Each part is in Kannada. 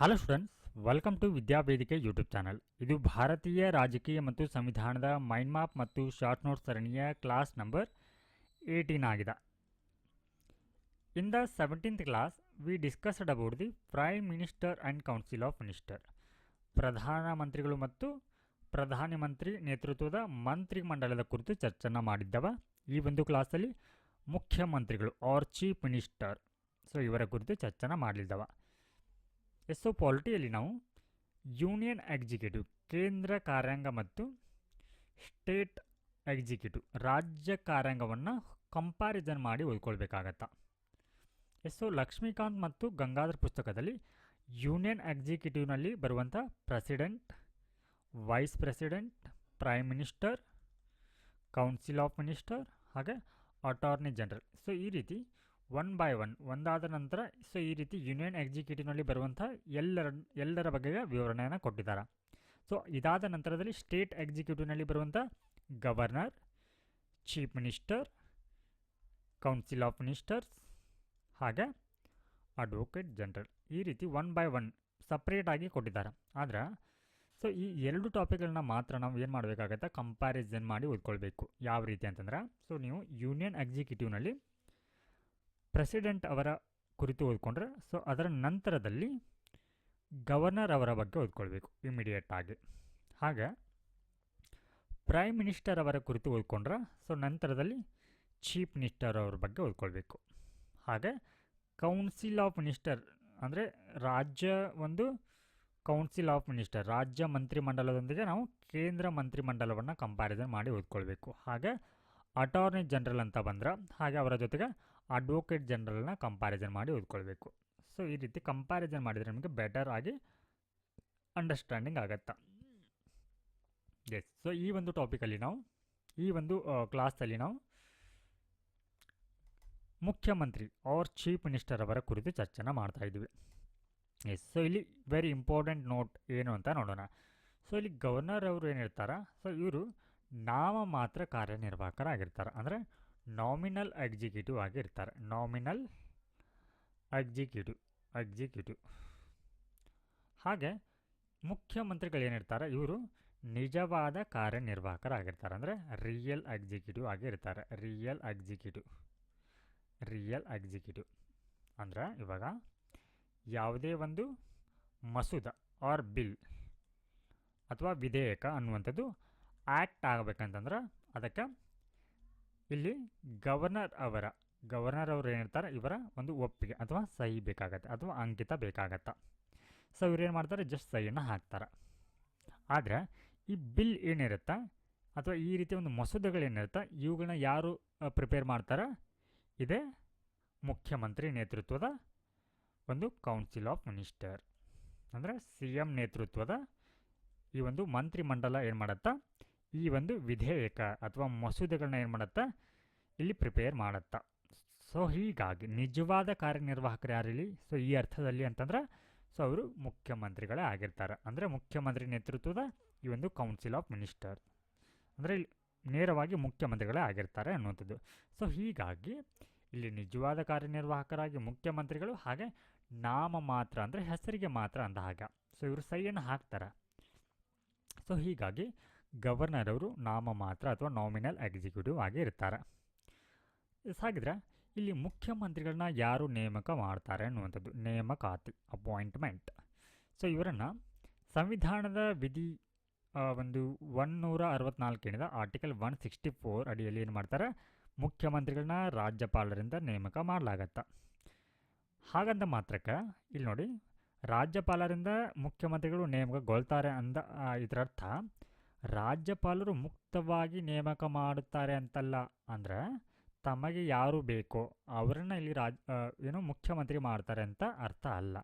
Hello students, welcome to Vidyavedike YouTube channel. ಇದು ಭಾರತೀಯ ರಾಜಕೀಯ ಮತ್ತು ಸಂವಿಧಾನದ ಮೈಂಡ್ ಮ್ಯಾಪ್ ಮತ್ತು ಶಾರ್ಟ್ ನೋಟ್ಸ್ ಸರಣಿಯ ಕ್ಲಾಸ್ ನಂಬರ್ 18 ಆಗಿದೆ. In the 17th class we discussed about the prime minister and council of minister. ಪ್ರಧಾನಮಂತ್ರಿಗಳು ಮತ್ತು ಪ್ರಧಾನಿ ಮಂತ್ರಿ ನೇತೃತ್ವದ ಮಂತ್ರಿಮಂಡಲದ ಕುರಿತು ಚರ್ಚೆಯನ್ನು ಮಾಡಿದ್ದವ. ಈ ಒಂದು ಕ್ಲಾಸಲ್ಲಿ ಮುಖ್ಯಮಂತ್ರಿಗಳು ಆರ್ ಚೀಫ್ ಮಿನಿಸ್ಟರ್ ಇವರ ಕುರಿತು ಚರ್ಚೆನ ಮಾಡಲಿದ್ದವ. ಪಾಲಿಟಿಯಲ್ಲಿ ನಾವು ಯೂನಿಯನ್ ಎಕ್ಸಿಕ್ಯೂಟಿವ್ ಕೇಂದ್ರ ಕಾರ್ಯಾಂಗ ಮತ್ತು ಸ್ಟೇಟ್ ಎಕ್ಸಿಕ್ಯೂಟಿವ್ ರಾಜ್ಯ ಕಾರ್ಯಾಂಗವನ್ನು ಕಂಪ್ಯಾರಿಸನ್ ಮಾಡಿ ಓದ್ಕೊಳ್ಬೇಕಾಗತ್ತ. ಲಕ್ಷ್ಮೀಕಾಂತ್ ಮತ್ತು ಗಂಗಾಧರ್ ಪುಸ್ತಕದಲ್ಲಿ ಯೂನಿಯನ್ ಎಕ್ಸಿಕ್ಯೂಟಿವ್ನಲ್ಲಿ ಬರುವಂಥ president, vice president, prime minister, council of minister ಹಾಗೆ ಅಟಾರ್ನಿ ಜನರಲ್. ಈ ರೀತಿ ಒನ್ ಬೈ ಒನ್ ಒಂದಾದ ನಂತರ ಈ ರೀತಿ ಯೂನಿಯನ್ ಎಕ್ಸಿಕ್ಯೂಟಿವ್ನಲ್ಲಿ ಬರುವಂಥ ಎಲ್ಲರ ಬಗೆಗೆ ವಿವರಣೆಯನ್ನು ಕೊಟ್ಟಿದ್ದಾರೆ. ಇದಾದ ನಂತರದಲ್ಲಿ ಸ್ಟೇಟ್ ಎಕ್ಸಿಕ್ಯೂಟಿವ್ನಲ್ಲಿ ಬರುವಂಥ governor, chief minister, council of ministers ಹಾಗೆ ಅಡ್ವೊಕೇಟ್ ಜನರಲ್. ಈ ರೀತಿ ಒನ್ ಬೈ ಒನ್ ಸಪ್ರೇಟಾಗಿ ಕೊಟ್ಟಿದ್ದಾರೆ. ಆದ್ರೆ ಈ ಎರಡು ಟಾಪಿಕ್ಗಳನ್ನ ಮಾತ್ರ ನಾವು ಏನು ಮಾಡಬೇಕಾಗತ್ತೆ, ಕಂಪ್ಯಾರಿಸನ್ ಮಾಡಿ ಓದ್ಕೊಳ್ಬೇಕು. ಯಾವ ರೀತಿ ಅಂತಂದ್ರೆ ನೀವು ಯೂನಿಯನ್ ಎಕ್ಸಿಕ್ಯೂಟಿವ್ನಲ್ಲಿ ಪ್ರೆಸಿಡೆಂಟ್ ಅವರ ಕುರಿತು ಓದ್ಕೊಂಡ್ರೆ ಅದರ ನಂತರದಲ್ಲಿ ಗವರ್ನರ್ ಅವರ ಬಗ್ಗೆ ಓದ್ಕೊಳ್ಬೇಕು ಇಮಿಡಿಯೇಟ್ ಆಗಿ. ಹಾಗೆ ಪ್ರೈಮ್ ಮಿನಿಸ್ಟರ್ ಅವರ ಕುರಿತು ಓದ್ಕೊಂಡ್ರೆ ನಂತರದಲ್ಲಿ ಚೀಫ್ ಮಿನಿಸ್ಟರ್ ಅವರ ಬಗ್ಗೆ ಓದ್ಕೊಳ್ಬೇಕು. ಹಾಗೆ ಕೌನ್ಸಿಲ್ ಆಫ್ ಮಿನಿಸ್ಟರ್ ಅಂದರೆ ಕೌನ್ಸಿಲ್ ಆಫ್ ಮಿನಿಸ್ಟರ್ ರಾಜ್ಯ ಮಂತ್ರಿಮಂಡಲದೊಂದಿಗೆ ನಾವು ಕೇಂದ್ರ ಮಂತ್ರಿಮಂಡಲವನ್ನು ಕಂಪ್ಯಾರಿಸನ್ ಮಾಡಿ ಓದ್ಕೊಳ್ಬೇಕು. ಹಾಗೆ ಅಟಾರ್ನಿ ಜನರಲ್ ಅಂತ ಬಂದ್ರೆ ಹಾಗೆ ಅವರ ಜೊತೆಗೆ ಅಡ್ವೊಕೇಟ್ ಜನರಲ್ನ ಕಂಪ್ಯಾರಿಸನ್ ಮಾಡಿ ಓದ್ಕೊಳ್ಬೇಕು. ಈ ರೀತಿ ಕಂಪ್ಯಾರಿಸನ್ ಮಾಡಿದರೆ ನಮಗೆ ಬೆಟರ್ ಆಗಿ ಅಂಡರ್ಸ್ಟ್ಯಾಂಡಿಂಗ್ ಆಗತ್ತೆ. ಈ ಒಂದು ಟಾಪಿಕಲ್ಲಿ ನಾವು ಈ ಒಂದು ಕ್ಲಾಸಲ್ಲಿ ನಾವು ಮುಖ್ಯಮಂತ್ರಿ ಆರ್ ಚೀಫ್ ಮಿನಿಸ್ಟರ್ ಅವರ ಕುರಿತು ಚರ್ಚೆನ ಮಾಡ್ತಾ ಇದ್ವಿ. ಇಲ್ಲಿ ವೆರಿ ಇಂಪಾರ್ಟೆಂಟ್ ನೋಟ್ ಏನು ಅಂತ ನೋಡೋಣ. ಇಲ್ಲಿ ಗವರ್ನರ್ ಅವರು ಏನಿರ್ತಾರೆ, ಇವರು ನಾಮ ಮಾತ್ರ ಕಾರ್ಯನಿರ್ವಾಹಕರಾಗಿರ್ತಾರೆ, ಅಂದರೆ ನಾಮಿನಲ್ ಎಕ್ಸಿಕ್ಯೂಟಿವ್ ಆಗಿರ್ತಾರೆ. Nominal executive. ಹಾಗೆ ಮುಖ್ಯಮಂತ್ರಿಗಳೇನಿರ್ತಾರೆ ಇವರು ನಿಜವಾದ ಕಾರ್ಯನಿರ್ವಾಹಕರಾಗಿರ್ತಾರೆ, ಅಂದರೆ ರಿಯಲ್ ಎಕ್ಸಿಕ್ಯೂಟಿವ್ ಆಗಿರ್ತಾರೆ. ರಿಯಲ್ ಎಕ್ಸಿಕ್ಯೂಟಿವ್ ಅಂದರೆ ಇವಾಗ ಯಾವುದೇ ಒಂದು ಮಸೂದ ಆರ್ ಬಿಲ್ ಅಥವಾ ವಿಧೇಯಕ ಅನ್ನುವಂಥದ್ದು ಆ್ಯಕ್ಟ್ ಆಗಬೇಕಂತಂದ್ರೆ ಅದಕ್ಕೆ ಇಲ್ಲಿ ಗವರ್ನರ್ ಅವರು ಏನಿರ್ತಾರೆ ಇವರ ಒಂದು ಒಪ್ಪಿಗೆ ಅಥವಾ ಸಹಿ ಬೇಕಾಗತ್ತೆ ಅಥವಾ ಅಂಕಿತ ಬೇಕಾಗತ್ತೆ. ಇವ್ರೇನು ಮಾಡ್ತಾರೆ, ಜಸ್ಟ್ ಸಹಿಯನ್ನು ಹಾಕ್ತಾರೆ. ಆದರೆ ಈ ಬಿಲ್ ಏನಿರುತ್ತೆ ಅಥವಾ ಈ ರೀತಿಯ ಒಂದು ಮಸೂದೆಗಳೇನಿರುತ್ತೆ ಇವುಗಳನ್ನ ಯಾರು ಪ್ರಿಪೇರ್ ಮಾಡ್ತಾರೆ, ಇದೇ ಮುಖ್ಯಮಂತ್ರಿ ನೇತೃತ್ವದ ಒಂದು ಕೌನ್ಸಿಲ್ ಆಫ್ ಮಿನಿಸ್ಟರ್, ಅಂದರೆ CM ನೇತೃತ್ವದ ಈ ಒಂದು ಮಂತ್ರಿಮಂಡಲ ಏನು ಮಾಡುತ್ತಾ ಈ ಒಂದು ವಿಧೇಯಕ ಅಥವಾ ಮಸೂದೆಗಳನ್ನ ಏನು ಮಾಡುತ್ತಾ ಇಲ್ಲಿ ಪ್ರಿಪೇರ್ ಮಾಡುತ್ತಾ. ಹೀಗಾಗಿ ನಿಜವಾದ ಕಾರ್ಯನಿರ್ವಾಹಕರು ಯಾರಿಲ್ಲಿ ಈ ಅರ್ಥದಲ್ಲಿ ಅಂತಂದ್ರೆ ಅವರು ಮುಖ್ಯಮಂತ್ರಿಗಳೇ ಆಗಿರ್ತಾರೆ, ಅಂದರೆ ಮುಖ್ಯಮಂತ್ರಿ ನೇತೃತ್ವದ ಈ ಒಂದು ಕೌನ್ಸಿಲ್ ಆಫ್ ಮಿನಿಸ್ಟರ್ ಅಂದರೆ ಇಲ್ಲಿ ನೇರವಾಗಿ ಮುಖ್ಯಮಂತ್ರಿಗಳೇ ಆಗಿರ್ತಾರೆ ಅನ್ನುವಂಥದ್ದು. ಹೀಗಾಗಿ ಇಲ್ಲಿ ನಿಜವಾದ ಕಾರ್ಯನಿರ್ವಾಹಕರಾಗಿ ಮುಖ್ಯಮಂತ್ರಿಗಳು, ಹಾಗೆ ನಾಮ ಮಾತ್ರ ಅಂದರೆ ಹೆಸರಿಗೆ ಮಾತ್ರ ಅಂದ ಹಾಗೆ ಇವರು ಸಹಿಯನ್ನು ಹಾಕ್ತಾರೆ. ಹೀಗಾಗಿ ಗವರ್ನರ್ ಅವರು ನಾಮ ಮಾತ್ರ ಅಥವಾ ನಾಮಿನಲ್ ಎಕ್ಸಿಕ್ಯೂಟಿವ್ ಆಗಿ ಇರ್ತಾರೆ. ಹಾಗಿದ್ರೆ ಇಲ್ಲಿ ಮುಖ್ಯಮಂತ್ರಿಗಳನ್ನ ಯಾರು ನೇಮಕ ಮಾಡ್ತಾರೆ ಅನ್ನುವಂಥದ್ದು ನೇಮಕಾತಿ, ಅಪಾಯಿಂಟ್ಮೆಂಟ್. ಇವರನ್ನು ಸಂವಿಧಾನದ ವಿಧಿ ಒಂದು 164 ಆರ್ಟಿಕಲ್ 164 ಅಡಿಯಲ್ಲಿ ಏನು ಮಾಡ್ತಾರೆ, ಮುಖ್ಯಮಂತ್ರಿಗಳನ್ನ ರಾಜ್ಯಪಾಲರಿಂದ ನೇಮಕ ಮಾಡಲಾಗತ್ತೆ. ಹಾಗಂದ ಮಾತ್ರಕ್ಕೆ ಇಲ್ಲಿ ನೋಡಿ, ರಾಜ್ಯಪಾಲರಿಂದ ಮುಖ್ಯಮಂತ್ರಿಗಳು ನೇಮಕಗೊಳ್ತಾರೆ ಅಂದ ಇದರರ್ಥ ರಾಜ್ಯಪಾಲರು ಮುಕ್ತವಾಗಿ ನೇಮಕ ಮಾಡುತ್ತಾರೆ ಅಂತಲ್ಲ, ಅಂದರೆ ತಮಗೆ ಯಾರು ಬೇಕೋ ಅವರನ್ನು ಇಲ್ಲಿ ಮುಖ್ಯಮಂತ್ರಿ ಮಾಡ್ತಾರೆ ಅಂತ ಅರ್ಥ ಅಲ್ಲ.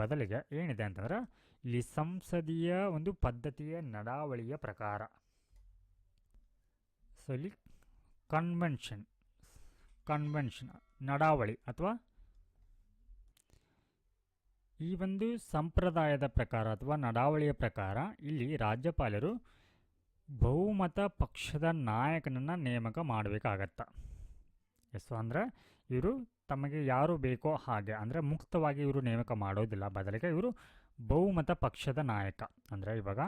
ಬದಲಿಗೆ ಏನಿದೆ ಅಂತಂದ್ರೆ ಇಲ್ಲಿ ಸಂಸದೀಯ ಒಂದು ಪದ್ಧತಿಯ ನಡಾವಳಿಯ ಪ್ರಕಾರ ಇಲ್ಲಿ ಕನ್ವೆನ್ಷನ್ ನಡಾವಳಿ ಅಥವಾ ಈ ಒಂದು ಸಂಪ್ರದಾಯದ ಪ್ರಕಾರ ಅಥವಾ ನಡಾವಳಿಯ ಪ್ರಕಾರ ಇಲ್ಲಿ ರಾಜ್ಯಪಾಲರು ಬಹುಮತ ಪಕ್ಷದ ನಾಯಕನನ್ನು ನೇಮಕ ಮಾಡಬೇಕಾಗತ್ತೆ. ಅಂದರೆ ಇವರು ತಮಗೆ ಯಾರು ಬೇಕೋ ಹಾಗೆ ಅಂದರೆ ಮುಕ್ತವಾಗಿ ಇವರು ನೇಮಕ ಮಾಡೋದಿಲ್ಲ, ಬದಲಿಗೆ ಇವರು ಬಹುಮತ ಪಕ್ಷದ ನಾಯಕ. ಅಂದರೆ ಇವಾಗ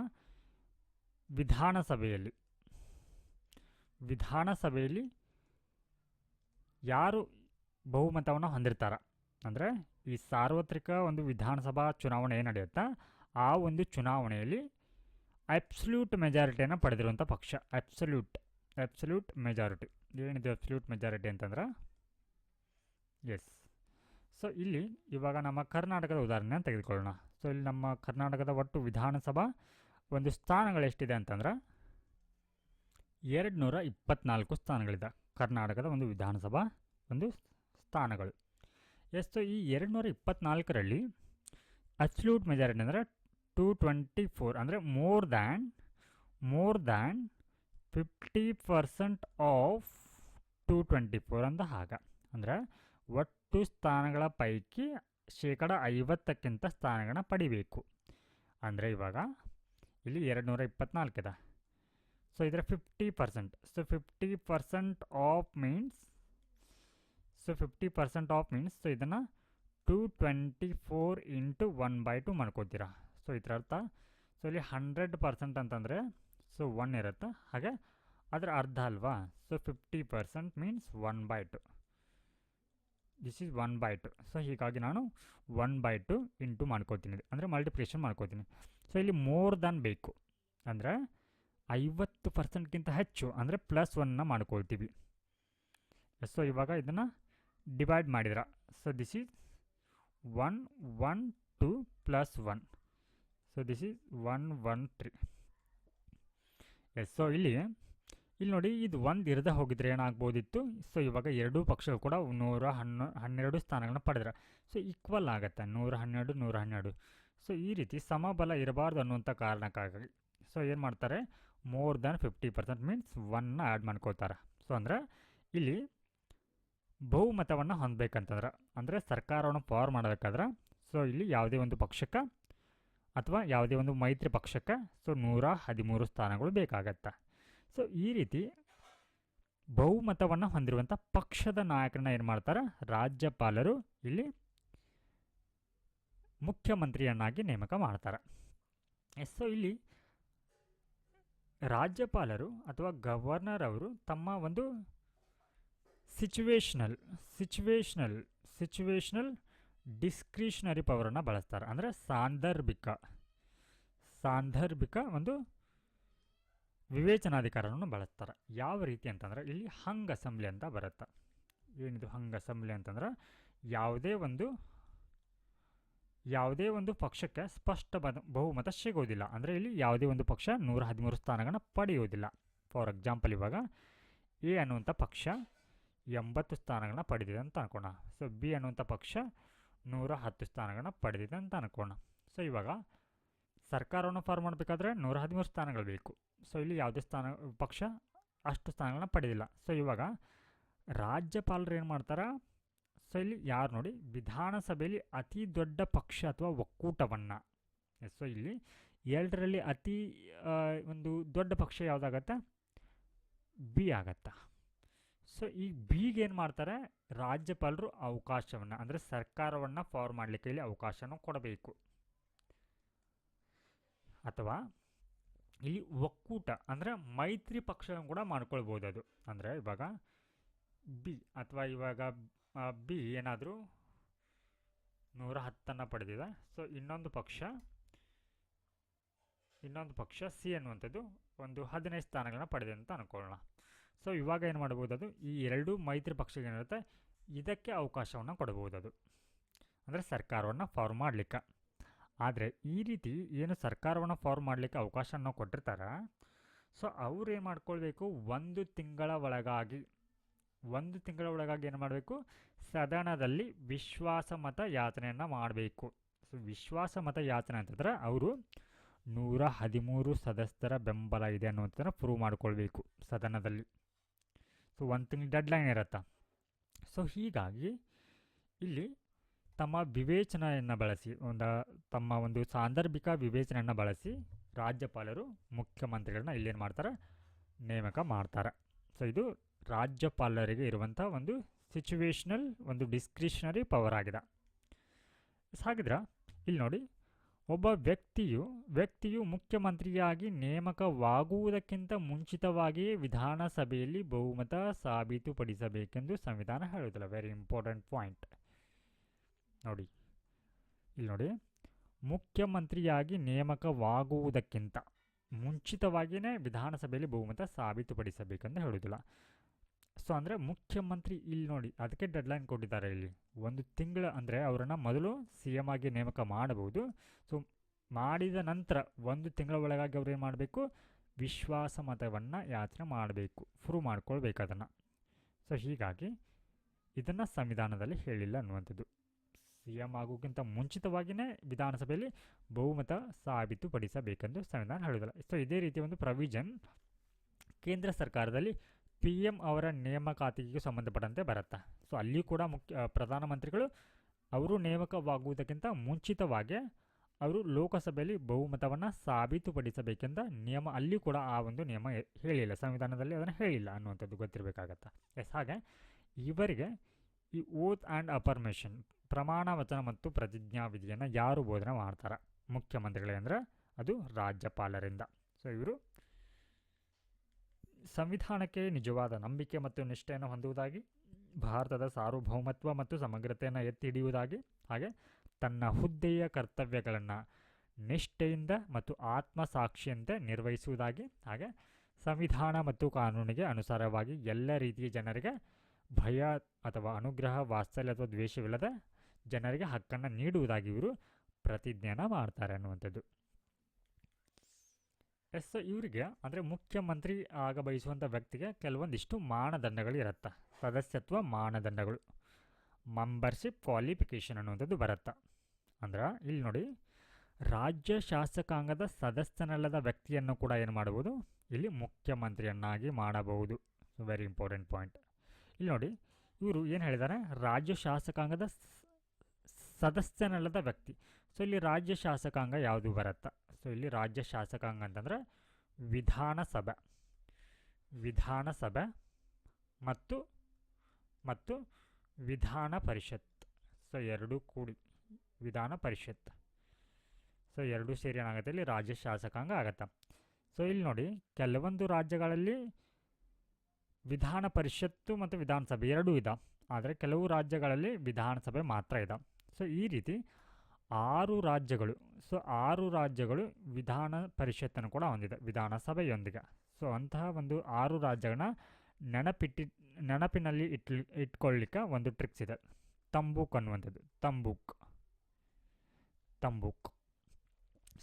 ವಿಧಾನಸಭೆಯಲ್ಲಿ ಯಾರು ಬಹುಮತವನ್ನು ಹೊಂದಿರ್ತಾರ, ಅಂದರೆ ಈ ಸಾರ್ವತ್ರಿಕ ಒಂದು ವಿಧಾನಸಭಾ ಚುನಾವಣೆ ಏನು ನಡೆಯುತ್ತಾ ಆ ಒಂದು ಚುನಾವಣೆಯಲ್ಲಿ ಅಬ್ಸಲ್ಯೂಟ್ ಮೆಜಾರಿಟಿಯನ್ನು ಪಡೆದಿರುವಂಥ ಪಕ್ಷ. ಅಬ್ಸಲ್ಯೂಟ್ ಮೆಜಾರಿಟಿ ಏನಿದೆ ಅಬ್ಸಲ್ಯೂಟ್ ಮೆಜಾರಿಟಿ ಅಂತಂದ್ರೆ ಎಸ್. ಸೊ ಇಲ್ಲಿ ಇವಾಗ ನಮ್ಮ ಕರ್ನಾಟಕದ ಉದಾಹರಣೆ ತೆಗೆದುಕೊಳ್ಳೋಣ. ಸೊ ಇಲ್ಲಿ ನಮ್ಮ ಕರ್ನಾಟಕದ ಒಟ್ಟು ವಿಧಾನಸಭಾ ಒಂದು ಸ್ಥಾನಗಳೆಷ್ಟಿದೆ ಅಂತಂದ್ರೆ 224 ಸ್ಥಾನಗಳಿದೆ ಕರ್ನಾಟಕದ ಒಂದು ವಿಧಾನಸಭಾ ಒಂದು ಸ್ಥಾನಗಳು. ಎಷ್ಟು ಈ 224ರಲ್ಲಿ ಅಬ್ಸಲ್ಯೂಟ್ ಮೆಜಾರಿಟಿ ಅಂದರೆ 224 ಅಂದರೆ ಮೋರ್ ದ್ಯಾನ್ 50% ಆಫ್ 224 ಅಂತ ಹಾಗ. ಅಂದರೆ ಒಟ್ಟು ಸ್ಥಾನಗಳ ಪೈಕಿ 50% ಸ್ಥಾನಗಳನ್ನ ಪಡಿಬೇಕು. ಅಂದರೆ ಇವಾಗ ಇಲ್ಲಿ 224 ಇದೆ. ಸೊ ಇದರ 50%. ಸೊ 50% ಆಫ್ ಮೀನ್ಸ್ ಸೊ ಇದನ್ನು 224 ಇಂಟು 1/2 ಮಾಡ್ಕೋತೀರಾ. ಸೊ ಇದರ ಅರ್ಥ ಸೊ ಇಲ್ಲಿ 100% ಅಂತಂದರೆ ಸೊ 1 ಇರುತ್ತೆ, ಹಾಗೆ ಅದರ ಅರ್ಧ ಅಲ್ವಾ. So 50% means 1/2. This is 1/2. So ಹೀಗಾಗಿ ನಾನು 1/2 ಇಂಟು ಮಾಡ್ಕೋತೀನಿ, ಅಂದರೆ ಮಲ್ಟಿಪ್ಲಿಕೇಶನ್ ಮಾಡ್ಕೋತೀನಿ. ಸೊ ಇಲ್ಲಿ ಮೋರ್ ದ್ಯಾನ್ ಬೇಕು ಅಂದರೆ 50%ಗಿಂತ ಹೆಚ್ಚು ಅಂದರೆ +1ನ ಮಾಡ್ಕೊಳ್ತೀವಿ. ಸೊ ಇವಾಗ ಇದನ್ನು ಡಿವೈಡ್ ಮಾಡಿದ್ರ. So this is 112 + 1. So this is 113. Yes. So ಇಲ್ಲಿ ನೋಡಿ ಇದು ಒಂದು ಇರದೆ ಹೋಗಿದ್ರೆ ಏನಾಗ್ಬೋದಿತ್ತು. ಸೊ ಇವಾಗ ಎರಡೂ ಪಕ್ಷಗಳು ಕೂಡ 112 ಸ್ಥಾನಗಳನ್ನ ಪಡೆದ್ರೆ ಸೊ ಈಕ್ವಲ್ ಆಗುತ್ತೆ 112 112. ಸೊ ಈ ರೀತಿ ಸಮಬಲ ಇರಬಾರ್ದು ಅನ್ನುವಂಥ ಕಾರಣಕ್ಕಾಗಿ ಸೊ ಏನು ಮಾಡ್ತಾರೆ, ಮೋರ್ ದ್ಯಾನ್ 50% ಮೀನ್ಸ್ 1ನ ಆ್ಯಡ್ ಮಾಡ್ಕೋತಾರೆ. ಸೊ ಅಂದರೆ ಇಲ್ಲಿ ಬಹುಮತವನ್ನು ಹೊಂದಬೇಕಂತಂದ್ರೆ ಅಂದರೆ ಸರ್ಕಾರವನ್ನು ಫಾರ್ಮ್ ಮಾಡಬೇಕಾದ್ರೆ ಸೊ ಇಲ್ಲಿ ಯಾವುದೇ ಒಂದು ಪಕ್ಷಕ್ಕೆ ಅಥವಾ ಯಾವುದೇ ಒಂದು ಮೈತ್ರಿ ಪಕ್ಷಕ್ಕೆ ಸೊ 113 ಸ್ಥಾನಗಳು ಬೇಕಾಗತ್ತೆ. ಸೊ ಈ ರೀತಿ ಬಹುಮತವನ್ನು ಹೊಂದಿರುವಂಥ ಪಕ್ಷದ ನಾಯಕರನ್ನ ಏನು ಮಾಡ್ತಾರೆ, ರಾಜ್ಯಪಾಲರು ಇಲ್ಲಿ ಮುಖ್ಯಮಂತ್ರಿಯನ್ನಾಗಿ ನೇಮಕ ಮಾಡ್ತಾರೆ. ಸೊ ಇಲ್ಲಿ ರಾಜ್ಯಪಾಲರು ಅಥವಾ ಗವರ್ನರ್ ಅವರು ತಮ್ಮ ಒಂದು ಸಿಚುವೇಶನಲ್ ಡಿಸ್ಕ್ರಿಷನರಿ ಪವರನ್ನು ಬಳಸ್ತಾರೆ. ಅಂದರೆ ಸಾಂದರ್ಭಿಕ ಒಂದು ವಿವೇಚನಾಧಿಕಾರವನ್ನು ಬಳಸ್ತಾರೆ. ಯಾವ ರೀತಿ ಅಂತಂದರೆ ಇಲ್ಲಿ ಹಂಗ್ ಅಸೆಂಬ್ಲಿ ಅಂತ ಬರುತ್ತೆ. ಏನಿದು ಹಂಗ್ ಅಸೆಂಬ್ಲಿ ಅಂತಂದ್ರೆ ಯಾವುದೇ ಒಂದು ಪಕ್ಷಕ್ಕೆ ಸ್ಪಷ್ಟ ಬಹುಮತ ಸಿಗೋದಿಲ್ಲ. ಅಂದರೆ ಇಲ್ಲಿ ಯಾವುದೇ ಒಂದು ಪಕ್ಷ 113 ಸ್ಥಾನಗಳನ್ನ ಪಡೆಯುವುದಿಲ್ಲ. ಫಾರ್ ಎಕ್ಸಾಂಪಲ್ ಇವಾಗ ಎ ಅನ್ನುವಂಥ ಪಕ್ಷ 80 ಸ್ಥಾನಗಳನ್ನ ಪಡೆದಿದೆ ಅಂತ ಅನ್ಕೋಣ. ಸೊ ಬಿ ಅನ್ನುವಂಥ ಪಕ್ಷ 110 ಸ್ಥಾನಗಳನ್ನ ಪಡೆದಿದೆ ಅಂತ ಅನ್ಕೋಣ. ಸೊ ಇವಾಗ ಸರ್ಕಾರವನ್ನು ಫಾರ್ಮ್ ಮಾಡಬೇಕಾದ್ರೆ 113 ಸ್ಥಾನಗಳು ಬೇಕು. ಸೊ ಇಲ್ಲಿ ಯಾವುದೇ ಪಕ್ಷ ಅಷ್ಟು ಸ್ಥಾನಗಳನ್ನ ಪಡೆದಿಲ್ಲ. ಸೊ ಇವಾಗ ರಾಜ್ಯಪಾಲರು ಏನು ಮಾಡ್ತಾರೆ, ಸೊ ಇಲ್ಲಿ ಯಾರು ನೋಡಿ ವಿಧಾನಸಭೆಯಲ್ಲಿ ಅತಿ ದೊಡ್ಡ ಪಕ್ಷ ಅಥವಾ ಒಕ್ಕೂಟವನ್ನು ಸೊ ಇಲ್ಲಿ 2ರಲ್ಲಿ ಅತಿ ಒಂದು ದೊಡ್ಡ ಪಕ್ಷ ಯಾವುದಾಗತ್ತೆ, ಬಿ ಆಗತ್ತೆ. ಸೊ ಈ ಬಿಗೆ ಏನು ಮಾಡ್ತಾರೆ, ರಾಜ್ಯಪಾಲರು ಅವಕಾಶವನ್ನು ಅಂದರೆ ಸರ್ಕಾರವನ್ನು ಫಾರ್ಮ್ ಮಾಡಲಿಕ್ಕೆ ಇಲ್ಲಿ ಅವಕಾಶನ ಕೊಡಬೇಕು. ಅಥವಾ ಇಲ್ಲಿ ಒಕ್ಕೂಟ ಅಂದರೆ ಮೈತ್ರಿ ಪಕ್ಷವನ್ನು ಕೂಡ ಮಾಡ್ಕೊಳ್ಬೋದು. ಅದು ಅಂದರೆ ಇವಾಗ ಬಿ ಅಥವಾ ಇವಾಗ ಬಿ ಏನಾದರೂ 110 ಪಡೆದಿದೆ. ಸೊ ಇನ್ನೊಂದು ಪಕ್ಷ ಸಿ ಅನ್ನುವಂಥದ್ದು ಒಂದು 15 ಸ್ಥಾನಗಳನ್ನ ಪಡೆದಿದೆ ಅಂತ ಅನ್ಕೊಳ್ಳೋಣ. ಸೊ ಇವಾಗ ಏನು ಮಾಡ್ಬೋದು, ಅದು ಈ ಎರಡು ಮೈತ್ರಿ ಪಕ್ಷಗಳೇನಿರುತ್ತೆ ಇದಕ್ಕೆ ಅವಕಾಶವನ್ನು ಕೊಡಬಹುದು. ಅದು ಅಂದರೆ ಸರ್ಕಾರವನ್ನು ಫಾರ್ಮ್ ಮಾಡಲಿಕ್ಕೆ. ಆದರೆ ಈ ರೀತಿ ಏನು ಸರ್ಕಾರವನ್ನು ಫಾರ್ಮ್ ಮಾಡಲಿಕ್ಕೆ ಅವಕಾಶವನ್ನು ಕೊಟ್ಟಿರ್ತಾರೆ, ಸೊ ಅವ್ರು ಏನು ಮಾಡ್ಕೊಳ್ಬೇಕು, ಒಂದು ತಿಂಗಳ ಒಳಗಾಗಿ ಏನು ಮಾಡಬೇಕು, ಸದನದಲ್ಲಿ ವಿಶ್ವಾಸಮತ ಯಾಚನೆಯನ್ನು ಮಾಡಬೇಕು. ಸೊ ವಿಶ್ವಾಸಮತ ಯಾಚನೆ ಅಂತಂದರೆ ಅವರು 113 ಸದಸ್ಯರ ಬೆಂಬಲ ಇದೆ ಅನ್ನುವಂಥದ್ದನ್ನು ಪ್ರೂವ್ ಮಾಡ್ಕೊಳ್ಬೇಕು ಸದನದಲ್ಲಿ. ಸೊ ಒಂದು ತಿಂಗಳ ಡೆಡ್ಲೈನ್ ಇರುತ್ತೆ. ಸೊ ಹೀಗಾಗಿ ಇಲ್ಲಿ ತಮ್ಮ ವಿವೇಚನೆಯನ್ನು ಬಳಸಿ ತಮ್ಮ ಒಂದು ಸಾಂದರ್ಭಿಕ ವಿವೇಚನೆಯನ್ನು ಬಳಸಿ ರಾಜ್ಯಪಾಲರು ಮುಖ್ಯಮಂತ್ರಿಗಳನ್ನ ಇಲ್ಲೇನು ಮಾಡ್ತಾರೆ, ನೇಮಕ ಮಾಡ್ತಾರೆ. ಸೊ ಇದು ರಾಜ್ಯಪಾಲರಿಗೆ ಇರುವಂಥ ಒಂದು ಸಿಚುವೇಶ್ನಲ್ ಒಂದು ಡಿಸ್ಕ್ರಿಷನರಿ ಪವರ್ ಆಗಿದೆ. ಹಾಗಿದ್ರೆ ಇಲ್ಲಿ ನೋಡಿ, ಒಬ್ಬ ವ್ಯಕ್ತಿಯು ಮುಖ್ಯಮಂತ್ರಿಯಾಗಿ ನೇಮಕವಾಗುವುದಕ್ಕಿಂತ ಮುಂಚಿತವಾಗಿಯೇ ವಿಧಾನಸಭೆಯಲ್ಲಿ ಬಹುಮತ ಸಾಬೀತುಪಡಿಸಬೇಕೆಂದು ಸಂವಿಧಾನ ಹೇಳುವುದಿಲ್ಲ. ವೆರಿ ಇಂಪಾರ್ಟೆಂಟ್ ಪಾಯಿಂಟ್ ನೋಡಿ. ಇಲ್ಲಿ ನೋಡಿ, ಮುಖ್ಯಮಂತ್ರಿಯಾಗಿ ನೇಮಕವಾಗುವುದಕ್ಕಿಂತ ಮುಂಚಿತವಾಗಿಯೇ ವಿಧಾನಸಭೆಯಲ್ಲಿ ಬಹುಮತ ಸಾಬೀತುಪಡಿಸಬೇಕೆಂದು ಹೇಳುವುದಿಲ್ಲ. ಸೊ ಅಂದರೆ ಮುಖ್ಯಮಂತ್ರಿ ಇಲ್ಲಿ ನೋಡಿ, ಅದಕ್ಕೆ ಡೆಡ್ಲೈನ್ ಕೊಟ್ಟಿದ್ದಾರೆ. ಇಲ್ಲಿ 1 ತಿಂಗಳು ಅಂದರೆ ಅವರನ್ನು ಮೊದಲು CM ಆಗಿ ನೇಮಕ ಮಾಡಬಹುದು. ಸೊ ಮಾಡಿದ ನಂತರ 1 ತಿಂಗಳ ಒಳಗಾಗಿ ಅವ್ರು ಏನು ಮಾಡಬೇಕು, ವಿಶ್ವಾಸ ಮತವನ್ನು ಯಾಚನೆ ಮಾಡಬೇಕು, ಪ್ರೂವ್ ಮಾಡ್ಕೊಳ್ಬೇಕು ಅದನ್ನು. ಸೊ ಹೀಗಾಗಿ ಇದನ್ನು ಸಂವಿಧಾನದಲ್ಲಿ ಹೇಳಿಲ್ಲ ಅನ್ನುವಂಥದ್ದು. CM ಆಗೋಕ್ಕಿಂತ ಮುಂಚಿತವಾಗಿಯೇ ವಿಧಾನಸಭೆಯಲ್ಲಿ ಬಹುಮತ ಸಾಬೀತುಪಡಿಸಬೇಕೆಂದು ಸಂವಿಧಾನ ಹೇಳುವುದಿಲ್ಲ. ಸೊ ಇದೇ ರೀತಿ ಒಂದು ಪ್ರೊವಿಷನ್ ಕೇಂದ್ರ ಸರ್ಕಾರದಲ್ಲಿ PM ಅವರ ನೇಮಕಾತಿಗೆ ಸಂಬಂಧಪಟ್ಟಂತೆ ಬರುತ್ತೆ. ಸೊ ಅಲ್ಲಿ ಕೂಡ ಪ್ರಧಾನಮಂತ್ರಿಗಳು ಅವರು ನೇಮಕವಾಗುವುದಕ್ಕಿಂತ ಮುಂಚಿತವಾಗಿ ಅವರು ಲೋಕಸಭೆಯಲ್ಲಿ ಬಹುಮತವನ್ನು ಸಾಬೀತುಪಡಿಸಬೇಕೆಂದ ನಿಯಮ ಅಲ್ಲಿ ಕೂಡ ಆ ಒಂದು ನಿಯಮ ಹೇಳಿಲ್ಲ, ಸಂವಿಧಾನದಲ್ಲಿ ಅದನ್ನು ಹೇಳಿಲ್ಲ ಅನ್ನುವಂಥದ್ದು ಗೊತ್ತಿರಬೇಕಾಗತ್ತೆ. ಹಾಗೆ ಇವರಿಗೆ ಈ ಓತ್ ಆ್ಯಂಡ್ ಅಫರ್ಮೇಷನ್ ಪ್ರಮಾಣ ವಚನ ಮತ್ತು ಪ್ರತಿಜ್ಞಾ ವಿಧಿಯನ್ನು ಯಾರು ಬೋಧನೆ ಮಾಡ್ತಾರೆ? ಮುಖ್ಯಮಂತ್ರಿಗಳೇ, ಅಂದರೆ ಅದು ರಾಜ್ಯಪಾಲರಿಂದ. ಸೊ ಇವರು ಸಂವಿಧಾನಕ್ಕೆ ನಿಜವಾದ ನಂಬಿಕೆ ಮತ್ತು ನಿಷ್ಠೆಯನ್ನು ಹೊಂದುವುದಾಗಿ, ಭಾರತದ ಸಾರ್ವಭೌಮತ್ವ ಮತ್ತು ಸಮಗ್ರತೆಯನ್ನು ಎತ್ತಿ ಹಿಡಿಯುವುದಾಗಿ, ಹಾಗೆ ತನ್ನ ಹುದ್ದೆಯ ಕರ್ತವ್ಯಗಳನ್ನು ನಿಷ್ಠೆಯಿಂದ ಮತ್ತು ಆತ್ಮಸಾಕ್ಷಿಯಂತೆ ನಿರ್ವಹಿಸುವುದಾಗಿ, ಹಾಗೆ ಸಂವಿಧಾನ ಮತ್ತು ಕಾನೂನಿಗೆ ಅನುಸಾರವಾಗಿ ಎಲ್ಲ ರೀತಿಯ ಜನರಿಗೆ ಭಯ ಅಥವಾ ಅನುಗ್ರಹ, ವಾತ್ಸಲ್ಯ ಅಥವಾ ದ್ವೇಷವಿಲ್ಲದ ಜನರಿಗೆ ಹಕ್ಕನ್ನು ನೀಡುವುದಾಗಿ ಇವರು ಪ್ರತಿಜ್ಞೆಯನ್ನು ಮಾಡ್ತಾರೆ ಅನ್ನುವಂಥದ್ದು. ಇವರಿಗೆ ಅಂದರೆ ಮುಖ್ಯಮಂತ್ರಿ ಆಗ ಬಯಸುವಂಥ ವ್ಯಕ್ತಿಗೆ ಕೆಲವೊಂದಿಷ್ಟು ಮಾನದಂಡಗಳು ಇರುತ್ತೆ, ಸದಸ್ಯತ್ವ ಮಾನದಂಡಗಳು, ಮೆಂಬರ್ಶಿಪ್ ಕ್ವಾಲಿಫಿಕೇಷನ್ ಅನ್ನುವಂಥದ್ದು ಬರುತ್ತೆ. ಅಂದ್ರೆ ಇಲ್ಲಿ ನೋಡಿ, ರಾಜ್ಯ ಶಾಸಕಾಂಗದ ಸದಸ್ಯನಲ್ಲದ ವ್ಯಕ್ತಿಯನ್ನು ಕೂಡ ಏನು ಮಾಡಬಹುದು, ಇಲ್ಲಿ ಮುಖ್ಯಮಂತ್ರಿಯನ್ನಾಗಿ ಮಾಡಬಹುದು. Very important point. ಇಲ್ಲಿ ನೋಡಿ, ಇವರು ಏನು ಹೇಳಿದ್ದಾರೆ, ರಾಜ್ಯ ಶಾಸಕಾಂಗದ ಸದಸ್ಯನಲ್ಲದ ವ್ಯಕ್ತಿ. ಸೊ ಇಲ್ಲಿ ರಾಜ್ಯ ಶಾಸಕಾಂಗ ಯಾವುದು ಬರುತ್ತೆ? ಸೊ ಇಲ್ಲಿ ರಾಜ್ಯ ಶಾಸಕಾಂಗ ಅಂತಂದರೆ ವಿಧಾನಸಭೆ ಮತ್ತು ವಿಧಾನ ಪರಿಷತ್. ಸೊ ಎರಡೂ ಕೂಡಿ ವಿಧಾನ ಪರಿಷತ್. ಸೊ ಎರಡೂ ಸೇರಿ ಏನಾಗುತ್ತೆ, ಇಲ್ಲಿ ರಾಜ್ಯ ಶಾಸಕಾಂಗ ಆಗುತ್ತೆ. ಸೊ ಇಲ್ಲಿ ನೋಡಿ, ಕೆಲವೊಂದು ರಾಜ್ಯಗಳಲ್ಲಿ ವಿಧಾನ ಪರಿಷತ್ತು ಮತ್ತು ವಿಧಾನಸಭೆ ಎರಡೂ ಇದೆ, ಆದರೆ ಕೆಲವು ರಾಜ್ಯಗಳಲ್ಲಿ ವಿಧಾನಸಭೆ ಮಾತ್ರ ಇದೆ. ಸೊ ಈ ರೀತಿ 6 ರಾಜ್ಯಗಳು, ಸೊ 6 ರಾಜ್ಯಗಳು ವಿಧಾನ ಪರಿಷತ್ತನ್ನು ಕೂಡ ಹೊಂದಿದೆ ವಿಧಾನಸಭೆಯೊಂದಿಗೆ. ಸೊ ಅಂತಹ ಒಂದು 6 ರಾಜ್ಯಗಳನ್ನ ನೆನಪಿನಲ್ಲಿ ಇಟ್ಕೊಳ್ಳಿಕ್ಕೆ ಒಂದು ಟ್ರಿಕ್ಸ್ ಇದೆ, ತಂಬೂಕ್ ಅನ್ನುವಂಥದ್ದು. ತಂಬೂಕ್.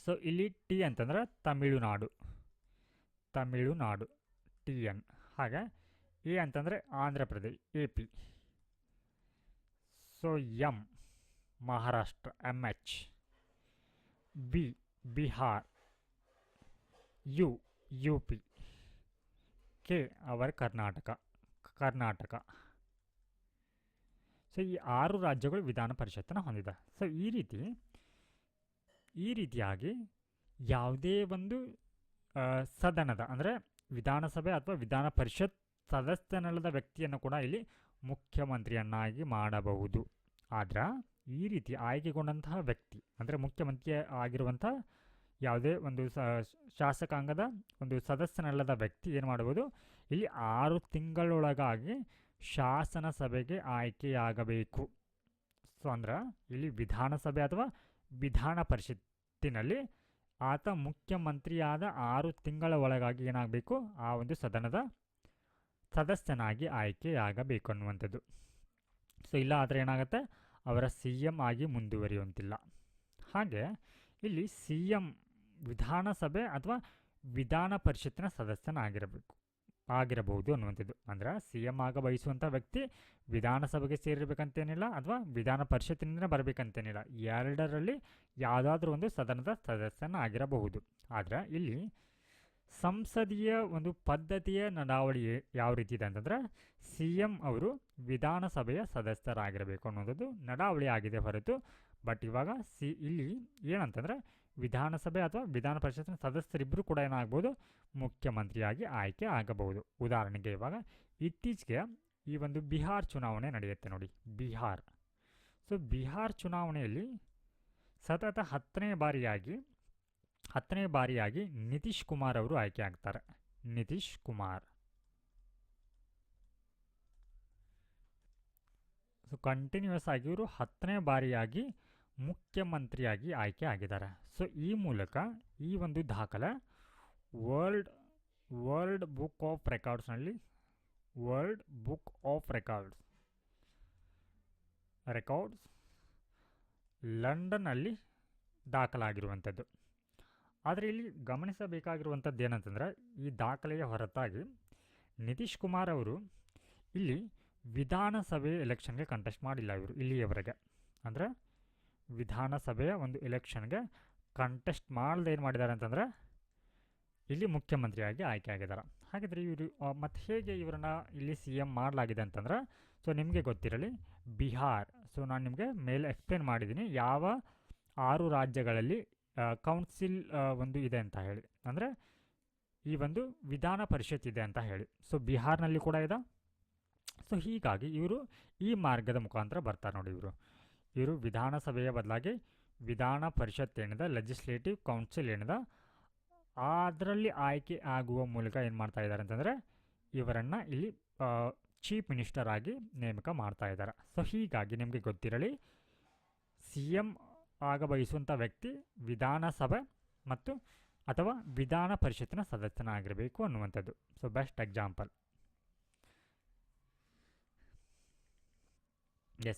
ಸೊ ಇಲ್ಲಿ ಟಿ ಅಂತಂದರೆ ತಮಿಳುನಾಡು, TN. ಹಾಗೆ ಎ ಅಂತಂದರೆ Andhra Pradesh, AP. So M Maharashtra, MH. B Bihar, UP. K our Karnataka. So ಈ 6 ರಾಜ್ಯಗಳು ವಿಧಾನ ಪರಿಷತ್ತನ್ನು ಹೊಂದಿದೆ. ಸೊ ಈ ರೀತಿಯಾಗಿ ಯಾವುದೇ ಒಂದು ಸದನದ ಅಂದರೆ ವಿಧಾನಸಭೆ ಅಥವಾ ವಿಧಾನ ಪರಿಷತ್ ಸದಸ್ಯನಲ್ಲದ ವ್ಯಕ್ತಿಯನ್ನು ಕೂಡ ಇಲ್ಲಿ ಮುಖ್ಯಮಂತ್ರಿಯನ್ನಾಗಿ ಮಾಡಬಹುದು. ಆದರೆ ಈ ರೀತಿ ಆಯ್ಕೆಗೊಂಡಂತಹ ವ್ಯಕ್ತಿ ಅಂದರೆ ಮುಖ್ಯಮಂತ್ರಿ ಆಗಿರುವಂಥ ಯಾವುದೇ ಒಂದು ಶಾಸಕಾಂಗದ ಒಂದು ಸದಸ್ಯನಲ್ಲದ ವ್ಯಕ್ತಿ ಏನು ಮಾಡಬಹುದು, ಇಲ್ಲಿ 6 ತಿಂಗಳೊಳಗಾಗಿ ಶಾಸನ ಸಭೆಗೆ ಆಯ್ಕೆಯಾಗಬೇಕು. ಸೊ ಅಂದ್ರೆ ಇಲ್ಲಿ ವಿಧಾನಸಭೆ ಅಥವಾ ವಿಧಾನ ಪರಿಷತ್ತಿನಲ್ಲಿ ಆತ ಮುಖ್ಯಮಂತ್ರಿಯಾದ 6 ತಿಂಗಳ ಒಳಗಾಗಿ ಏನಾಗಬೇಕು, ಆ ಒಂದು ಸದನದ ಸದಸ್ಯನಾಗಿ ಆಯ್ಕೆಯಾಗಬೇಕು ಅನ್ನುವಂಥದ್ದು. ಸೊ ಇಲ್ಲ ಆದರೆ ಏನಾಗುತ್ತೆ, ಅವರ CM ಆಗಿ ಮುಂದುವರಿಯುವಂತಿಲ್ಲ. ಹಾಗೆ ಇಲ್ಲಿ CM ವಿಧಾನಸಭೆ ಅಥವಾ ವಿಧಾನ ಪರಿಷತ್ತಿನ ಸದಸ್ಯನಾಗಿರಬಹುದು ಅನ್ನುವಂಥದ್ದು. ಅಂದರೆ CM ಆಗ ಬಯಸುವಂಥ ವ್ಯಕ್ತಿ ವಿಧಾನಸಭೆಗೆ ಸೇರಿರಬೇಕಂತೇನಿಲ್ಲ ಅಥವಾ ವಿಧಾನ ಪರಿಷತ್ತಿನಿಂದ ಬರಬೇಕಂತೇನಿಲ್ಲ, ಎರಡರಲ್ಲಿ ಯಾವುದಾದ್ರೂ ಒಂದು ಸದನದ ಸದಸ್ಯನಾಗಿರಬಹುದು. ಆದರೆ ಇಲ್ಲಿ ಸಂಸದೀಯ ಒಂದು ಪದ್ಧತಿಯ ನಡಾವಳಿ ಯಾವ ರೀತಿ ಇದೆ ಅಂತಂದರೆ CM ಅವರು ವಿಧಾನಸಭೆಯ ಸದಸ್ಯರಾಗಿರಬೇಕು ಅನ್ನೋದು ನಡಾವಳಿ ಆಗಿದೆ ಹೊರತು. ಬಟ್ ಇವಾಗ ಇಲ್ಲಿ ಏನಂತಂದರೆ ವಿಧಾನಸಭೆ ಅಥವಾ ವಿಧಾನ ಪರಿಷತ್ತಿನ ಸದಸ್ಯರಿಬ್ಬರು ಕೂಡ ಏನಾಗ್ಬೋದು, ಮುಖ್ಯಮಂತ್ರಿಯಾಗಿ ಆಯ್ಕೆ ಆಗಬಹುದು. ಉದಾಹರಣೆಗೆ ಇವಾಗ ಇತ್ತೀಚೆಗೆ ಈ ಒಂದು ಬಿಹಾರ್ ಚುನಾವಣೆ ನಡೆಯುತ್ತೆ ನೋಡಿ, ಬಿಹಾರ್. ಸೊ ಬಿಹಾರ್ ಚುನಾವಣೆಯಲ್ಲಿ ಸತತ 10ನೇ ಬಾರಿಯಾಗಿ ನಿತೀಶ್ ಕುಮಾರ್ ಅವರು ಆಯ್ಕೆ ಆಗ್ತಾರೆ. ನಿತೀಶ್ ಕುಮಾರ್. ಸೊ ಕಂಟಿನ್ಯೂಸ್ ಆಗಿ ಇವರು 10ನೇ ಬಾರಿಯಾಗಿ ಮುಖ್ಯಮಂತ್ರಿಯಾಗಿ ಆಯ್ಕೆ ಆಗಿದ್ದಾರೆ. ಸೊ ಈ ಮೂಲಕ ಈ ಒಂದು ದಾಖಲೆ ವರ್ಲ್ಡ್ ಬುಕ್ ಆಫ್ ರೆಕಾರ್ಡ್ಸ್ನಲ್ಲಿ ರೆಕಾರ್ಡ್ಸ್ ಲಂಡನ್ನಲ್ಲಿ ದಾಖಲಾಗಿರುವಂಥದ್ದು. ಆದರೆ ಇಲ್ಲಿ ಗಮನಿಸಬೇಕಾಗಿರುವಂಥದ್ದು ಏನಂತಂದರೆ, ಈ ದಾಖಲೆಯ ಹೊರತಾಗಿ ನಿತೀಶ್ ಕುಮಾರ್ ಅವರು ಇಲ್ಲಿ ವಿಧಾನಸಭೆ ಎಲೆಕ್ಷನ್ಗೆ ಕಂಟೆಸ್ಟ್ ಮಾಡಿಲ್ಲ. ಇವರು ಇಲ್ಲಿಯವರೆಗೆ ಅಂದರೆ ವಿಧಾನಸಭೆಯ ಒಂದು ಎಲೆಕ್ಷನ್ಗೆ ಕಂಟೆಸ್ಟ್ ಮಾಡದೆ ಏನು ಮಾಡಿದ್ದಾರೆ ಅಂತಂದರೆ ಇಲ್ಲಿ ಮುಖ್ಯಮಂತ್ರಿಯಾಗಿ ಆಯ್ಕೆ ಆಗಿದ್ದಾರೆ. ಹಾಗಿದ್ರೆ ಇವರು ಮತ್ತು ಹೇಗೆ ಇವರನ್ನು ಇಲ್ಲಿ CM ಮಾಡಲಾಗಿದೆ ಅಂತಂದ್ರೆ, ಸೊ ನಿಮಗೆ ಗೊತ್ತಿರಲಿ ಬಿಹಾರ್. ಸೊ ನಾನು ನಿಮಗೆ ಮೇಲೆ ಎಕ್ಸ್ಪ್ಲೇನ್ ಮಾಡಿದ್ದೀನಿ ಯಾವ 6 ರಾಜ್ಯಗಳಲ್ಲಿ ಕೌನ್ಸಿಲ್ ಒಂದು ಇದೆ ಅಂತ ಹೇಳಿ, ಅಂದರೆ ಈ ಒಂದು ವಿಧಾನ ಪರಿಷತ್ ಇದೆ ಅಂತ ಹೇಳಿ. ಸೊ ಬಿಹಾರ್ನಲ್ಲಿ ಕೂಡ ಇದೆ. ಸೊ ಹೀಗಾಗಿ ಇವರು ಈ ಮಾರ್ಗದ ಮುಖಾಂತರ ಬರ್ತಾರೆ ನೋಡಿ. ಇವರು ವಿಧಾನಸಭೆಯ ಬದಲಾಗಿ ವಿಧಾನ ಪರಿಷತ್ ಏನಿದೆ, ಲೆಜಿಸ್ಲೇಟಿವ್ ಕೌನ್ಸಿಲ್ ಏನಿದೆ, ಅದರಲ್ಲಿ ಆಯ್ಕೆ ಆಗುವ ಮೂಲಕ ಏನು ಮಾಡ್ತಾ ಇದ್ದಾರೆ ಅಂತಂದರೆ ಇವರನ್ನು ಇಲ್ಲಿ ಚೀಫ್ ಮಿನಿಸ್ಟರ್ ಆಗಿ ನೇಮಕ ಮಾಡ್ತಾ ಇದ್ದಾರೆ. ಸೊ ಹೀಗಾಗಿ ನಿಮಗೆ ಗೊತ್ತಿರಲಿ CM ಆಗ ಬಯಸುವಂಥ ವ್ಯಕ್ತಿ ವಿಧಾನಸಭೆ ಮತ್ತು ಅಥವಾ ವಿಧಾನ ಪರಿಷತ್ತಿನ ಸದಸ್ಯನಾಗಿರಬೇಕು ಅನ್ನುವಂಥದ್ದು. So best example.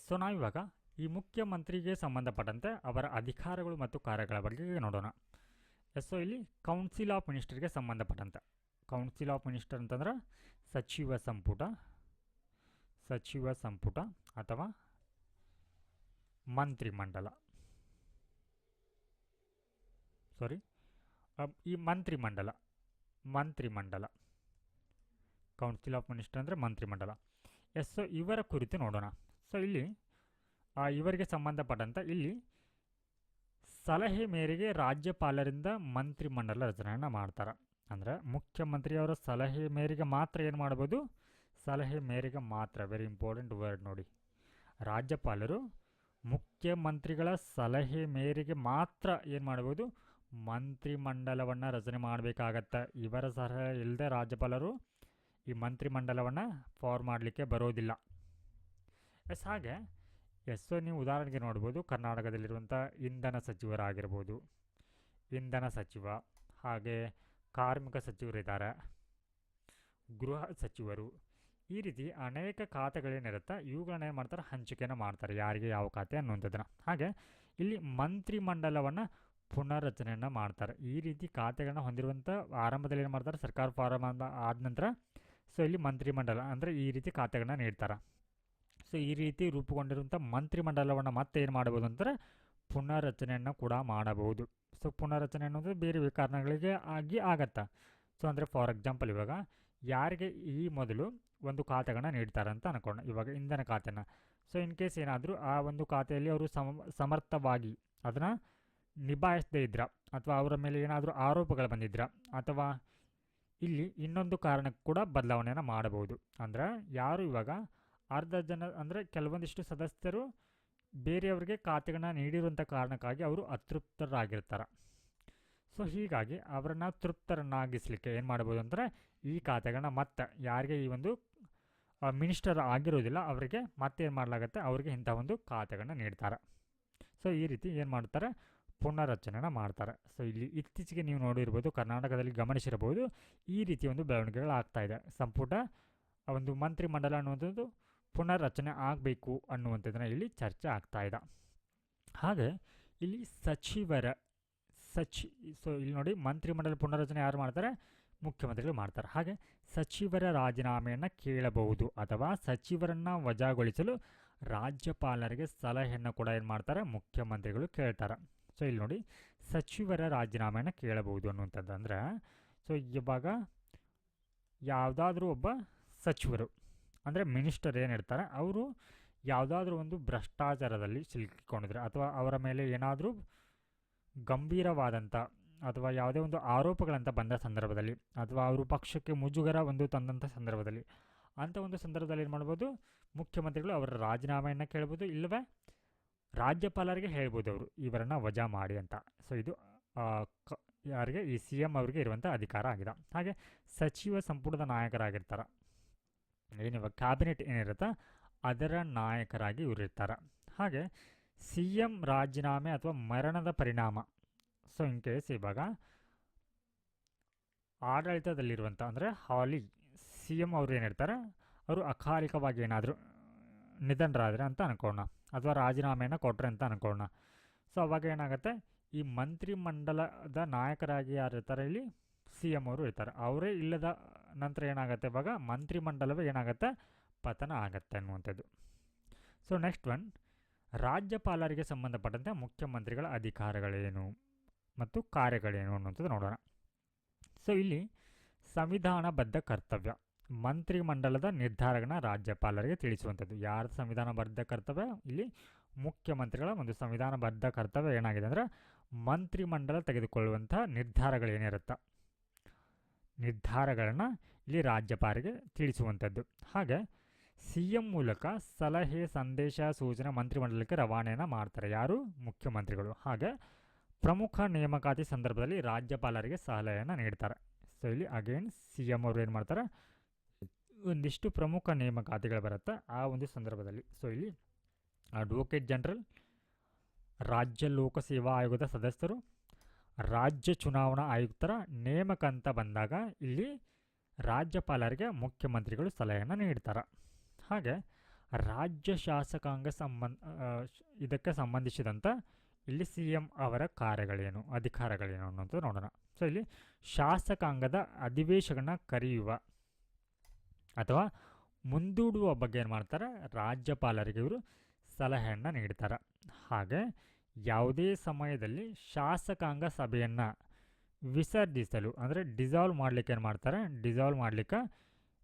ಸೊ ನಾವಿವಾಗ ಈ ಮುಖ್ಯಮಂತ್ರಿಗೆ ಸಂಬಂಧಪಟ್ಟಂತೆ ಅವರ ಅಧಿಕಾರಗಳು ಮತ್ತು ಕಾರ್ಯಗಳ ಬಗ್ಗೆ ನೋಡೋಣ. ಸೊ ಇಲ್ಲಿ ಕೌನ್ಸಿಲ್ ಆಫ್ ಮಿನಿಸ್ಟರ್ಗೆ ಸಂಬಂಧಪಟ್ಟಂತೆ, ಕೌನ್ಸಿಲ್ ಆಫ್ ಮಿನಿಸ್ಟರ್ ಅಂತಂದ್ರೆ ಸಚಿವ ಸಂಪುಟ ಅಥವಾ ಮಂತ್ರಿಮಂಡಲ. ಈ ಮಂತ್ರಿಮಂಡಲ ಕೌನ್ಸಿಲ್ ಆಫ್ ಮಿನಿಸ್ಟರ್ ಅಂದರೆ ಮಂತ್ರಿಮಂಡಲ. ಸೊ ಇವರ ಕುರಿತು ನೋಡೋಣ. ಸೊ ಇಲ್ಲಿ ಇವರಿಗೆ ಸಂಬಂಧಪಟ್ಟಂತೆ ಇಲ್ಲಿ ಸಲಹೆ ಮೇರೆಗೆ ರಾಜ್ಯಪಾಲರಿಂದ ಮಂತ್ರಿಮಂಡಲ ರಚನೆಯನ್ನು ಮಾಡ್ತಾರೆ. ಅಂದರೆ ಮುಖ್ಯಮಂತ್ರಿಯವರ ಸಲಹೆ ಮೇರೆಗೆ ಮಾತ್ರ ಏನು ಮಾಡ್ಬೋದು, ಸಲಹೆ ಮೇರೆಗೆ ಮಾತ್ರ, ವೆರಿ ಇಂಪಾರ್ಟೆಂಟ್ ವರ್ಡ್ ನೋಡಿ. ರಾಜ್ಯಪಾಲರು ಮುಖ್ಯಮಂತ್ರಿಗಳ ಸಲಹೆ ಮೇರೆಗೆ ಮಾತ್ರ ಏನು ಮಾಡ್ಬೋದು, ಮಂತ್ರಿಮಂಡಲವನ್ನು ರಚನೆ ಮಾಡಬೇಕಾಗತ್ತೆ. ಇವರ ಸಲಹೆ ಇಲ್ಲದೆ ರಾಜ್ಯಪಾಲರು ಈ ಮಂತ್ರಿಮಂಡಲವನ್ನು ಫಾರ್ಮ್ ಮಾಡಲಿಕ್ಕೆ ಬರೋದಿಲ್ಲ. ಹಾಗೆ ನೀವು ಉದಾಹರಣೆಗೆ ನೋಡ್ಬೋದು, ಕರ್ನಾಟಕದಲ್ಲಿರುವಂಥ ಇಂಧನ ಸಚಿವರಾಗಿರ್ಬೋದು, ಇಂಧನ ಸಚಿವ, ಹಾಗೆ ಕಾರ್ಮಿಕ ಸಚಿವರಿದ್ದಾರೆ, ಗೃಹ ಸಚಿವರು, ಈ ರೀತಿ ಅನೇಕ ಖಾತೆಗಳೇನಿರುತ್ತೆ ಇವುಗಳನ್ನ ಏನು ಮಾಡ್ತಾರೆ, ಹಂಚಿಕೆಯನ್ನು ಮಾಡ್ತಾರೆ, ಯಾರಿಗೆ ಯಾವ ಖಾತೆ ಅನ್ನುವಂಥದ್ದನ್ನು. ಹಾಗೆ ಇಲ್ಲಿ ಮಂತ್ರಿಮಂಡಲವನ್ನು ಪುನರ್ರಚನೆಯನ್ನು ಮಾಡ್ತಾರೆ. ಈ ರೀತಿ ಖಾತೆಗಳನ್ನ ಹೊಂದಿರುವಂಥ ಆರಂಭದಲ್ಲಿ ಏನು ಮಾಡ್ತಾರೆ, ಸರ್ಕಾರ ಫಾರಮ್ ಆದ ನಂತರ ಸೊ ಇಲ್ಲಿ ಮಂತ್ರಿಮಂಡಲ ಅಂದರೆ ಈ ರೀತಿ ಖಾತೆಗಳನ್ನ ನೀಡ್ತಾರೆ. ಸೊ ಈ ರೀತಿ ರೂಪುಗೊಂಡಿರುವಂಥ ಮಂತ್ರಿಮಂಡಲವನ್ನು ಮತ್ತೆ ಏನು ಮಾಡಬಹುದು ಅಂದರೆ ಪುನರ್ರಚನೆಯನ್ನು ಕೂಡ ಮಾಡಬಹುದು. ಸೊ ಪುನರ್ರಚನೆ ಅನ್ನೋದು ಬೇರೆ ಕಾರಣಗಳಿಗೆ ಆಗತ್ತೆ. ಸೊ ಅಂದರೆ ಫಾರ್ ಎಕ್ಸಾಂಪಲ್ ಇವಾಗ ಯಾರಿಗೆ ಈ ಮೊದಲು ಒಂದು ಖಾತೆಗಳನ್ನ ನೀಡ್ತಾರೆ ಅಂತ ಅನ್ಕೊಂಡು, ಇವಾಗ ಇಂಧನ ಖಾತೆನ, ಸೊ ಇನ್ ಕೇಸ್ ಏನಾದರೂ ಆ ಒಂದು ಖಾತೆಯಲ್ಲಿ ಅವರು ಸಮರ್ಥವಾಗಿ ಅದನ್ನು ನಿಭಾಯಿಸದೇ ಇದ್ರ, ಅಥವಾ ಅವರ ಮೇಲೆ ಏನಾದರೂ ಆರೋಪಗಳು ಬಂದಿದ್ರ, ಅಥವಾ ಇಲ್ಲಿ ಇನ್ನೊಂದು ಕಾರಣಕ್ಕೆ ಕೂಡ ಬದಲಾವಣೆಯನ್ನು ಮಾಡಬಹುದು. ಅಂದರೆ ಯಾರು ಇವಾಗ ಅರ್ಧ ಜನ ಅಂದರೆ ಕೆಲವೊಂದಿಷ್ಟು ಸದಸ್ಯರು ಬೇರೆಯವರಿಗೆ ಖಾತೆಗಳನ್ನ ನೀಡಿರುವಂಥ ಕಾರಣಕ್ಕಾಗಿ ಅವರು ಅತೃಪ್ತರಾಗಿರ್ತಾರೆ. ಸೊ ಹೀಗಾಗಿ ಅವರನ್ನು ತೃಪ್ತರನ್ನಾಗಿಸಲಿಕ್ಕೆ ಏನು ಮಾಡ್ಬೋದು ಅಂದರೆ ಈ ಖಾತೆಗಳನ್ನ ಮತ್ತೆ ಯಾರಿಗೆ ಈ ಒಂದು ಮಿನಿಸ್ಟರ್ ಆಗಿರೋದಿಲ್ಲ ಅವರಿಗೆ ಮತ್ತೆ ಏನು ಮಾಡಲಾಗುತ್ತೆ, ಅವರಿಗೆ ಇಂಥ ಒಂದು ಖಾತೆಗಳನ್ನ ನೀಡ್ತಾರೆ. ಸೊ ಈ ರೀತಿ ಏನು ಮಾಡ್ತಾರೆ, ಪುನರ್ರಚನೆನ ಮಾಡ್ತಾರೆ. ಸೊ ಇಲ್ಲಿ ಇತ್ತೀಚೆಗೆ ನೀವು ನೋಡಿರ್ಬೋದು, ಕರ್ನಾಟಕದಲ್ಲಿ ಗಮನಿಸಿರಬಹುದು, ಈ ರೀತಿ ಒಂದು ಬೆಳವಣಿಗೆಗಳು ಆಗ್ತಾಯಿದೆ. ಸಂಪುಟ ಒಂದು ಮಂತ್ರಿಮಂಡಲ ಅನ್ನುವಂಥದ್ದು ಪುನರ್ರಚನೆ ಆಗಬೇಕು ಅನ್ನುವಂಥದ್ದನ್ನು ಇಲ್ಲಿ ಚರ್ಚೆ ಆಗ್ತಾಯಿದೆ. ಹಾಗೆ ಇಲ್ಲಿ ಸೊ ಇಲ್ಲಿ ನೋಡಿ ಮಂತ್ರಿಮಂಡಲ ಪುನರ್ರಚನೆ ಯಾರು ಮಾಡ್ತಾರೆ, ಮುಖ್ಯಮಂತ್ರಿಗಳು ಮಾಡ್ತಾರೆ. ಹಾಗೆ ಸಚಿವರ ರಾಜೀನಾಮೆಯನ್ನು ಕೇಳಬಹುದು ಅಥವಾ ಸಚಿವರನ್ನು ವಜಾಗೊಳಿಸಲು ರಾಜ್ಯಪಾಲರಿಗೆ ಸಲಹೆಯನ್ನು ಕೂಡ ಏನು ಮಾಡ್ತಾರೆ, ಮುಖ್ಯಮಂತ್ರಿಗಳು ಕೇಳ್ತಾರೆ. ಸೊ ಇಲ್ಲಿ ನೋಡಿ ಸಚಿವರ ರಾಜೀನಾಮೆಯನ್ನು ಕೇಳಬಹುದು ಅನ್ನುವಂಥದ್ದು. ಅಂದರೆ ಸೊ ಇವಾಗ ಯಾವುದಾದ್ರೂ ಒಬ್ಬ ಸಚಿವರು ಅಂದರೆ ಮಿನಿಸ್ಟರ್ ಏನಿರ್ತಾರೆ ಅವರು ಯಾವುದಾದ್ರೂ ಒಂದು ಭ್ರಷ್ಟಾಚಾರದಲ್ಲಿ ಸಿಲುಕಿಕೊಂಡಿದ್ರೆ, ಅಥವಾ ಅವರ ಮೇಲೆ ಏನಾದರೂ ಗಂಭೀರವಾದಂಥ ಅಥವಾ ಯಾವುದೇ ಒಂದು ಆರೋಪಗಳಂತ ಬಂದ ಸಂದರ್ಭದಲ್ಲಿ, ಅಥವಾ ಅವರು ಪಕ್ಷಕ್ಕೆ ಮುಜುಗರ ಒಂದು ತಂದಂಥ ಸಂದರ್ಭದಲ್ಲಿ ಅಂಥ ಒಂದು ಸಂದರ್ಭದಲ್ಲಿ ಏನು ಮಾಡ್ಬೋದು, ಮುಖ್ಯಮಂತ್ರಿಗಳು ಅವರ ರಾಜೀನಾಮೆಯನ್ನು ಕೇಳ್ಬೋದು, ಇಲ್ಲವೇ ರಾಜ್ಯಪಾಲರಿಗೆ ಹೇಳ್ಬೋದು ಅವರು ಇವರನ್ನು ವಜಾ ಮಾಡಿ ಅಂತ. ಸೊ ಇದು ಯಾರಿಗೆ, ಈ ಸಿ ಎಮ್ ಅವರಿಗೆ ಇರುವಂಥ ಅಧಿಕಾರ ಆಗಿದೆ. ಹಾಗೆ ಸಚಿವ ಸಂಪುಟದ ನಾಯಕರಾಗಿರ್ತಾರೆ, ಏನಿವಾಗ ಕ್ಯಾಬಿನೆಟ್ ಏನಿರುತ್ತೆ ಅದರ ನಾಯಕರಾಗಿ ಇವರಿರ್ತಾರೆ. ಹಾಗೆ ಸಿ ಎಮ್ ರಾಜೀನಾಮೆ ಅಥವಾ ಮರಣದ ಪರಿಣಾಮ, ಸೊ ಇನ್ ಕೇಸ್ ಇವಾಗ ಆಡಳಿತದಲ್ಲಿರುವಂಥ ಅಂದರೆ ಹಾಲಿ ಸಿ ಎಮ್ ಅವರು ಏನಿರ್ತಾರೆ ಅವರು ಅಕಾಲಿಕವಾಗಿ ಏನಾದರೂ ನಿಧನರಾದರೆ ಅಂತ ಅನ್ಕೊಳ್ಳೋಣ, ಅಥವಾ ರಾಜೀನಾಮೆಯನ್ನು ಕೊಟ್ಟರೆ ಅಂತ ಅನ್ಕೊಳ್ಳೋಣ. ಸೊ ಅವಾಗ ಏನಾಗುತ್ತೆ, ಈ ಮಂತ್ರಿಮಂಡಲದ ನಾಯಕರಾಗಿ ಯಾರು ಇರ್ತಾರೆ ಇಲ್ಲಿ ಸಿ ಎಮ್ ಅವರು ಇರ್ತಾರೆ, ಅವರೇ ಇಲ್ಲದ ನಂತರ ಏನಾಗುತ್ತೆ, ಇವಾಗ ಮಂತ್ರಿಮಂಡಲವೇ ಏನಾಗುತ್ತೆ ಪತನ ಆಗತ್ತೆ ಅನ್ನುವಂಥದ್ದು. ಸೊ ನೆಕ್ಸ್ಟ್ ಒನ್, ರಾಜ್ಯಪಾಲರಿಗೆ ಸಂಬಂಧಪಟ್ಟಂತೆ ಮುಖ್ಯಮಂತ್ರಿಗಳ ಅಧಿಕಾರಗಳೇನು ಮತ್ತು ಕಾರ್ಯಗಳೇನು ಅನ್ನುವಂಥದ್ದು ನೋಡೋಣ. ಸೊ ಇಲ್ಲಿ ಸಂವಿಧಾನಬದ್ಧ ಕರ್ತವ್ಯ, ಮಂತ್ರಿಮಂಡಲದ ನಿರ್ಧಾರಗಳನ್ನ ರಾಜ್ಯಪಾಲರಿಗೆ ತಿಳಿಸುವಂಥದ್ದು. ಯಾರ ಸಂವಿಧಾನಬದ್ಧ ಕರ್ತವ್ಯ, ಇಲ್ಲಿ ಮುಖ್ಯಮಂತ್ರಿಗಳ ಒಂದು ಸಂವಿಧಾನಬದ್ಧ ಕರ್ತವ್ಯ ಏನಾಗಿದೆ ಅಂದರೆ ಮಂತ್ರಿಮಂಡಲ ತೆಗೆದುಕೊಳ್ಳುವಂಥ ನಿರ್ಧಾರಗಳೇನಿರುತ್ತೆ ನಿರ್ಧಾರಗಳನ್ನು ಇಲ್ಲಿ ರಾಜ್ಯಪಾಲರಿಗೆ ತಿಳಿಸುವಂಥದ್ದು. ಹಾಗೆ ಸಿ ಎಂ ಮೂಲಕ ಸಲಹೆ, ಸಂದೇಶ, ಸೂಚನೆ ಮಂತ್ರಿಮಂಡಲಕ್ಕೆ ರವಾನೆಯನ್ನು ಮಾಡ್ತಾರೆ, ಯಾರು, ಮುಖ್ಯಮಂತ್ರಿಗಳು. ಹಾಗೆ ಪ್ರಮುಖ ನೇಮಕಾತಿ ಸಂದರ್ಭದಲ್ಲಿ ರಾಜ್ಯಪಾಲರಿಗೆ ಸಲಹೆಯನ್ನು ನೀಡ್ತಾರೆ. ಸೊ ಇಲ್ಲಿ ಅಗೇನ್ ಸಿ ಎಂ ಅವರು ಏನು ಮಾಡ್ತಾರೆ, ಒಂದಿಷ್ಟು ಪ್ರಮುಖ ನೇಮಕಾತಿಗಳು ಬರುತ್ತೆ ಆ ಒಂದು ಸಂದರ್ಭದಲ್ಲಿ. ಸೊ ಇಲ್ಲಿ ಅಡ್ವೊಕೇಟ್ ಜನರಲ್, ರಾಜ್ಯ ಲೋಕಸೇವಾ ಆಯೋಗದ ಸದಸ್ಯರು, ರಾಜ್ಯ ಚುನಾವಣಾ ಆಯುಕ್ತರ ನೇಮಕ ಅಂತ ಬಂದಾಗ ಇಲ್ಲಿ ರಾಜ್ಯಪಾಲರಿಗೆ ಮುಖ್ಯಮಂತ್ರಿಗಳು ಸಲಹೆಯನ್ನು ನೀಡ್ತಾರೆ. ಹಾಗೆ ರಾಜ್ಯ ಶಾಸಕಾಂಗ ಇದಕ್ಕೆ ಸಂಬಂಧಿಸಿದಂಥ ಇಲ್ಲಿ ಸಿ ಎಂ ಅವರ ಕಾರ್ಯಗಳೇನು, ಅಧಿಕಾರಗಳೇನು ಅನ್ನೋದು ನೋಡೋಣ. ಸೊ ಇಲ್ಲಿ ಶಾಸಕಾಂಗದ ಅಧಿವೇಶನ ಕರೆಯುವ ಅಥವಾ ಮುಂದೂಡುವ ಬಗ್ಗೆ ಏನು ಮಾಡ್ತಾರೆ, ರಾಜ್ಯಪಾಲರಿಗೆ ಇವರು ಸಲಹೆಯನ್ನು ನೀಡ್ತಾರೆ. ಹಾಗೆ ಯಾವುದೇ ಸಮಯದಲ್ಲಿ ಶಾಸಕಾಂಗ ಸಭೆಯನ್ನು ವಿಸರ್ಜಿಸಲು ಅಂದರೆ ಡಿಸಾಲ್ವ್ ಮಾಡಲಿಕ್ಕೆ ಏನು ಮಾಡ್ತಾರೆ, ಡಿಸಾಲ್ವ್ ಮಾಡಲಿಕ್ಕೆ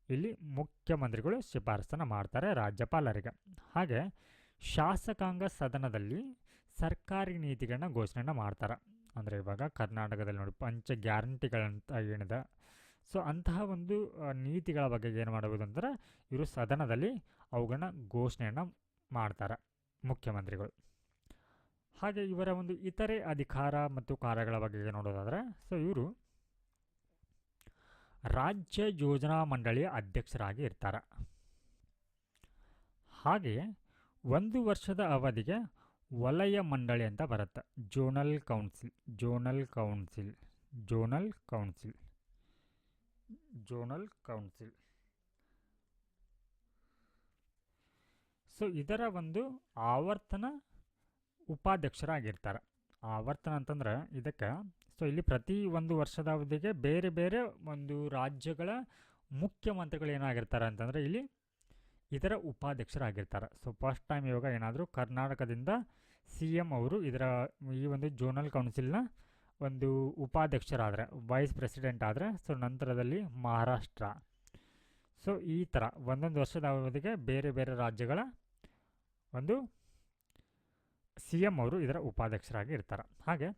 ಇಲ್ಲಿ ಮುಖ್ಯಮಂತ್ರಿಗಳು ಶಿಫಾರಸನ್ನು ಮಾಡ್ತಾರೆ ರಾಜ್ಯಪಾಲರಿಗೆ. ಹಾಗೆ ಶಾಸಕಾಂಗ ಸದನದಲ್ಲಿ ಸರ್ಕಾರಿ ನೀತಿಗಳನ್ನ ಘೋಷಣೆಯನ್ನು ಮಾಡ್ತಾರೆ. ಅಂದರೆ ಇವಾಗ ಕರ್ನಾಟಕದಲ್ಲಿ ನೋಡಿ ಪಂಚ ಗ್ಯಾರಂಟಿಗಳಂತ ಏನಿದೆ, ಸೊ ಅಂತಹ ಒಂದು ನೀತಿಗಳ ಬಗ್ಗೆ ಏನು ಮಾಡಬಹುದು ಅಂದರೆ ಇವರು ಸದನದಲ್ಲಿ ಅವುಗಳನ್ನ ಘೋಷಣೆಯನ್ನು ಮಾಡ್ತಾರೆ ಮುಖ್ಯಮಂತ್ರಿಗಳು. ಹಾಗೆ ಇವರ ಒಂದು ಇತರೆ ಅಧಿಕಾರ ಮತ್ತು ಕಾರ್ಯಗಳ ಬಗ್ಗೆ ನೋಡೋದಾದರೆ, ಸೊ ಇವರು ರಾಜ್ಯ ಯೋಜನಾ ಮಂಡಳಿಯ ಅಧ್ಯಕ್ಷರಾಗಿ ಇರ್ತಾರೆ. ಹಾಗೆಯೇ 1 ವರ್ಷದ ಅವಧಿಗೆ ವಲಯ ಮಂಡಳಿ ಅಂತ ಬರುತ್ತೆ, zonal council, zonal council, zonal council, zonal council. So ಇದರ ಒಂದು ಆವರ್ತನ ಉಪಾಧ್ಯಕ್ಷರಾಗಿರ್ತಾರೆ. ಆವರ್ತನ ಅಂತಂದ್ರೆ ಇದಕ್ಕೆ, ಸೊ ಇಲ್ಲಿ ಪ್ರತಿ 1 ವರ್ಷದ ಅವಧಿಗೆ ಬೇರೆ ಬೇರೆ ಒಂದು ರಾಜ್ಯಗಳ ಮುಖ್ಯಮಂತ್ರಿಗಳು ಏನಾಗಿರ್ತಾರೆ ಅಂತಂದರೆ ಇಲ್ಲಿ ಇದರ ಉಪಾಧ್ಯಕ್ಷರಾಗಿರ್ತಾರೆ. ಸೊ ಫಸ್ಟ್ ಟೈಮ್ ಇವಾಗ ಏನಾದರೂ ಕರ್ನಾಟಕದಿಂದ ಸಿ ಎಂ ಅವರು ಈ ಒಂದು ಝೋನಲ್ ಕೌನ್ಸಿಲ್ನ ಒಂದು ಉಪಾಧ್ಯಕ್ಷರಾದರೆ, ವೈಸ್ ಪ್ರೆಸಿಡೆಂಟ್ ಆದರೆ, ಸೊ ನಂತರದಲ್ಲಿ ಮಹಾರಾಷ್ಟ್ರ. ಸೊ ಈ ಥರ 1 ವರ್ಷದ ಅವಧಿಗೆ ಬೇರೆ ಬೇರೆ ರಾಜ್ಯಗಳ ಒಂದು ಸಿ ಎಂ ಅವರು ಇದರ ಉಪಾಧ್ಯಕ್ಷರಾಗಿ ಇರ್ತಾರೆ. ಹಾಗೆ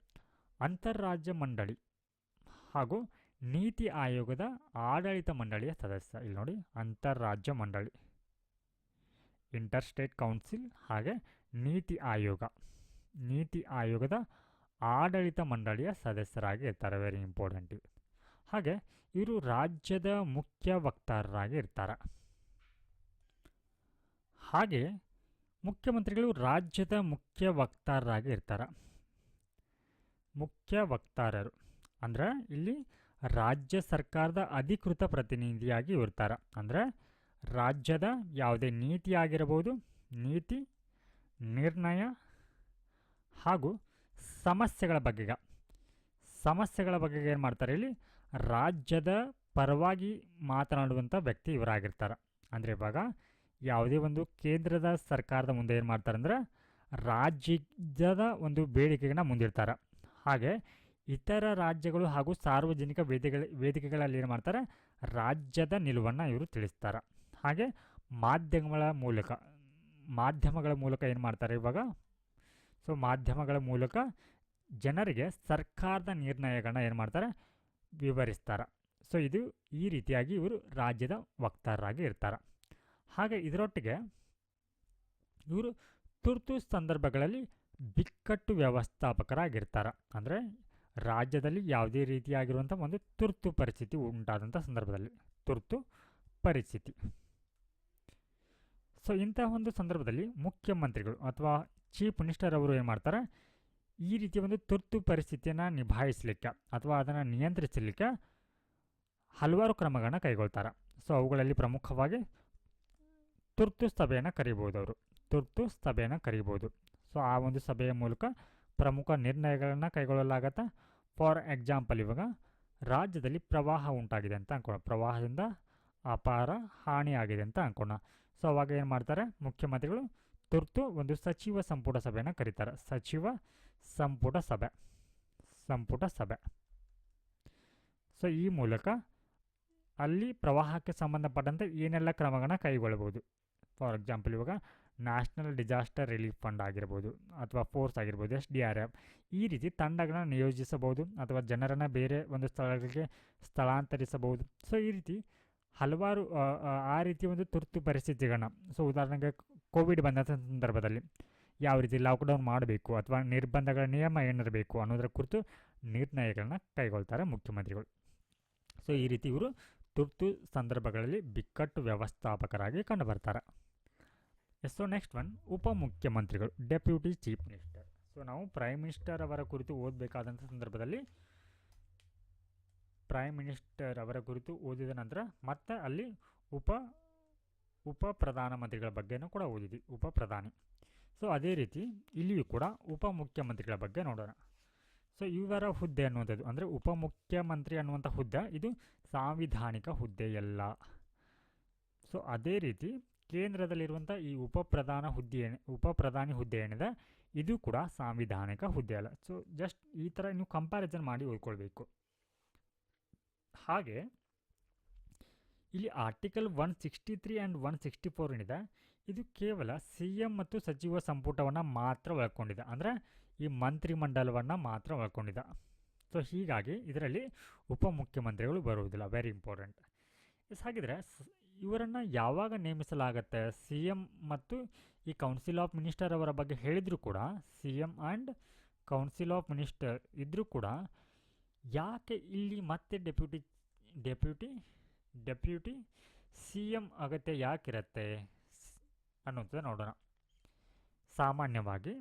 ಅಂತಾರಾಜ್ಯ ಮಂಡಳಿ ಹಾಗೂ ನೀತಿ ಆಯೋಗದ ಆಡಳಿತ ಮಂಡಳಿಯ ಸದಸ್ಯ. ಇಲ್ಲಿ ನೋಡಿ, ಅಂತಾರಾಜ್ಯ ಮಂಡಳಿ, ಇಂಟರ್ ಸ್ಟೇಟ್ ಕೌನ್ಸಿಲ್, ಹಾಗೆ ನೀತಿ ಆಯೋಗ, ನೀತಿ ಆಯೋಗದ ಆಡಳಿತ ಮಂಡಳಿಯ ಸದಸ್ಯರಾಗಿ ಇರ್ತಾರೆ. Very important. ಹಾಗೆ ಇವರು ರಾಜ್ಯದ ಮುಖ್ಯ ವಕ್ತಾರರಾಗಿ ಇರ್ತಾರೆ. ಹಾಗೆ ಮುಖ್ಯಮಂತ್ರಿಗಳು ರಾಜ್ಯದ ಮುಖ್ಯ ವಕ್ತಾರರಾಗಿ ಇರ್ತಾರೆ. ಮುಖ್ಯ ವಕ್ತಾರರು ಅಂದರೆ ಇಲ್ಲಿ ರಾಜ್ಯ ಸರ್ಕಾರದ ಅಧಿಕೃತ ಪ್ರತಿನಿಧಿಯಾಗಿ ಇರ್ತಾರೆ. ಅಂದರೆ ರಾಜ್ಯದ ಯಾವುದೇ ನೀತಿ ಆಗಿರಬಹುದು, ನೀತಿ ನಿರ್ಣಯ ಹಾಗೂ ಸಮಸ್ಯೆಗಳ ಬಗ್ಗೆ ಏನು ಮಾಡ್ತಾರೆ, ಇಲ್ಲಿ ರಾಜ್ಯದ ಪರವಾಗಿ ಮಾತನಾಡುವಂಥ ವ್ಯಕ್ತಿ ಇವರಾಗಿರ್ತಾರೆ. ಅಂದರೆ ಇವಾಗ ಯಾವುದೇ ಒಂದು ಕೇಂದ್ರದ ಸರ್ಕಾರದ ಮುಂದೆ ಏನು ಮಾಡ್ತಾರೆ ಅಂದರೆ ರಾಜ್ಯದ ಒಂದು ಬೇಡಿಕೆಗಳನ್ನ ಮುಂದಿರ್ತಾರೆ. ಹಾಗೆ ಇತರ ರಾಜ್ಯಗಳು ಹಾಗೂ ಸಾರ್ವಜನಿಕ ವೇದಿಕೆಗಳಲ್ಲಿ ಏನು ಮಾಡ್ತಾರೆ, ರಾಜ್ಯದ ನಿಲುವನ್ನು ಇವರು ತಿಳಿಸ್ತಾರೆ. ಹಾಗೆ ಮಾಧ್ಯಮಗಳ ಮೂಲಕ ಏನು ಮಾಡ್ತಾರೆ ಇವಾಗ, ಸೊ ಮಾಧ್ಯಮಗಳ ಮೂಲಕ ಜನರಿಗೆ ಸರ್ಕಾರದ ನಿರ್ಣಯಗಳನ್ನ ಏನು ಮಾಡ್ತಾರೆ, ವಿವರಿಸ್ತಾರೆ. ಸೊ ಇದು ಈ ರೀತಿಯಾಗಿ ಇವರು ರಾಜ್ಯದ ವಕ್ತಾರರಾಗಿ ಇರ್ತಾರೆ. ಹಾಗೆ ಇದರೊಟ್ಟಿಗೆ ಇವರು ತುರ್ತು ಸಂದರ್ಭಗಳಲ್ಲಿ ಬಿಕ್ಕಟ್ಟು ವ್ಯವಸ್ಥಾಪಕರಾಗಿರ್ತಾರೆ. ಅಂದರೆ ರಾಜ್ಯದಲ್ಲಿ ಯಾವುದೇ ರೀತಿಯಾಗಿರುವಂಥ ಒಂದು ತುರ್ತು ಪರಿಸ್ಥಿತಿ ಉಂಟಾದಂಥ ಸಂದರ್ಭದಲ್ಲಿ, ತುರ್ತು ಪರಿಸ್ಥಿತಿ. ಸೊ ಇಂತಹ ಒಂದು ಸಂದರ್ಭದಲ್ಲಿ ಮುಖ್ಯಮಂತ್ರಿಗಳು ಅಥವಾ ಚೀಫ್ ಮಿನಿಸ್ಟರ್ ಅವರು ಏನು ಮಾಡ್ತಾರೆ, ಈ ರೀತಿಯ ಒಂದು ತುರ್ತು ಪರಿಸ್ಥಿತಿಯನ್ನು ನಿಭಾಯಿಸಲಿಕ್ಕೆ ಅಥವಾ ಅದನ್ನು ನಿಯಂತ್ರಿಸಲಿಕ್ಕೆ ಹಲವಾರು ಕ್ರಮಗಳನ್ನು ಕೈಗೊಳ್ತಾರೆ. ಸೊ ಅವುಗಳಲ್ಲಿ ಪ್ರಮುಖವಾಗಿ ತುರ್ತು ಸಭೆಯನ್ನು ಕರೀಬೋದು. ಅವರು ತುರ್ತು ಸಭೆಯನ್ನು ಕರೀಬೋದು. ಸೊ ಆ ಒಂದು ಸಭೆಯ ಮೂಲಕ ಪ್ರಮುಖ ನಿರ್ಣಯಗಳನ್ನು ಕೈಗೊಳ್ಳಲಾಗತ್ತೆ. ಫಾರ್ ಎಕ್ಸಾಂಪಲ್, ಇವಾಗ ರಾಜ್ಯದಲ್ಲಿ ಪ್ರವಾಹ ಉಂಟಾಗಿದೆ ಅಂತ ಅನ್ಕೋಣ, ಪ್ರವಾಹದಿಂದ ಅಪಾರ ಹಾನಿಯಾಗಿದೆ ಅಂತ ಅನ್ಕೋಣ. ಸೊ ಅವಾಗ ಏನು ಮಾಡ್ತಾರೆ, ಮುಖ್ಯಮಂತ್ರಿಗಳು ತುರ್ತು ಒಂದು ಸಚಿವ ಸಂಪುಟ ಸಭೆಯನ್ನು ಕರೀತಾರೆ. ಸಚಿವ ಸಂಪುಟ ಸಭೆ. ಸೊ ಈ ಮೂಲಕ ಅಲ್ಲಿ ಪ್ರವಾಹಕ್ಕೆ ಸಂಬಂಧಪಟ್ಟಂತೆ ಏನೆಲ್ಲ ಕ್ರಮಗಳನ್ನು ಕೈಗೊಳ್ಳಬಹುದು. ಫಾರ್ ಎಕ್ಸಾಂಪಲ್, ಇವಾಗ ನ್ಯಾಷನಲ್ ಡಿಸಾಸ್ಟರ್ ರಿಲೀಫ್ ಫಂಡ್ ಆಗಿರ್ಬೋದು ಅಥವಾ ಫೋರ್ಸ್ ಆಗಿರ್ಬೋದು, SDRF, ಈ ರೀತಿ ತಂಡಗಳನ್ನು ನಿಯೋಜಿಸಬಹುದು ಅಥವಾ ಜನರನ್ನು ಬೇರೆ ಒಂದು ಸ್ಥಳಗಳಿಗೆ ಸ್ಥಳಾಂತರಿಸಬಹುದು. ಸೊ ಈ ರೀತಿ ಹಲವಾರು ಆ ರೀತಿ ಒಂದು ತುರ್ತು ಪರಿಸ್ಥಿತಿಗಳನ್ನ, ಸೊ ಉದಾಹರಣೆಗೆ ಕೋವಿಡ್ ಬಂದಂಥ ಸಂದರ್ಭದಲ್ಲಿ ಯಾವ ರೀತಿ ಲಾಕ್ಡೌನ್ ಮಾಡಬೇಕು ಅಥವಾ ನಿರ್ಬಂಧಗಳ ನಿಯಮ ಏನಿರಬೇಕು ಅನ್ನೋದರ ಕುರಿತು ನಿರ್ಣಯಗಳನ್ನ ಕೈಗೊಳ್ತಾರೆ ಮುಖ್ಯಮಂತ್ರಿಗಳು. ಸೊ ಈ ರೀತಿ ಇವರು ತುರ್ತು ಸಂದರ್ಭಗಳಲ್ಲಿ ಬಿಕ್ಕಟ್ಟು ವ್ಯವಸ್ಥಾಪಕರಾಗಿ ಕಂಡುಬರ್ತಾರೆ. ಸೊ ನೆಕ್ಸ್ಟ್ ಒನ್, ಉಪಮುಖ್ಯಮಂತ್ರಿಗಳು, ಡೆಪ್ಯೂಟಿ ಚೀಫ್ ಮಿನಿಸ್ಟರ್. ಸೊ ನಾವು ಪ್ರೈಮ್ ಮಿನಿಸ್ಟರ್ ಅವರ ಕುರಿತು ಓದಬೇಕಾದಂಥ ಸಂದರ್ಭದಲ್ಲಿ ಪ್ರೈಮ್ ಮಿನಿಸ್ಟರ್ ಅವರ ಕುರಿತು ಓದಿದ ನಂತರ ಮತ್ತೆ ಅಲ್ಲಿ ಉಪ ಪ್ರಧಾನಮಂತ್ರಿಗಳ ಬಗ್ಗೆನೂ ಕೂಡ ಓದಿದ್ವಿ, ಉಪ ಪ್ರಧಾನಿ. ಸೊ ಅದೇ ರೀತಿ ಇಲ್ಲಿಯೂ ಕೂಡ ಉಪಮುಖ್ಯಮಂತ್ರಿಗಳ ಬಗ್ಗೆ ನೋಡೋಣ. ಸೊ ಇವರ ಹುದ್ದೆ ಅನ್ನುವಂಥದ್ದು ಅಂದರೆ ಉಪಮುಖ್ಯಮಂತ್ರಿ ಅನ್ನುವಂಥ ಹುದ್ದೆ ಇದು ಸಾಂವಿಧಾನಿಕ ಹುದ್ದೆಯಲ್ಲ. ಸೊ ಅದೇ ರೀತಿ ಕೇಂದ್ರದಲ್ಲಿರುವಂಥ ಈ ಉಪ ಪ್ರಧಾನಿ ಹುದ್ದೆ ಏನಿದೆ ಇದು ಕೂಡ ಸಾಂವಿಧಾನಿಕ ಹುದ್ದೆ ಅಲ್ಲ. ಸೊ ಜಸ್ಟ್ ಈ ಥರ ನೀವು ಕಂಪ್ಯಾರಿಸನ್ ಮಾಡಿ ಓದ್ಕೊಳ್ಬೇಕು. ಹಾಗೆ ಇಲ್ಲಿ ಆರ್ಟಿಕಲ್ 163 ಆ್ಯಂಡ್ 164 ಏನಿದೆ ಇದು ಕೇವಲ CM ಮತ್ತು ಸಚಿವ ಸಂಪುಟವನ್ನು ಮಾತ್ರ ಒಳಗೊಂಡಿದೆ, ಅಂದರೆ ಈ ಮಂತ್ರಿಮಂಡಲವನ್ನು ಮಾತ್ರ ಒಳಗೊಂಡಿದೆ. ಸೊ ಹೀಗಾಗಿ ಇದರಲ್ಲಿ ಉಪಮುಖ್ಯಮಂತ್ರಿಗಳು ಬರುವುದಿಲ್ಲ, ವೆರಿ ಇಂಪಾರ್ಟೆಂಟ್. ಹಾಗಿದ್ರೆ ಇವರನ್ನು ಯಾವಾಗ ನೇಮಿಸಲಾಗತ್ತೆ? CM ಮತ್ತು ಈ ಕೌನ್ಸಿಲ್ ಆಫ್ ಮಿನಿಸ್ಟರ್ ಅವರ ಬಗ್ಗೆ ಹೇಳಿದರೂ ಕೂಡ, CM and council of minister ಇದ್ದರೂ ಕೂಡ ಯಾಕೆ ಇಲ್ಲಿ ಮತ್ತೆ ಡೆಪ್ಯೂಟಿ CM ಅಗತ್ಯ ಯಾಕಿರುತ್ತೆ ಅನ್ನೋದು ನೋಡೋಣ. ಸಾಮಾನ್ಯವಾಗಿ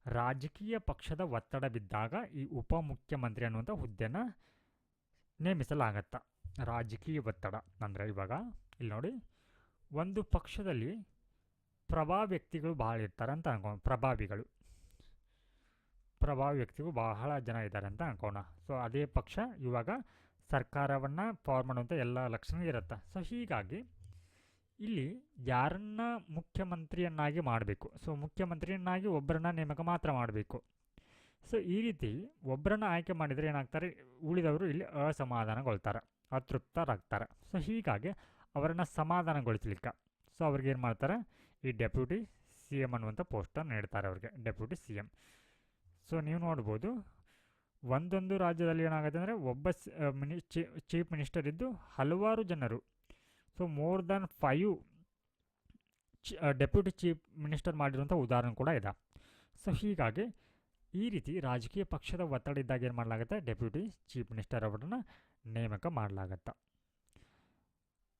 ರಾಜಕೀಯ ಪಕ್ಷದ ಒತ್ತಡ ಬಿದ್ದಾಗ ಈ ಉಪಮುಖ್ಯಮಂತ್ರಿ ಅನ್ನುವಂಥ ಹುದ್ದೆನ ನೇಮಿಸಲಾಗತ್ತ. ರಾಜಕೀಯ ಒತ್ತಡ ಅಂದರೆ ಇವಾಗ ಇಲ್ಲಿ ನೋಡಿ, ಒಂದು ಪಕ್ಷದಲ್ಲಿ ಪ್ರಭಾವಿ ವ್ಯಕ್ತಿಗಳು ಭಾಳ ಇರ್ತಾರೆ ಅಂತ ಅನ್ಕೋಣ, ಪ್ರಭಾವಿ ವ್ಯಕ್ತಿಗಳು ಬಹಳ ಜನ ಇದ್ದಾರೆ ಅಂತ ಅನ್ಕೋಣ. ಸೊ ಅದೇ ಪಕ್ಷ ಇವಾಗ ಸರ್ಕಾರವನ್ನು ಫಾರ್ಮ್ ಮಾಡುವಂಥ ಎಲ್ಲ ಲಕ್ಷಣ ಇರುತ್ತೆ. ಸೊ ಹೀಗಾಗಿ ಇಲ್ಲಿ ಯಾರನ್ನ ಮುಖ್ಯಮಂತ್ರಿಯನ್ನಾಗಿ ಮಾಡಬೇಕು, ಸೊ ಮುಖ್ಯಮಂತ್ರಿಯನ್ನಾಗಿ ಒಬ್ಬರನ್ನ ನೇಮಕ ಮಾತ್ರ ಮಾಡಬೇಕು. ಸೊ ಈ ರೀತಿ ಒಬ್ಬರನ್ನ ಆಯ್ಕೆ ಮಾಡಿದರೆ ಏನಾಗ್ತಾರೆ, ಉಳಿದವರು ಇಲ್ಲಿ ಅಸಮಾಧಾನಗೊಳ್ತಾರೆ, ಅತೃಪ್ತರಾಗ್ತಾರೆ. ಸೊ ಹೀಗಾಗಿ ಅವರನ್ನು ಸಮಾಧಾನಗೊಳಿಸಲಿಕ್ಕೆ ಸೊ ಅವ್ರಿಗೆ ಏನು ಮಾಡ್ತಾರೆ, ಈ ಡೆಪ್ಯೂಟಿ CM ಅನ್ನುವಂಥ ಪೋಸ್ಟನ್ನು ನೀಡ್ತಾರೆ ಅವ್ರಿಗೆ, ಡೆಪ್ಯೂಟಿ CM. ಸೊ ನೀವು ನೋಡ್ಬೋದು, ಒಂದೊಂದು ರಾಜ್ಯದಲ್ಲಿ ಏನಾಗುತ್ತೆ ಅಂದರೆ ಒಬ್ಬ ಚೀಫ್ ಮಿನಿಸ್ಟರ್ ಇದ್ದು ಹಲವಾರು ಜನರು, so more than 5 deputy chief minister ಮಾಡಿರುವಂಥ ಉದಾಹರಣೆ ಕೂಡ ಇದೆ. ಸೊ ಹೀಗಾಗಿ ಈ ರೀತಿ ರಾಜಕೀಯ ಪಕ್ಷದ ಒತ್ತಡ ಇದ್ದಾಗ ಏನು ಮಾಡಲಾಗುತ್ತೆ, ಡೆಪ್ಯೂಟಿ ಚೀಫ್ ಮಿನಿಸ್ಟರ್ ಅವರನ್ನು ನೇಮಕ ಮಾಡಲಾಗತ್ತೆ.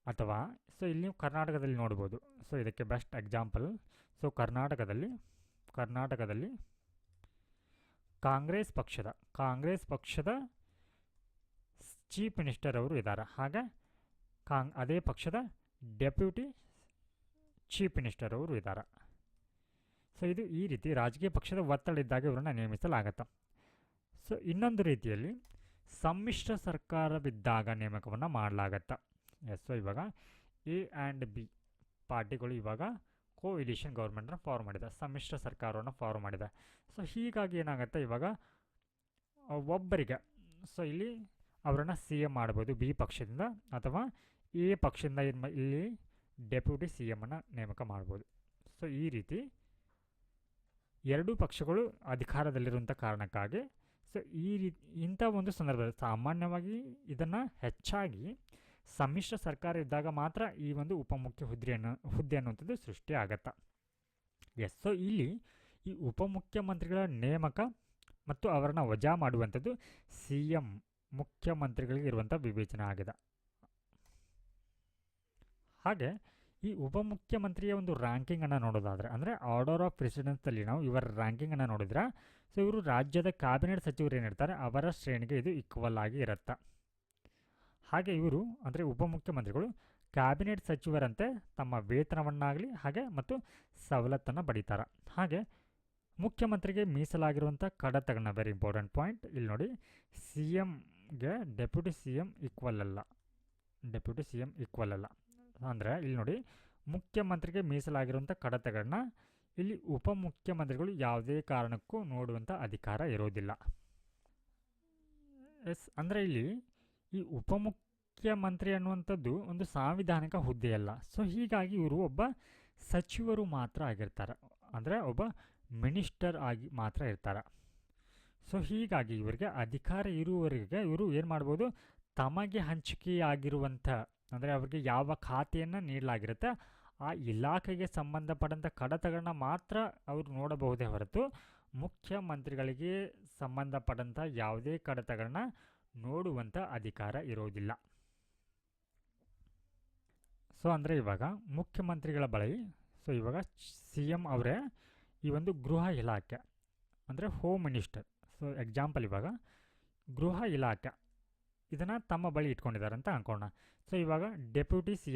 ಅಥವಾ ಸೊ ಇಲ್ಲಿ ನೀವು ಕರ್ನಾಟಕದಲ್ಲಿ ನೋಡ್ಬೋದು. ಸೊ ಇದಕ್ಕೆ ಬೆಸ್ಟ್ ಎಕ್ಸಾಂಪಲ್, ಸೊ ಕರ್ನಾಟಕದಲ್ಲಿ ಕಾಂಗ್ರೆಸ್ ಪಕ್ಷದ ಚೀಫ್ ಮಿನಿಸ್ಟರ್ ಅವರು ಇದ್ದಾರೆ. ಹಾಗೆ ಅದೇ ಪಕ್ಷದ ಡೆಪ್ಯೂಟಿ ಚೀಫ್ ಮಿನಿಸ್ಟರ್ ಅವರು ಇದ್ದಾರೆ. ಸೊ ಇದು ಈ ರೀತಿ ರಾಜಕೀಯ ಪಕ್ಷದ ಒತ್ತಡ ಇದ್ದಾಗ ಇವರನ್ನು ನೇಮಿಸಲಾಗತ್ತೆ. ಸೊ ಇನ್ನೊಂದು ರೀತಿಯಲ್ಲಿ ಸಮ್ಮಿಶ್ರ ಸರ್ಕಾರವಿದ್ದಾಗ ನೇಮಕವನ್ನು ಮಾಡಲಾಗತ್ತೆ. ಸೊ ಇವಾಗ A ಆ್ಯಂಡ್ B ಪಾರ್ಟಿಗಳು ಇವಾಗ ಕೋಇಲಿಷನ್ ಗೌರ್ಮೆಂಟ್ನ ಫಾರ್ಮ್ ಮಾಡಿದೆ, ಸಮ್ಮಿಶ್ರ ಸರ್ಕಾರವನ್ನು ಫಾರ್ಮ್ ಮಾಡಿದೆ. ಸೊ ಹೀಗಾಗಿ ಏನಾಗುತ್ತೆ, ಇವಾಗ ಒಬ್ಬರಿಗೆ ಸೊ ಇಲ್ಲಿ ಅವರನ್ನು CM ಮಾಡ್ಬೋದು B ಪಕ್ಷದಿಂದ, ಅಥವಾ A ಪಕ್ಷದಿಂದ ಇಲ್ಲಿ ಡೆಪ್ಯೂಟಿ CM ಅನ್ನು ನೇಮಕ ಮಾಡ್ಬೋದು. ಸೊ ಈ ರೀತಿ ಎರಡೂ ಪಕ್ಷಗಳು ಅಧಿಕಾರದಲ್ಲಿರುವಂಥ ಕಾರಣಕ್ಕಾಗಿ ಸೊ ಇಂಥ ಒಂದು ಸಂದರ್ಭದಲ್ಲಿ ಸಾಮಾನ್ಯವಾಗಿ ಇದನ್ನು ಹೆಚ್ಚಾಗಿ ಸಮ್ಮಿಶ್ರ ಸರ್ಕಾರ ಇದ್ದಾಗ ಮಾತ್ರ ಈ ಒಂದು ಉಪಮುಖ್ಯ ಹುದ್ದೆ ಅನ್ನುವಂಥದ್ದು ಸೃಷ್ಟಿ ಆಗತ್ತೆ. ಎಸ್, ಸೊ ಇಲ್ಲಿ ಈ ಉಪಮುಖ್ಯಮಂತ್ರಿಗಳ ನೇಮಕ ಮತ್ತು ಅವರನ್ನು ವಜಾ ಮಾಡುವಂಥದ್ದು ಸಿ ಎಂ ಮುಖ್ಯಮಂತ್ರಿಗಳಿಗೆ ಇರುವಂಥ ವಿವೇಚನೆ ಆಗಿದೆ. ಹಾಗೆ ಈ ಉಪಮುಖ್ಯಮಂತ್ರಿಯ ಒಂದು ರ್ಯಾಂಕಿಂಗನ್ನು ನೋಡೋದಾದರೆ, ಅಂದರೆ ಆರ್ಡರ್ ಆಫ್ ಪ್ರೆಸಿಡೆನ್ಸ್ನಲ್ಲಿ ನಾವು ಇವರ ರ್ಯಾಂಕಿಂಗನ್ನು ನೋಡಿದ್ರೆ, ಸೊ ಇವರು ರಾಜ್ಯದ ಕ್ಯಾಬಿನೆಟ್ ಸಚಿವರು ಏನಿರ್ತಾರೆ ಅವರ ಶ್ರೇಣಿಗೆ ಇದು ಈಕ್ವಲ್ ಆಗಿ ಇರುತ್ತೆ. ಹಾಗೆ ಇವರು ಅಂದರೆ ಉಪಮುಖ್ಯಮಂತ್ರಿಗಳು ಕ್ಯಾಬಿನೆಟ್ ಸಚಿವರಂತೆ ತಮ್ಮ ವೇತನವನ್ನಾಗಲಿ ಹಾಗೆ ಮತ್ತು ಸವಲತ್ತನ್ನು ಪಡೀತಾರೆ. ಹಾಗೆ ಮುಖ್ಯಮಂತ್ರಿಗೆ ಮೀಸಲಾಗಿರುವಂಥ ಕಡತಗಳನ್ನ, ವೆರಿ ಇಂಪಾರ್ಟೆಂಟ್ ಪಾಯಿಂಟ್ ಇಲ್ಲಿ ನೋಡಿ, ಸಿ ಎಮ್ಗೆ ಡೆಪ್ಯೂಟಿ ಸಿ ಎಮ್ ಈಕ್ವಲ್ ಅಲ್ಲ. ಅಂದರೆ ಇಲ್ಲಿ ನೋಡಿ, ಮುಖ್ಯಮಂತ್ರಿಗೆ ಮೀಸಲಾಗಿರುವಂಥ ಕಡತಗಳನ್ನ ಇಲ್ಲಿ ಉಪಮುಖ್ಯಮಂತ್ರಿಗಳು ಯಾವುದೇ ಕಾರಣಕ್ಕೂ ನೋಡುವಂಥ ಅಧಿಕಾರ ಇರೋದಿಲ್ಲ. ಎಸ್, ಅಂದರೆ ಇಲ್ಲಿ ಈ ಉಪಮುಖ್ಯಮಂತ್ರಿ ಅನ್ನುವಂಥದ್ದು ಒಂದು ಸಾಂವಿಧಾನಿಕ ಹುದ್ದೆಯಲ್ಲ. ಸೊ ಹೀಗಾಗಿ ಇವರು ಒಬ್ಬ ಸಚಿವರು ಮಾತ್ರ ಆಗಿರ್ತಾರೆ, ಅಂದರೆ ಒಬ್ಬ ಮಿನಿಸ್ಟರ್ ಆಗಿ ಮಾತ್ರ ಇರ್ತಾರೆ. ಸೊ ಹೀಗಾಗಿ ಇವರಿಗೆ ಅಧಿಕಾರ ಇರುವವರೆಗೆ ಇವರು ಏನು ಮಾಡ್ಬೋದು, ತಮಗೆ ಹಂಚಿಕೆಯಾಗಿರುವಂಥ, ಅಂದರೆ ಅವರಿಗೆ ಯಾವ ಖಾತೆಯನ್ನು ನೀಡಲಾಗಿರುತ್ತೆ ಆ ಇಲಾಖೆಗೆ ಸಂಬಂಧಪಟ್ಟಂಥ ಕಡತಗಳನ್ನ ಮಾತ್ರ ಅವರು ನೋಡಬಹುದೇ ಹೊರತು ಮುಖ್ಯಮಂತ್ರಿಗಳಿಗೆ ಸಂಬಂಧಪಟ್ಟಂಥ ಯಾವುದೇ ಕಡತಗಳನ್ನ ನೋಡುವಂಥ ಅಧಿಕಾರ ಇರೋದಿಲ್ಲ. ಸೊ ಅಂದರೆ ಇವಾಗ ಮುಖ್ಯಮಂತ್ರಿಗಳ ಬಳಿ, ಸೊ ಇವಾಗ ಸಿ ಎಮ್ ಅವರೇ ಈ ಒಂದು ಗೃಹ ಇಲಾಖೆ ಅಂದರೆ ಹೋಮ್ ಮಿನಿಸ್ಟರ್, ಸೊ ಎಕ್ಸಾಂಪಲ್ ಇವಾಗ ಗೃಹ ಇಲಾಖೆ ಇದನ್ನು ತಮ್ಮ ಬಳಿ ಇಟ್ಕೊಂಡಿದ್ದಾರೆ ಅಂತ ಅಂದ್ಕೋಣ. ಸೊ ಇವಾಗ ಡೆಪ್ಯೂಟಿ ಸಿ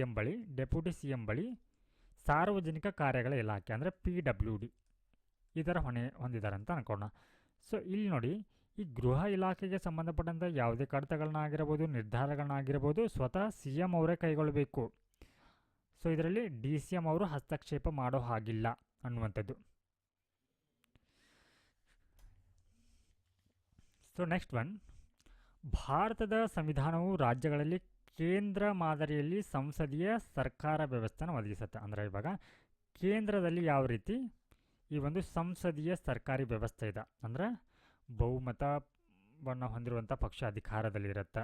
ಎಮ್ ಬಳಿ ಸಾರ್ವಜನಿಕ ಕಾರ್ಯಗಳ ಇಲಾಖೆ ಅಂದರೆ PWD ಇದರ ಹೊಣೆ ಹೊಂದಿದ್ದಾರೆ ಅಂತ ಅಂದ್ಕೋಣ. ಸೊ ಇಲ್ಲಿ ನೋಡಿ, ಈ ಗೃಹ ಇಲಾಖೆಗೆ ಸಂಬಂಧಪಟ್ಟಂಥ ಯಾವುದೇ ಕಡತಗಳನ್ನಾಗಿರ್ಬೋದು, ನಿರ್ಧಾರಗಳನ್ನಾಗಿರ್ಬೋದು ಸ್ವತಃ ಸಿ ಎಮ್ ಅವರೇ ಕೈಗೊಳ್ಳಬೇಕು. ಸೊ ಇದರಲ್ಲಿ DCM ಅವರು ಹಸ್ತಕ್ಷೇಪ ಮಾಡೋ ಹಾಗಿಲ್ಲ ಅನ್ನುವಂಥದ್ದು. ಸೊ ನೆಕ್ಸ್ಟ್ ಒನ್, ಭಾರತದ ಸಂವಿಧಾನವು ರಾಜ್ಯಗಳಲ್ಲಿ ಕೇಂದ್ರ ಮಾದರಿಯಲ್ಲಿ ಸಂಸದೀಯ ಸರ್ಕಾರ ವ್ಯವಸ್ಥೆನ ಒದಗಿಸುತ್ತೆ. ಅಂದರೆ ಇವಾಗ ಕೇಂದ್ರದಲ್ಲಿ ಯಾವ ರೀತಿ ಈ ಒಂದು ಸಂಸದೀಯ ಸರ್ಕಾರಿ ವ್ಯವಸ್ಥೆ ಇದೆ, ಅಂದರೆ ಬಹುಮತವನ್ನು ಹೊಂದಿರುವಂಥ ಪಕ್ಷ ಅಧಿಕಾರದಲ್ಲಿರುತ್ತೆ.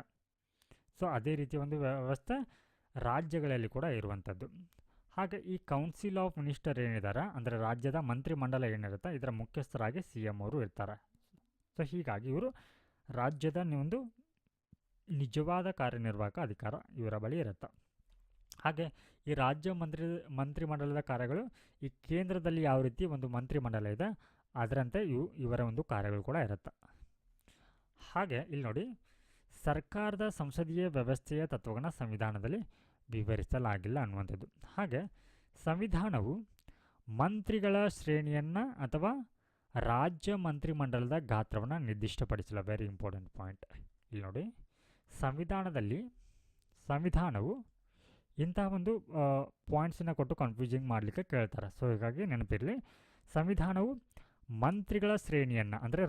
ಸೊ ಅದೇ ರೀತಿ ಒಂದು ವ್ಯವಸ್ಥೆ ರಾಜ್ಯಗಳಲ್ಲಿ ಕೂಡ ಇರುವಂಥದ್ದು. ಹಾಗೆ ಈ ಕೌನ್ಸಿಲ್ ಆಫ್ ಮಿನಿಸ್ಟರ್ ಏನಿದ್ದಾರೆ, ಅಂದರೆ ರಾಜ್ಯದ ಮಂತ್ರಿಮಂಡಲ ಏನಿರುತ್ತೆ ಇದರ ಮುಖ್ಯಸ್ಥರಾಗಿ CM ಅವರು ಇರ್ತಾರೆ. ಸೊ ಹೀಗಾಗಿ ಇವರು ರಾಜ್ಯದ ಒಂದು ನಿಜವಾದ ಕಾರ್ಯನಿರ್ವಾಹಕ ಅಧಿಕಾರ ಇವರ ಬಳಿ ಇರುತ್ತೆ. ಹಾಗೆ ಈ ರಾಜ್ಯ ಮಂತ್ರಿಮಂಡಲದ ಕಾರ್ಯಗಳು ಈ ಕೇಂದ್ರದಲ್ಲಿ ಯಾವ ರೀತಿ ಒಂದು ಮಂತ್ರಿಮಂಡಲ ಇದೆ ಅದರಂತೆ ಇವರ ಒಂದು ಕಾರ್ಯಗಳು ಕೂಡ ಇರುತ್ತೆ. ಹಾಗೆ ಇಲ್ಲಿ ನೋಡಿ, ಸರ್ಕಾರದ ಸಂಸದೀಯ ವ್ಯವಸ್ಥೆಯ ತತ್ವಗಳನ್ನ ಸಂವಿಧಾನದಲ್ಲಿ ವಿವರಿಸಲಾಗಿಲ್ಲ ಅನ್ನುವಂಥದ್ದು. ಹಾಗೆ ಸಂವಿಧಾನವು ಮಂತ್ರಿಗಳ ಶ್ರೇಣಿಯನ್ನು ಅಥವಾ ರಾಜ್ಯ ಮಂತ್ರಿಮಂಡಲದ ಗಾತ್ರವನ್ನು ನಿರ್ದಿಷ್ಟಪಡಿಸಿಲ್ಲ. ವೆರಿ ಇಂಪಾರ್ಟೆಂಟ್ ಪಾಯಿಂಟ್ ಇಲ್ಲಿ ನೋಡಿ, ಸಂವಿಧಾನವು ಇಂತಹ ಒಂದು ಪಾಯಿಂಟ್ಸನ್ನು ಕೊಟ್ಟು ಕನ್ಫ್ಯೂಸಿಂಗ್ ಮಾಡಲಿಕ್ಕೆ ಕೇಳ್ತಾರೆ. ಸೊ ಹೀಗಾಗಿ ನೆನಪಿರಲಿ, ಸಂವಿಧಾನವು ಮಂತ್ರಿಗಳ ಶ್ರೇಣಿಯನ್ನು ಅಂದರೆ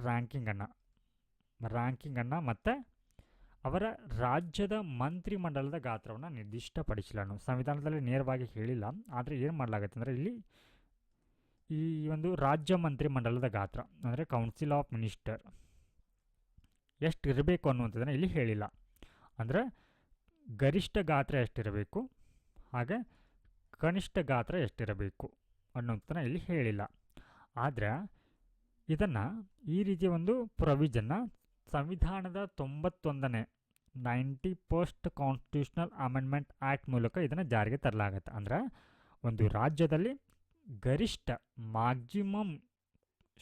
ರ್ಯಾಂಕಿಂಗನ್ನು ಮತ್ತು ಅವರ ರಾಜ್ಯದ ಮಂತ್ರಿಮಂಡಲದ ಗಾತ್ರವನ್ನು ನಿರ್ದಿಷ್ಟಪಡಿಸಿಲ್ಲ. ಸಂವಿಧಾನದಲ್ಲಿ ನೇರವಾಗಿ ಹೇಳಿಲ್ಲ, ಆದರೆ ಏನು ಮಾಡಲಾಗುತ್ತೆ ಅಂದರೆ ಇಲ್ಲಿ ಈ ಒಂದು ರಾಜ್ಯ ಮಂತ್ರಿಮಂಡಲದ ಗಾತ್ರ ಅಂದರೆ ಕೌನ್ಸಿಲ್ ಆಫ್ ಮಿನಿಸ್ಟರ್ ಎಷ್ಟು ಇರಬೇಕು ಅನ್ನುವಂಥದ್ದನ್ನು ಇಲ್ಲಿ ಹೇಳಿಲ್ಲ. ಅಂದರೆ ಗರಿಷ್ಠ ಗಾತ್ರ ಎಷ್ಟಿರಬೇಕು ಹಾಗೆ ಕನಿಷ್ಠ ಗಾತ್ರ ಎಷ್ಟಿರಬೇಕು ಅನ್ನೋಂಥದ್ದನ್ನು ಇಲ್ಲಿ ಹೇಳಿಲ್ಲ. ಆದರೆ ಇದನ್ನು ಈ ರೀತಿಯ ಒಂದು ಪ್ರೊವಿಷನ್ನ ಸಂವಿಧಾನದ 91ನೇ 91st ಕಾನ್ಸ್ಟಿಟ್ಯೂಷನಲ್ ಅಮೆಂಡ್ಮೆಂಟ್ ಆ್ಯಕ್ಟ್ ಮೂಲಕ ಇದನ್ನು ಜಾರಿಗೆ ತರಲಾಗುತ್ತೆ. ಅಂದರೆ ಒಂದು ರಾಜ್ಯದಲ್ಲಿ ಗರಿಷ್ಠ maximum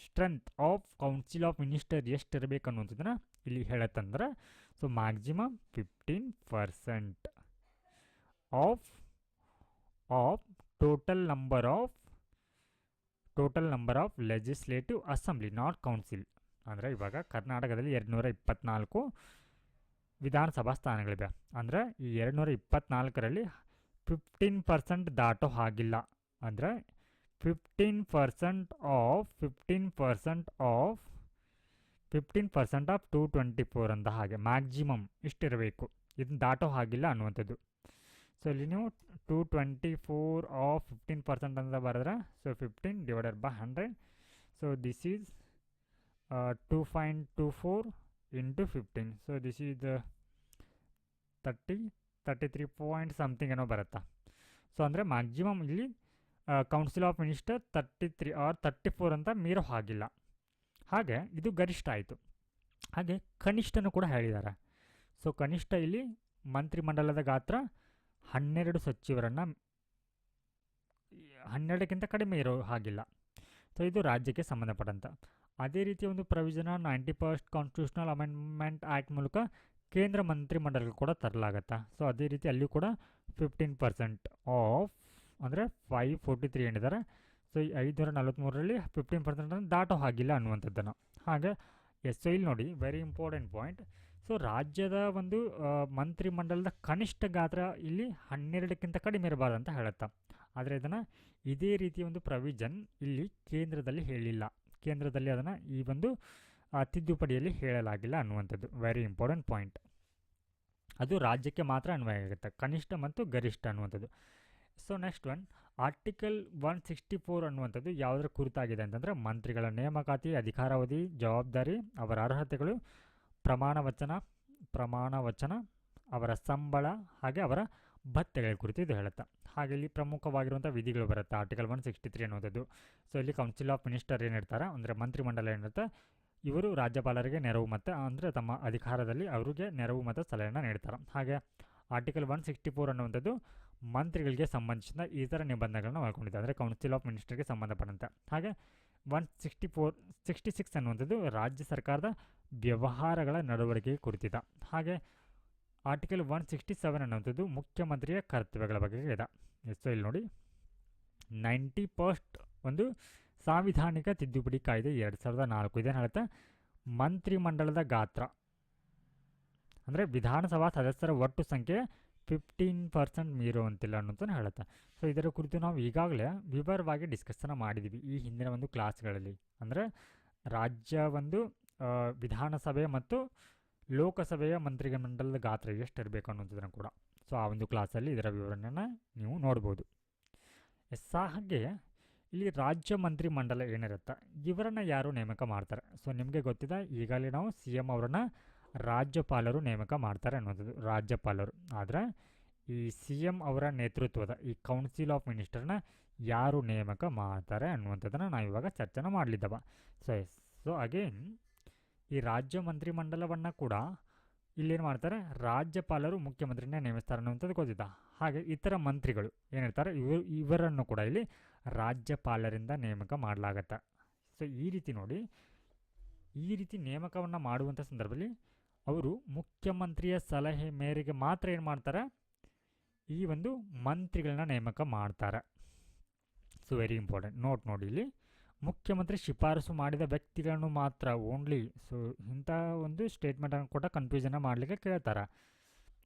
strength of council of minister ಎಷ್ಟಿರಬೇಕು ಅನ್ನುವಂಥದ್ದನ್ನು ಇಲ್ಲಿ ಹೇಳತ್ತಂದ್ರೆ, so maximum 15% of total number of legislative assembly, not council. ಅಂದರೆ ಇವಾಗ ಕರ್ನಾಟಕದಲ್ಲಿ 224 ವಿಧಾನಸಭಾ ಸ್ಥಾನಗಳಿವೆ. ಅಂದರೆ ಈ 224ರಲ್ಲಿ 15% ದಾಟೋ ಹಾಗಿಲ್ಲ. ಅಂದರೆ 15% ಆಫ್ 224 ಅಂತ ಹಾಗೆ ಮ್ಯಾಕ್ಸಿಮಮ್ ಇಷ್ಟಿರಬೇಕು, ಇದನ್ನು ದಾಟೋ ಹಾಗಿಲ್ಲ ಅನ್ನುವಂಥದ್ದು. ಸೊ ಇಲ್ಲಿ ನೀವು 224 ಆಫ್ 15% ಅಂತ ಬರೆದ್ರೆ, so 15 divided by 100, so this is 2.24 into 15. So this is the 33 point something ಏನೋ ಬರುತ್ತಾ. ಸೊ ಅಂದರೆ ಮ್ಯಾಕ್ಸಿಮಮ್ ಇಲ್ಲಿ ಕೌನ್ಸಿಲ್ ಆಫ್ ಮಿನಿಸ್ಟರ್ 33 ಆರ್ 34 ಅಂತ ಮೀರೋ ಹಾಗಿಲ್ಲ. ಹಾಗೆ ಇದು ಗರಿಷ್ಠ ಆಯಿತು. ಹಾಗೆ ಕನಿಷ್ಠನೂ ಕೂಡ ಹೇಳಿದ್ದಾರೆ. ಸೊ ಕನಿಷ್ಠ ಇಲ್ಲಿ ಮಂತ್ರಿಮಂಡಲದ ಗಾತ್ರ 12 ಸಚಿವರನ್ನು 12ಕ್ಕಿಂತ ಕಡಿಮೆ ಇರೋ ಹಾಗಿಲ್ಲ. ಸೊ ಇದು ರಾಜ್ಯಕ್ಕೆ ಸಂಬಂಧಪಟ್ಟಂಥ. ಅದೇ ರೀತಿಯ ಒಂದು provision 91st constitutional amendment act ಮೂಲಕ ಕೇಂದ್ರ ಮಂತ್ರಿಮಂಡಲಕ್ಕೆ ಕೂಡ ತರಲಾಗತ್ತಾ. ಸೊ ಅದೇ ರೀತಿ ಅಲ್ಲಿಯೂ ಕೂಡ 15% ಆಫ್ ಅಂದರೆ 543 ಏನಿದ್ದಾರೆ. ಸೊ ಈ 543ರಲ್ಲಿ 15% ದಾಟೋ ಹಾಗಿಲ್ಲ ಅನ್ನುವಂಥದ್ದನ್ನು. ಹಾಗೆ ಸೊ ಇಲ್ಲಿ ನೋಡಿ ವೆರಿ ಇಂಪಾರ್ಟೆಂಟ್ ಪಾಯಿಂಟ್. ಸೊ ರಾಜ್ಯದ ಒಂದು ಮಂತ್ರಿಮಂಡಲದ ಕನಿಷ್ಠ ಗಾತ್ರ ಇಲ್ಲಿ 12ಕ್ಕಿಂತ ಕಡಿಮೆ ಇರಬಾರ್ದು ಅಂತ ಹೇಳುತ್ತಾ. ಆದರೆ ಇದನ್ನು ಇದೇ ರೀತಿಯ ಒಂದು ಪ್ರೊವಿಷನ್ ಇಲ್ಲಿ ಕೇಂದ್ರದಲ್ಲಿ ಹೇಳಿಲ್ಲ. ಕೇಂದ್ರದಲ್ಲಿ ಅದನ್ನು ಈ ಒಂದು ತಿದ್ದುಪಡಿಯಲ್ಲಿ ಹೇಳಲಾಗಿಲ್ಲ ಅನ್ನುವಂಥದ್ದು ವೆರಿ ಇಂಪಾರ್ಟೆಂಟ್ ಪಾಯಿಂಟ್. ಅದು ರಾಜ್ಯಕ್ಕೆ ಮಾತ್ರ ಅನ್ವಯ ಆಗುತ್ತೆ, ಕನಿಷ್ಠ ಮತ್ತು ಗರಿಷ್ಠ ಅನ್ನುವಂಥದ್ದು. ಸೊ ನೆಕ್ಸ್ಟ್ ಒನ್ ಆರ್ಟಿಕಲ್ 164 ಅನ್ನುವಂಥದ್ದು ಯಾವುದರ ಕುರಿತಾಗಿದೆ ಅಂತಂದರೆ ಮಂತ್ರಿಗಳ ನೇಮಕಾತಿ, ಅಧಿಕಾರಾವಧಿ, ಜವಾಬ್ದಾರಿ, ಅವರ ಅರ್ಹತೆಗಳು, ಪ್ರಮಾಣ ವಚನ, ಅವರ ಸಂಬಳ ಹಾಗೆ ಅವರ ಭತ್ಯೆಗಳ ಕುರಿತು ಇದು ಹೇಳುತ್ತೆ. ಹಾಗೆ ಇಲ್ಲಿ ಪ್ರಮುಖವಾಗಿರುವಂಥ ವಿಧಿಗಳು ಬರುತ್ತೆ ಆರ್ಟಿಕಲ್ 163 ಅನ್ನುವಂಥದ್ದು. ಸೊ ಇಲ್ಲಿ ಕೌನ್ಸಿಲ್ ಆಫ್ ಮಿನಿಸ್ಟರ್ ಏನಿರ್ತಾರೆ ಅಂದರೆ ಮಂತ್ರಿಮಂಡಲ ಏನಿರುತ್ತೆ, ಇವರು ರಾಜ್ಯಪಾಲರಿಗೆ ನೆರವು ಮತ್ತು ಅಂದರೆ ತಮ್ಮ ಅಧಿಕಾರದಲ್ಲಿ ಅವರಿಗೆ ನೆರವು ಮತ್ತು ಸಲಹೆಯನ್ನು ನೀಡ್ತಾರೆ. ಹಾಗೆ ಆರ್ಟಿಕಲ್ 164 ಅನ್ನುವಂಥದ್ದು ಮಂತ್ರಿಗಳಿಗೆ ಸಂಬಂಧಿಸಿದ ಈ ಥರ ನಿಬಂಧನೆಗಳನ್ನು ಒಳಗೊಂಡಿದೆ, ಅಂದರೆ ಕೌನ್ಸಿಲ್ ಆಫ್ ಮಿನಿಸ್ಟರ್ಗೆ ಸಂಬಂಧಪಟ್ಟಂತೆ. ಹಾಗೆ 166 ಅನ್ನುವಂಥದ್ದು ರಾಜ್ಯ ಸರ್ಕಾರದ ವ್ಯವಹಾರಗಳ ನಡವಳಿಕೆಗೆ ಕುರಿತಿದೆ. ಹಾಗೆ ಆರ್ಟಿಕಲ್ 167 ಅನ್ನುವಂಥದ್ದು ಮುಖ್ಯಮಂತ್ರಿಯ ಕರ್ತವ್ಯಗಳ ಬಗ್ಗೆ ಇದೆ. ಸೊ ಇಲ್ಲಿ ನೋಡಿ 91st ಒಂದು ಸಾಂವಿಧಾನಿಕ ತಿದ್ದುಪಡಿ ಕಾಯ್ದೆ 2004 ಇದೇನು ಹೇಳುತ್ತೆ, ಮಂತ್ರಿಮಂಡಲದ ಗಾತ್ರ ಅಂದರೆ ವಿಧಾನಸಭಾ ಸದಸ್ಯರ ಒಟ್ಟು ಸಂಖ್ಯೆ 15% ಮೀರುವಂತಿಲ್ಲ ಅನ್ನೋದನ್ನು ಹೇಳುತ್ತೆ. ಸೊ ಇದರ ಕುರಿತು ನಾವು ಈಗಾಗಲೇ ವಿವರವಾಗಿ ಡಿಸ್ಕಷನ್ ಮಾಡಿದ್ದೀವಿ ಈ ಹಿಂದಿನ ಒಂದು ಕ್ಲಾಸ್ಗಳಲ್ಲಿ. ಅಂದರೆ ರಾಜ್ಯ ಒಂದು ವಿಧಾನಸಭೆ ಮತ್ತು ಲೋಕಸಭೆಯ ಮಂತ್ರಿಮಂಡಲದ ಗಾತ್ರ ಎಷ್ಟಿರಬೇಕು ಅನ್ನೋದನ್ನು ಕೂಡ ಸೊ ಆ ಒಂದು ಕ್ಲಾಸಲ್ಲಿ ಇದರ ವಿವರಣೆಯನ್ನು ನೀವು ನೋಡ್ಬೋದು. ಹಾಗೆ ಇಲ್ಲಿ ರಾಜ್ಯ ಮಂತ್ರಿಮಂಡಲ ಏನಿರುತ್ತೆ ಇವರನ್ನು ಯಾರು ನೇಮಕ ಮಾಡ್ತಾರೆ. ಸೊ ನಿಮಗೆ ಗೊತ್ತಿದೆ ಈಗಾಗಲೇ ನಾವು CM ಅವರನ್ನು ರಾಜ್ಯಪಾಲರು ನೇಮಕ ಮಾಡ್ತಾರೆ ಅನ್ನೋದು ರಾಜ್ಯಪಾಲರು. ಆದರೆ ಈ CM ಅವರ ನೇತೃತ್ವದ ಈ ಕೌನ್ಸಿಲ್ ಆಫ್ ಮಿನಿಸ್ಟರ್ನ ಯಾರು ನೇಮಕ ಮಾಡ್ತಾರೆ ಅನ್ನುವಂಥದ್ದನ್ನು ನಾವು ಇವಾಗ ಚರ್ಚೆನ ಮಾಡಲಿದ್ದವ. ಸೊ ಅಗೇನ್ ಈ ರಾಜ್ಯ ಮಂತ್ರಿಮಂಡಲವನ್ನು ಕೂಡ ಇಲ್ಲೇನು ಮಾಡ್ತಾರೆ, ರಾಜ್ಯಪಾಲರು ಮುಖ್ಯಮಂತ್ರಿನೇ ನೇಮಿಸ್ತಾರೆ ಅನ್ನುವಂಥದ್ದು ಗೊತ್ತಿದ್ದ. ಹಾಗೆ ಇತರ ಮಂತ್ರಿಗಳು ಏನಿರ್ತಾರೆ ಇವರನ್ನು ಕೂಡ ಇಲ್ಲಿ ರಾಜ್ಯಪಾಲರಿಂದ ನೇಮಕ ಮಾಡಲಾಗತ್ತೆ. ಸೊ ಈ ರೀತಿ ನೋಡಿ, ಈ ರೀತಿ ನೇಮಕವನ್ನು ಮಾಡುವಂಥ ಸಂದರ್ಭದಲ್ಲಿ ಅವರು ಮುಖ್ಯಮಂತ್ರಿಯ ಸಲಹೆ ಮೇರೆಗೆ ಮಾತ್ರ ಏನು ಮಾಡ್ತಾರೆ, ಈ ಒಂದು ಮಂತ್ರಿಗಳನ್ನ ನೇಮಕ ಮಾಡ್ತಾರೆ. ಸೊ ವೆರಿ ಇಂಪಾರ್ಟೆಂಟ್ ನೋಟ್ ನೋಡಿ, ಇಲ್ಲಿ ಮುಖ್ಯಮಂತ್ರಿ ಶಿಫಾರಸು ಮಾಡಿದ ವ್ಯಕ್ತಿಗಳನ್ನು ಮಾತ್ರ ಓನ್ಲಿ. ಸೊ ಇಂಥ ಒಂದು ಸ್ಟೇಟ್ಮೆಂಟನ್ನು ಕೂಡ ಕನ್ಫ್ಯೂಷನ್ ಮಾಡಲಿಕ್ಕೆ ಕೇಳ್ತಾರೆ.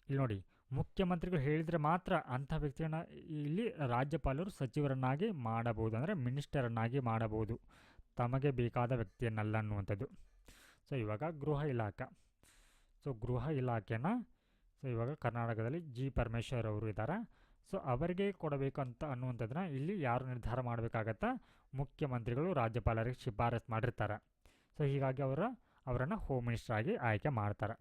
ಇಲ್ಲಿ ನೋಡಿ ಮುಖ್ಯಮಂತ್ರಿಗಳು ಹೇಳಿದರೆ ಮಾತ್ರ ಅಂಥ ವ್ಯಕ್ತಿಗಳನ್ನ ಇಲ್ಲಿ ರಾಜ್ಯಪಾಲರು ಸಚಿವರನ್ನಾಗಿ ಮಾಡಬಹುದು, ಅಂದರೆ ಮಿನಿಸ್ಟರನ್ನಾಗಿ ಮಾಡಬಹುದು, ತಮಗೆ ಬೇಕಾದ ವ್ಯಕ್ತಿಯನ್ನಲ್ಲ ಅನ್ನುವಂಥದ್ದು. ಸೊ ಇವಾಗ ಗೃಹ ಇಲಾಖೆ, ಸೊ ಗೃಹ ಇಲಾಖೆನ ಸೊ ಇವಾಗ ಕರ್ನಾಟಕದಲ್ಲಿ G. ಪರಮೇಶ್ವರ್ ಅವರು ಇದ್ದಾರೆ. ಸೊ ಅವರಿಗೆ ಕೊಡಬೇಕು ಅಂತ ಅನ್ನುವಂಥದ್ದನ್ನ ಇಲ್ಲಿ ಯಾರು ನಿರ್ಧಾರ ಮಾಡಬೇಕಾಗತ್ತಾ, ಮುಖ್ಯಮಂತ್ರಿಗಳು ರಾಜ್ಯಪಾಲರಿಗೆ ಶಿಫಾರಸು ಮಾಡಿರ್ತಾರೆ. ಸೊ ಹೀಗಾಗಿ ಅವರನ್ನು ಹೋಮ್ ಮಿನಿಸ್ಟರ್ ಆಗಿ ಆಯ್ಕೆ ಮಾಡ್ತಾರೆ.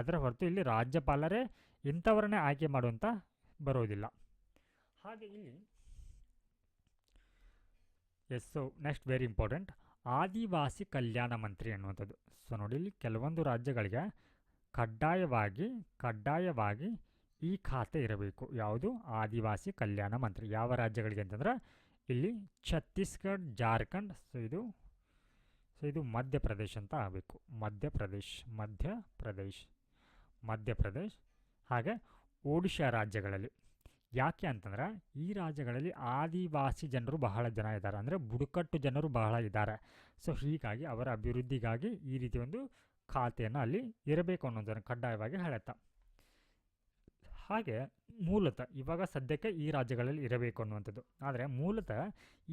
ಅದರ ಹೊರತು ಇಲ್ಲಿ ರಾಜ್ಯಪಾಲರೇ ಇಂಥವರನ್ನೇ ಆಯ್ಕೆ ಮಾಡುವಂಥ ಬರೋದಿಲ್ಲ. ಹಾಗೆ ಇಲ್ಲಿ ಸೊ ನೆಕ್ಸ್ಟ್ ವೆರಿ ಇಂಪಾರ್ಟೆಂಟ್ ಆದಿವಾಸಿ ಕಲ್ಯಾಣ ಮಂತ್ರಿ ಅನ್ನುವಂಥದ್ದು. ಸೊ ನೋಡಿ ಇಲ್ಲಿ ಕೆಲವೊಂದು ರಾಜ್ಯಗಳಿಗೆ ಕಡ್ಡಾಯವಾಗಿ ಈ ಖಾತೆ ಇರಬೇಕು. ಯಾವುದು? ಆದಿವಾಸಿ ಕಲ್ಯಾಣ ಮಂತ್ರಿ. ಯಾವ ರಾಜ್ಯಗಳಿಗೆ ಅಂತಂದ್ರೆ ಇಲ್ಲಿ ಛತ್ತೀಸ್ಗಢ, ಜಾರ್ಖಂಡ್, ಸೊ ಇದು ಮಧ್ಯಪ್ರದೇಶ್ ಅಂತ ಆಗಬೇಕು. ಮಧ್ಯಪ್ರದೇಶ್ ಹಾಗೆ ಒಡಿಶಾ ರಾಜ್ಯಗಳಲ್ಲಿ. ಯಾಕೆ ಅಂತಂದ್ರೆ ಈ ರಾಜ್ಯಗಳಲ್ಲಿ ಆದಿವಾಸಿ ಜನರು ಬಹಳ ಜನ ಇದ್ದಾರೆ, ಅಂದರೆ ಬುಡಕಟ್ಟು ಜನರು ಬಹಳ ಇದ್ದಾರೆ. ಸೊ ಹೀಗಾಗಿ ಅವರ ಅಭಿವೃದ್ಧಿಗಾಗಿ ಈ ರೀತಿ ಒಂದು ಖಾತೆಯನ್ನು ಅಲ್ಲಿ ಇರಬೇಕು ಅನ್ನೋದನ್ನು ಕಡ್ಡಾಯವಾಗಿ ಹೇಳುತ್ತಾ. ಹಾಗೆ ಮೂಲತಃ ಇವಾಗ ಸದ್ಯಕ್ಕೆ ಈ ರಾಜ್ಯಗಳಲ್ಲಿ ಇರಬೇಕು ಅನ್ನುವಂಥದ್ದು. ಆದರೆ ಮೂಲತಃ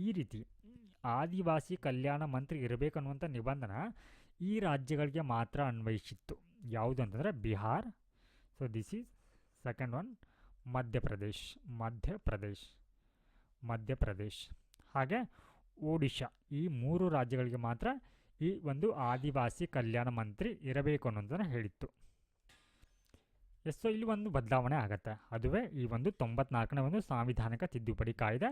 ಈ ರೀತಿ ಆದಿವಾಸಿ ಕಲ್ಯಾಣ ಮಂತ್ರಿ ಇರಬೇಕು ಅನ್ನುವಂಥ ನಿಬಂಧನ ಈ ರಾಜ್ಯಗಳಿಗೆ ಮಾತ್ರ ಅನ್ವಯಿಸಿತ್ತು. ಯಾವುದು ಅಂತಂದರೆ Bihar, so this is second one, Madhya Pradesh ಹಾಗೆ ಒಡಿಶಾ. ಈ ಮೂರು ರಾಜ್ಯಗಳಿಗೆ ಮಾತ್ರ ಈ ಒಂದು ಆದಿವಾಸಿ ಕಲ್ಯಾಣ ಮಂತ್ರಿ ಇರಬೇಕು ಅನ್ನೋದನ್ನು ಹೇಳಿತ್ತು. ಸೊ ಇಲ್ಲಿ ಒಂದು ಬದಲಾವಣೆ ಆಗುತ್ತೆ. ಅದುವೇ ಈ ಒಂದು 94ನೇ ಒಂದು ಸಾಂವಿಧಾನಿಕ ತಿದ್ದುಪಡಿ ಕಾಯ್ದೆ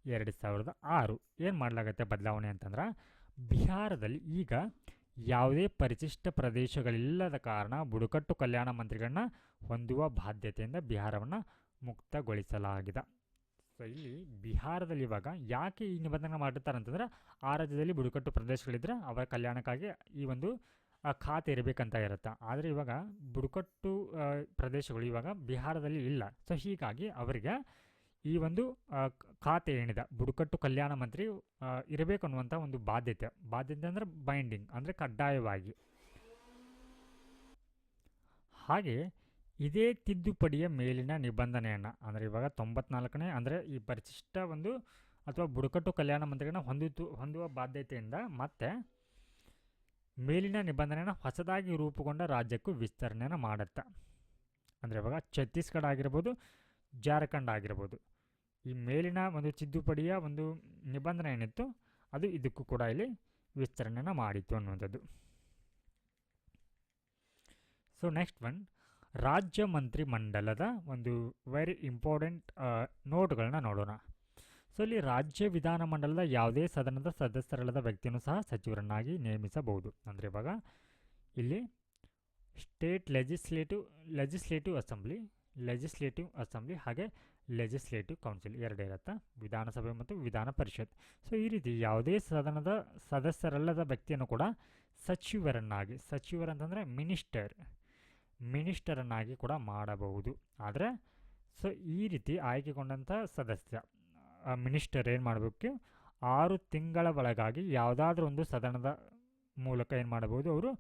2006. ಏನು ಮಾಡಲಾಗುತ್ತೆ ಬದಲಾವಣೆ ಅಂತಂದ್ರೆ, ಬಿಹಾರದಲ್ಲಿ ಈಗ ಯಾವುದೇ ಪರಿಶಿಷ್ಟ ಪ್ರದೇಶಗಳಿಲ್ಲದ ಕಾರಣ ಬುಡಕಟ್ಟು ಕಲ್ಯಾಣ ಮಂತ್ರಿಗಳನ್ನ ಹೊಂದುವ ಬಾಧ್ಯತೆಯಿಂದ ಬಿಹಾರವನ್ನು ಮುಕ್ತಗೊಳಿಸಲಾಗಿದೆ. ಸೊ ಇಲ್ಲಿ ಬಿಹಾರದಲ್ಲಿ ಇವಾಗ ಯಾಕೆ ಈ ನಿಬಂಧನೆ ಮಾಡಿರ್ತಾರೆ ಅಂತಂದರೆ, ಆ ರಾಜ್ಯದಲ್ಲಿ ಬುಡಕಟ್ಟು ಪ್ರದೇಶಗಳಿದ್ದರೆ ಅವರ ಕಲ್ಯಾಣಕ್ಕಾಗಿ ಈ ಒಂದು ಖಾತೆ ಇರಬೇಕಂತ ಇರುತ್ತೆ. ಆದರೆ ಇವಾಗ ಬುಡಕಟ್ಟು ಪ್ರದೇಶಗಳು ಇವಾಗ ಬಿಹಾರದಲ್ಲಿ ಇಲ್ಲ. ಸೊ ಹೀಗಾಗಿ ಅವರಿಗೆ ಈ ಒಂದು ಖಾತೆ ಏನಿದೆ ಬುಡಕಟ್ಟು ಕಲ್ಯಾಣ ಮಂತ್ರಿ ಇರಬೇಕು ಅನ್ನುವಂಥ ಒಂದು ಬಾಧ್ಯತೆ ಅಂದರೆ ಬೈಂಡಿಂಗ್ ಅಂದರೆ ಕಡ್ಡಾಯವಾಗಿ. ಹಾಗೆ ಇದೇ ತಿದ್ದುಪಡಿಯ ಮೇಲಿನ ನಿಬಂಧನೆಯನ್ನು ಅಂದರೆ ಇವಾಗ 94ನೇ ಅಂದರೆ ಈ ಪರಿಶಿಷ್ಟ ಒಂದು ಅಥವಾ ಬುಡಕಟ್ಟು ಕಲ್ಯಾಣ ಮಂತ್ರಿಗಳನ್ನ ಹೊಂದುವ ಬಾಧ್ಯತೆಯಿಂದ ಮತ್ತೆ ಮೇಲಿನ ನಿಬಂಧನೆಯನ್ನು ಹೊಸದಾಗಿ ರೂಪುಗೊಂಡ ರಾಜ್ಯಕ್ಕೂ ವಿಸ್ತರಣೆಯನ್ನು ಮಾಡುತ್ತೆ. ಅಂದರೆ ಇವಾಗ ಛತ್ತೀಸ್ಗಢ ಆಗಿರ್ಬೋದು, ಜಾರ್ಖಂಡ್ ಆಗಿರ್ಬೋದು, ಈ ಮೇಲಿನ ಒಂದು ತಿದ್ದುಪಡಿಯ ಒಂದು ನಿಬಂಧನೆ ಏನಿತ್ತು ಅದು ಇದಕ್ಕೂ ಕೂಡ ಇಲ್ಲಿ ವಿಸ್ತರಣೆಯನ್ನು ಮಾಡಿತ್ತು ಅನ್ನುವಂಥದ್ದು. ಸೊ ನೆಕ್ಸ್ಟ್ ಒನ್, ರಾಜ್ಯ ಮಂತ್ರಿ ಮಂಡಲದ ಒಂದು ವೆರಿ ಇಂಪಾರ್ಟೆಂಟ್ ನೋಟ್ಗಳನ್ನ ನೋಡೋಣ. ಸೊ ಇಲ್ಲಿ ರಾಜ್ಯ ವಿಧಾನಮಂಡಲದ ಯಾವುದೇ ಸದನದ ಸದಸ್ಯರಲ್ಲದ ವ್ಯಕ್ತಿಯನ್ನು ಸಹ ಸಚಿವರನ್ನಾಗಿ ನೇಮಿಸಬಹುದು. ಅಂದರೆ ಇವಾಗ ಇಲ್ಲಿ ಸ್ಟೇಟ್ ಲೆಜಿಸ್ಲೇಟಿವ್ ಅಸೆಂಬ್ಲಿ ಹಾಗೆ ಲೆಜಿಸ್ಲೇಟಿವ್ ಕೌನ್ಸಿಲ್ ಎರಡೇ ಇರುತ್ತೆ, ವಿಧಾನಸಭೆ ಮತ್ತು ವಿಧಾನ ಪರಿಷತ್. ಸೊ ಈ ರೀತಿ ಯಾವುದೇ ಸದನದ ಸದಸ್ಯರಲ್ಲದ ವ್ಯಕ್ತಿಯನ್ನು ಕೂಡ ಸಚಿವರಂತಂದರೆ ಮಿನಿಸ್ಟರನ್ನಾಗಿ ಕೂಡ ಮಾಡಬಹುದು. ಆದರೆ ಸೊ ಈ ರೀತಿ ಆಯ್ಕೆಗೊಂಡಂಥ ಸದಸ್ಯ ಮಿನಿಸ್ಟರ್ ಏನು ಮಾಡಬೇಕು, 6 ತಿಂಗಳ ಒಳಗಾಗಿ ಯಾವುದಾದ್ರೂ ಒಂದು ಸದನದ ಮೂಲಕ ಏನು ಮಾಡಬಹುದು, ಅವರು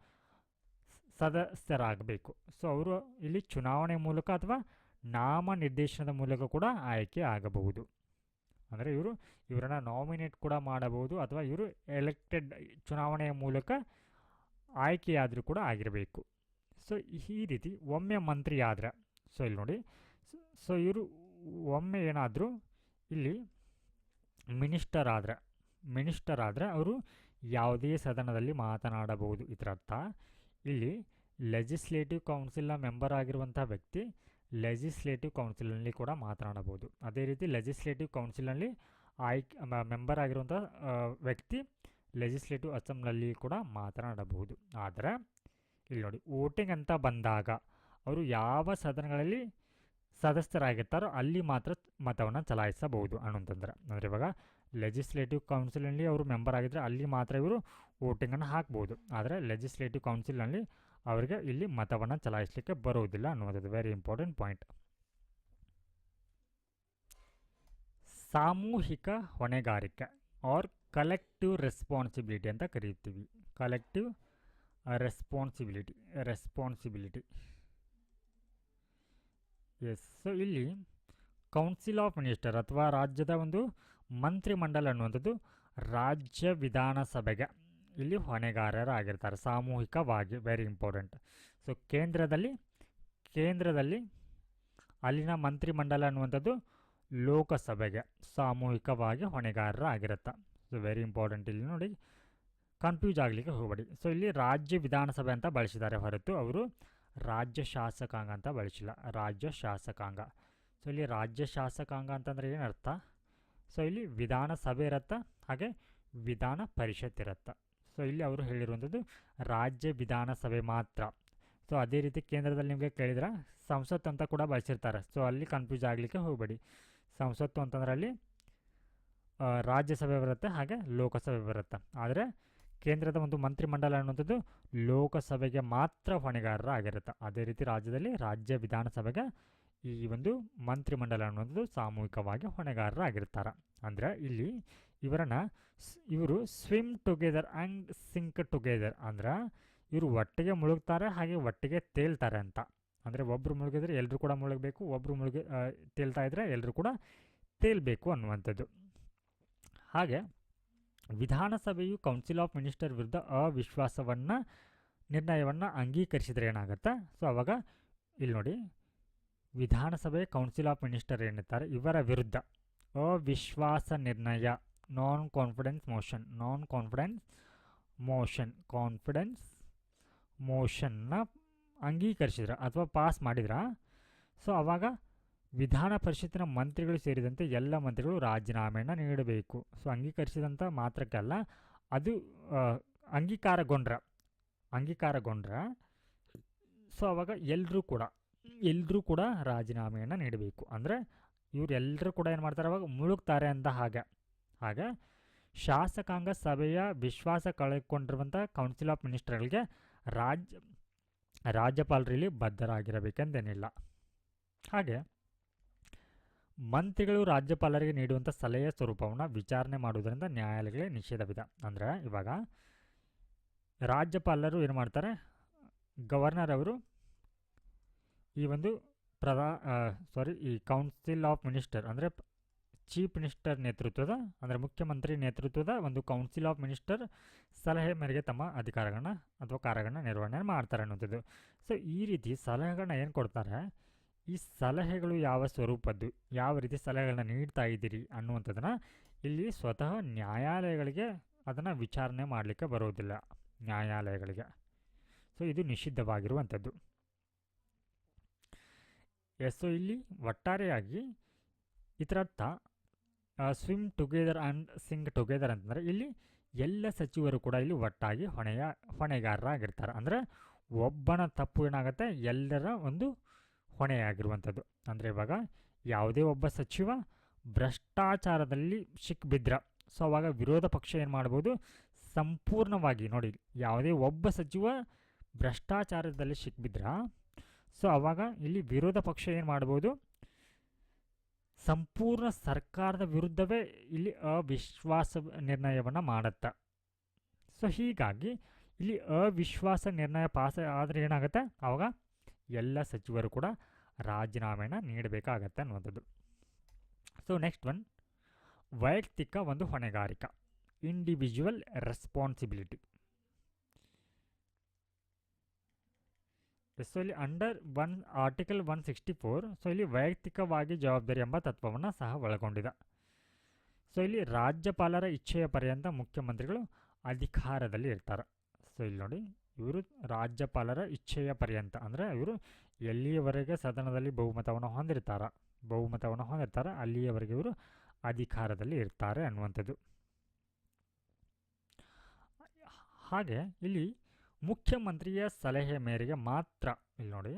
ಸದಸ್ಯರಾಗಬೇಕು. ಸೊ ಅವರು ಇಲ್ಲಿ ಚುನಾವಣೆ ಮೂಲಕ ಅಥವಾ ನಾಮನಿರ್ದೇಶನದ ಮೂಲಕ ಕೂಡ ಆಯ್ಕೆ ಆಗಬಹುದು. ಅಂದರೆ ಇವರನ್ನು ನಾಮಿನೇಟ್ ಕೂಡ ಮಾಡಬಹುದು ಅಥವಾ ಇವರು ಎಲೆಕ್ಟೆಡ್ ಚುನಾವಣೆಯ ಮೂಲಕ ಆಯ್ಕೆಯಾದರೂ ಕೂಡ ಆಗಿರಬೇಕು. ಸೊ ಈ ರೀತಿ ಒಮ್ಮೆ ಮಂತ್ರಿ ಆದರೆ, ಸೊ ಇಲ್ಲಿ ನೋಡಿ, ಸೊ ಇವರು ಒಮ್ಮೆ ಏನಾದರೂ ಇಲ್ಲಿ ಮಿನಿಸ್ಟರ್ ಆದರೆ ಅವರು ಯಾವುದೇ ಸದನದಲ್ಲಿ ಮಾತನಾಡಬಹುದು. ಇದರರ್ಥ ಇಲ್ಲಿ ಲೆಜಿಸ್ಲೇಟಿವ್ ಕೌನ್ಸಿಲ್ನ ಮೆಂಬರ್ ಆಗಿರುವಂಥ ವ್ಯಕ್ತಿ ಲೆಜಿಸ್ಲೇಟಿವ್ ಕೌನ್ಸಿಲ್ನಲ್ಲಿ ಕೂಡ ಮಾತನಾಡಬಹುದು. ಅದೇ ರೀತಿ ಲೆಜಿಸ್ಲೇಟಿವ್ ಕೌನ್ಸಿಲ್ನಲ್ಲಿ ಮೆಂಬರ್ ಆಗಿರುವಂಥ ವ್ಯಕ್ತಿ ಲೆಜಿಸ್ಲೇಟಿವ್ ಅಸೆಂಬ್ಲಿಯಲ್ಲಿ ಕೂಡ ಮಾತನಾಡಬಹುದು. ಆದರೆ ಇಲ್ಲಿ ನೋಡಿ, ವೋಟಿಂಗ್ ಅಂತ ಬಂದಾಗ ಅವರು ಯಾವ ಸದನಗಳಲ್ಲಿ ಸದಸ್ಯರಾಗಿರ್ತಾರೋ ಅಲ್ಲಿ ಮಾತ್ರ ಮತವನ್ನು ಚಲಾಯಿಸಬಹುದು ಅನ್ನೋಂತಂದ್ರೆ. ಅಂದರೆ ಇವಾಗ ಲೆಜಿಸ್ಲೇಟಿವ್ ಕೌನ್ಸಿಲ್ನಲ್ಲಿ ಅವರು ಮೆಂಬರ್ ಆಗಿದ್ದರೆ ಅಲ್ಲಿ ಮಾತ್ರ ಇವರು ವೋಟಿಂಗನ್ನು ಹಾಕ್ಬೋದು. ಆದರೆ ಲೆಜಿಸ್ಲೇಟಿವ್ ಕೌನ್ಸಿಲ್ನಲ್ಲಿ ಅವರಿಗೆ ಇಲ್ಲಿ ಮತವನ್ನು ಚಲಾಯಿಸಲಿಕ್ಕೆ ಬರುವುದಿಲ್ಲ ಅನ್ನುವಂಥದ್ದು ವೆರಿ ಇಂಪಾರ್ಟೆಂಟ್ ಪಾಯಿಂಟ್. ಸಾಮೂಹಿಕ ಹೊಣೆಗಾರಿಕೆ ಆರ್ ಕಲೆಕ್ಟಿವ್ ರೆಸ್ಪಾನ್ಸಿಬಿಲಿಟಿ ಅಂತ ಕರೀತೀವಿ. Collective responsibility yes. ಸೊ ಇಲ್ಲಿ ಕೌನ್ಸಿಲ್ ಆಫ್ ಮಿನಿಸ್ಟರ್ ಅಥವಾ ರಾಜ್ಯದ ಒಂದು ಮಂತ್ರಿಮಂಡಲ ಅನ್ನುವಂಥದ್ದು ರಾಜ್ಯ ವಿಧಾನಸಭೆಗೆ ಇಲ್ಲಿ ಹೊಣೆಗಾರರಾಗಿರ್ತಾರೆ ಸಾಮೂಹಿಕವಾಗಿ, ವೆರಿ ಇಂಪಾರ್ಟೆಂಟ್. ಸೊ ಕೇಂದ್ರದಲ್ಲಿ ಅಲ್ಲಿನ ಮಂತ್ರಿಮಂಡಲ ಅನ್ನುವಂಥದ್ದು ಲೋಕಸಭೆಗೆ ಸಾಮೂಹಿಕವಾಗಿ ಹೊಣೆಗಾರರಾಗಿರುತ್ತೆ. ಸೊ ವೆರಿ ಇಂಪಾರ್ಟೆಂಟ್, ಇಲ್ಲಿ ನೋಡಿ ಕನ್ಫ್ಯೂಸ್ ಆಗಲಿಕ್ಕೆ ಹೋಗಬೇಡಿ. ಸೊ ಇಲ್ಲಿ ರಾಜ್ಯ ವಿಧಾನಸಭೆ ಅಂತ ಬಳಸಿದ್ದಾರೆ ಹೊರತು ಅವರು ರಾಜ್ಯ ಶಾಸಕಾಂಗ ಅಂತ ಬಳಸಿಲ್ಲ, ರಾಜ್ಯ ಶಾಸಕಾಂಗ. ಸೊ ಇಲ್ಲಿ ರಾಜ್ಯ ಶಾಸಕಾಂಗ ಅಂತಂದರೆ ಏನರ್ಥ, ಸೊ ಇಲ್ಲಿ ವಿಧಾನಸಭೆ ಇರುತ್ತೆ ಹಾಗೆ ವಿಧಾನ ಪರಿಷತ್ ಇರುತ್ತೆ. ಸೊ ಇಲ್ಲಿ ಅವರು ಹೇಳಿರುವಂಥದ್ದು ರಾಜ್ಯ ವಿಧಾನಸಭೆ ಮಾತ್ರ. ಸೊ ಅದೇ ರೀತಿ ಕೇಂದ್ರದಲ್ಲಿ ನಿಮಗೆ ಕೇಳಿದ್ರೆ ಸಂಸತ್ತು ಅಂತ ಕೂಡ ಬಳಸಿರ್ತಾರೆ. ಸೊ ಅಲ್ಲಿ ಕನ್ಫ್ಯೂಸ್ ಆಗಲಿಕ್ಕೆ ಹೋಗಬೇಡಿ. ಸಂಸತ್ತು ಅಂತಂದ್ರೆ ಅಲ್ಲಿ ರಾಜ್ಯಸಭೆ ಬರುತ್ತೆ ಹಾಗೆ ಲೋಕಸಭೆ ಬರುತ್ತೆ. ಆದರೆ ಕೇಂದ್ರದ ಒಂದು ಮಂತ್ರಿಮಂಡಲ ಅನ್ನುವಂಥದ್ದು ಲೋಕಸಭೆಗೆ ಮಾತ್ರ ಹೊಣೆಗಾರರಾಗಿರುತ್ತೆ. ಅದೇ ರೀತಿ ರಾಜ್ಯದಲ್ಲಿ ರಾಜ್ಯ ವಿಧಾನಸಭೆಗೆ ಈ ಒಂದು ಮಂತ್ರಿಮಂಡಲ ಅನ್ನುವಂಥದ್ದು ಸಾಮೂಹಿಕವಾಗಿ ಹೊಣೆಗಾರರಾಗಿರ್ತಾರೆ. ಅಂದರೆ ಇಲ್ಲಿ ಇವರು swim together and sink together, ಅಂದ್ರೆ ಇವರು ಒಟ್ಟಿಗೆ ಮುಳುಗ್ತಾರೆ ಹಾಗೆ ಒಟ್ಟಿಗೆ ತೇಲ್ತಾರೆ ಅಂತ. ಅಂದರೆ ಒಬ್ಬರು ಮುಳುಗಿದ್ರೆ ಎಲ್ಲರೂ ಕೂಡ ಮುಳುಗಬೇಕು, ಒಬ್ಬರು ತೇಲ್ತಾ ಇದ್ದರೆ ಎಲ್ಲರೂ ಕೂಡ ತೇಲ್ಬೇಕು ಅನ್ನುವಂಥದ್ದು. ಹಾಗೆ ವಿಧಾನಸಭೆಯು ಕೌನ್ಸಿಲ್ ಆಫ್ ಮಿನಿಸ್ಟರ್ ವಿರುದ್ಧ ಅವಿಶ್ವಾಸವನ್ನು ನಿರ್ಣಯವನ್ನು ಅಂಗೀಕರಿಸಿದರೆ ಏನಾಗುತ್ತೆ, ಸೊ ಅವಾಗ ಇಲ್ಲಿ ನೋಡಿ ವಿಧಾನಸಭೆ ಕೌನ್ಸಿಲ್ ಆಫ್ ಮಿನಿಸ್ಟರ್ ಏನಿರ್ತಾರೆ ಇವರ ವಿರುದ್ಧ ಅವಿಶ್ವಾಸ ನಿರ್ಣಯ ನಾನ್ ಕಾನ್ಫಿಡೆನ್ಸ್ ಮೋಷನ್ ಕಾನ್ಫಿಡೆನ್ಸ್ ಮೋಷನ್ನ ಅಂಗೀಕರಿಸಿದ್ರ ಅಥವಾ ಪಾಸ್ ಮಾಡಿದ್ರ, ಸೊ ಆವಾಗ ವಿಧಾನ ಪರಿಷತ್ತಿನ ಮಂತ್ರಿಗಳು ಸೇರಿದಂತೆ ಎಲ್ಲ ಮಂತ್ರಿಗಳು ರಾಜೀನಾಮೆಯನ್ನು ನೀಡಬೇಕು. ಸೊ ಅಂಗೀಕರಿಸಿದಂಥ ಮಾತ್ರಕ್ಕಲ್ಲ, ಅದು ಅಂಗೀಕಾರಗೊಂಡ್ರ ಸೊ ಆವಾಗ ಎಲ್ಲರೂ ಕೂಡ ರಾಜೀನಾಮೆಯನ್ನು ನೀಡಬೇಕು. ಅಂದರೆ ಇವರೆಲ್ಲರೂ ಕೂಡ ಏನು ಮಾಡ್ತಾರೆ, ಅವಾಗ ಮುಳುಗ್ತಾರೆ ಅಂತ ಹಾಗೆ ಶಾಸಕಾಂಗ ಸಭೆಯ ವಿಶ್ವಾಸ ಕಳೆದುಕೊಂಡಿರುವಂಥ ಕೌನ್ಸಿಲ್ ಆಫ್ ಮಿನಿಸ್ಟರ್ಗಳಿಗೆ ರಾಜ್ಯಪಾಲರು ಇಲ್ಲಿ ಬದ್ಧರಾಗಿರಬೇಕೆಂದೇನಿಲ್ಲ. ಹಾಗೆ ಮಂತ್ರಿಗಳು ರಾಜ್ಯಪಾಲರಿಗೆ ನೀಡುವಂಥ ಸಲಹೆಯ ಸ್ವರೂಪವನ್ನು ವಿಚಾರಣೆ ಮಾಡುವುದರಿಂದ ನ್ಯಾಯಾಲಯಗಳಿಗೆ ನಿಷೇಧವಿದೆ. ಅಂದರೆ ಇವಾಗ ರಾಜ್ಯಪಾಲರು ಏನು ಮಾಡ್ತಾರೆ, ಗವರ್ನರ್ ಅವರು ಈ ಒಂದು ಈ ಕೌನ್ಸಿಲ್ ಆಫ್ ಮಿನಿಸ್ಟರ್ ಅಂದರೆ ಚೀಫ್ ಮಿನಿಸ್ಟರ್ ನೇತೃತ್ವದ ಅಂದರೆ ಮುಖ್ಯಮಂತ್ರಿ ನೇತೃತ್ವದ ಒಂದು ಕೌನ್ಸಿಲ್ ಆಫ್ ಮಿನಿಸ್ಟರ್ ಸಲಹೆ ಮೇರೆಗೆ ತಮ್ಮ ಅಧಿಕಾರಗಳನ್ನ ಅಥವಾ ಕಾರ್ಯಗಳನ್ನ ನಿರ್ವಹಣೆ ಮಾಡ್ತಾರೆ ಅನ್ನುವಂಥದ್ದು. ಸೊ ಈ ರೀತಿ ಸಲಹೆಗಳನ್ನ ಏನು ಕೊಡ್ತಾರೆ, ಈ ಸಲಹೆಗಳು ಯಾವ ಸ್ವರೂಪದ್ದು, ಯಾವ ರೀತಿ ಸಲಹೆಗಳನ್ನ ನೀಡ್ತಾ ಇದ್ದೀರಿ ಅನ್ನುವಂಥದ್ದನ್ನು ಇಲ್ಲಿ ಸ್ವತಃ ನ್ಯಾಯಾಲಯಗಳಿಗೆ ಅದನ್ನು ವಿಚಾರಣೆ ಮಾಡಲಿಕ್ಕೆ ಬರೋದಿಲ್ಲ ನ್ಯಾಯಾಲಯಗಳಿಗೆ. ಸೊ ಇದು ನಿಷಿದ್ಧವಾಗಿರುವಂಥದ್ದು. ಸೊ ಇಲ್ಲಿ ಒಟ್ಟಾರೆಯಾಗಿ ಇದರರ್ಥ swim together and Singh together ಅಂತಂದರೆ ಇಲ್ಲಿ ಎಲ್ಲ ಸಚಿವರು ಕೂಡ ಇಲ್ಲಿ ಒಟ್ಟಾಗಿ ಹೊಣೆಗಾರರಾಗಿರ್ತಾರೆ. ಅಂದರೆ ಒಬ್ಬನ ತಪ್ಪು ಏನಾಗುತ್ತೆ, ಎಲ್ಲರ ಒಂದು ಹೊಣೆಯಾಗಿರುವಂಥದ್ದು. ಅಂದರೆ ಇವಾಗ ಯಾವುದೇ ಒಬ್ಬ ಸಚಿವ ಭ್ರಷ್ಟಾಚಾರದಲ್ಲಿ ಸಿಕ್ಕಿಬಿದ್ರ, ಸೊ ಅವಾಗ ವಿರೋಧ ಪಕ್ಷ ಏನು ಮಾಡ್ಬೋದು, ಸಂಪೂರ್ಣವಾಗಿ ನೋಡಿ, ಯಾವುದೇ ಒಬ್ಬ ಸಚಿವ ಭ್ರಷ್ಟಾಚಾರದಲ್ಲಿ ಸಿಕ್ಕಿಬಿದ್ರ, ಸೊ ಅವಾಗ ಇಲ್ಲಿ ವಿರೋಧ ಪಕ್ಷ ಏನು ಮಾಡ್ಬೋದು, ಸಂಪೂರ್ಣ ಸರ್ಕಾರದ ವಿರುದ್ಧವೇ ಇಲ್ಲಿ ಅವಿಶ್ವಾಸ ನಿರ್ಣಯವನ್ನು ಮಾಡುತ್ತೆ. ಸೊ ಹೀಗಾಗಿ ಇಲ್ಲಿ ಅವಿಶ್ವಾಸ ನಿರ್ಣಯ ಪಾಸ್ ಆದರೆ ಏನಾಗುತ್ತೆ, ಆವಾಗ ಎಲ್ಲ ಸಚಿವರು ಕೂಡ ರಾಜೀನಾಮೆಯನ್ನು ನೀಡಬೇಕಾಗತ್ತೆ ಅನ್ನುವಂಥದ್ದು. ಸೊ ನೆಕ್ಸ್ಟ್ ಒನ್, ವೈಯಕ್ತಿಕ ಒಂದು ಹೊಣೆಗಾರಿಕೆ, ಇಂಡಿವಿಜುವಲ್ ರೆಸ್ಪಾನ್ಸಿಬಿಲಿಟಿ. ಸೊ ಇಲ್ಲಿ ಅಂಡರ್ ಆರ್ಟಿಕಲ್ 164 ಸೊ ಇಲ್ಲಿ ವೈಯಕ್ತಿಕವಾಗಿ ಜವಾಬ್ದಾರಿ ಎಂಬ ತತ್ವವನ್ನು ಸಹ ಒಳಗೊಂಡಿದೆ. ಸೊ ಇಲ್ಲಿ ರಾಜ್ಯಪಾಲರ ಇಚ್ಛೆಯ ಪರ್ಯಂತ ಮುಖ್ಯಮಂತ್ರಿಗಳು ಅಧಿಕಾರದಲ್ಲಿ ಇರ್ತಾರೆ. ಸೊ ಇಲ್ಲಿ ನೋಡಿ, ಇವರು ರಾಜ್ಯಪಾಲರ ಇಚ್ಛೆಯ ಪರ್ಯಂತ ಅಂದರೆ ಇವರು ಎಲ್ಲಿಯವರೆಗೆ ಸದನದಲ್ಲಿ ಬಹುಮತವನ್ನು ಹೊಂದಿರ್ತಾರೆ ಅಲ್ಲಿಯವರೆಗೆ ಇವರು ಅಧಿಕಾರದಲ್ಲಿ ಇರ್ತಾರೆ ಅನ್ನುವಂಥದ್ದು. ಹಾಗೆ ಇಲ್ಲಿ ಮುಖ್ಯಮಂತ್ರಿಯ ಸಲಹೆ ಮೇರೆಗೆ ಮಾತ್ರ, ಇಲ್ಲಿ ನೋಡಿ,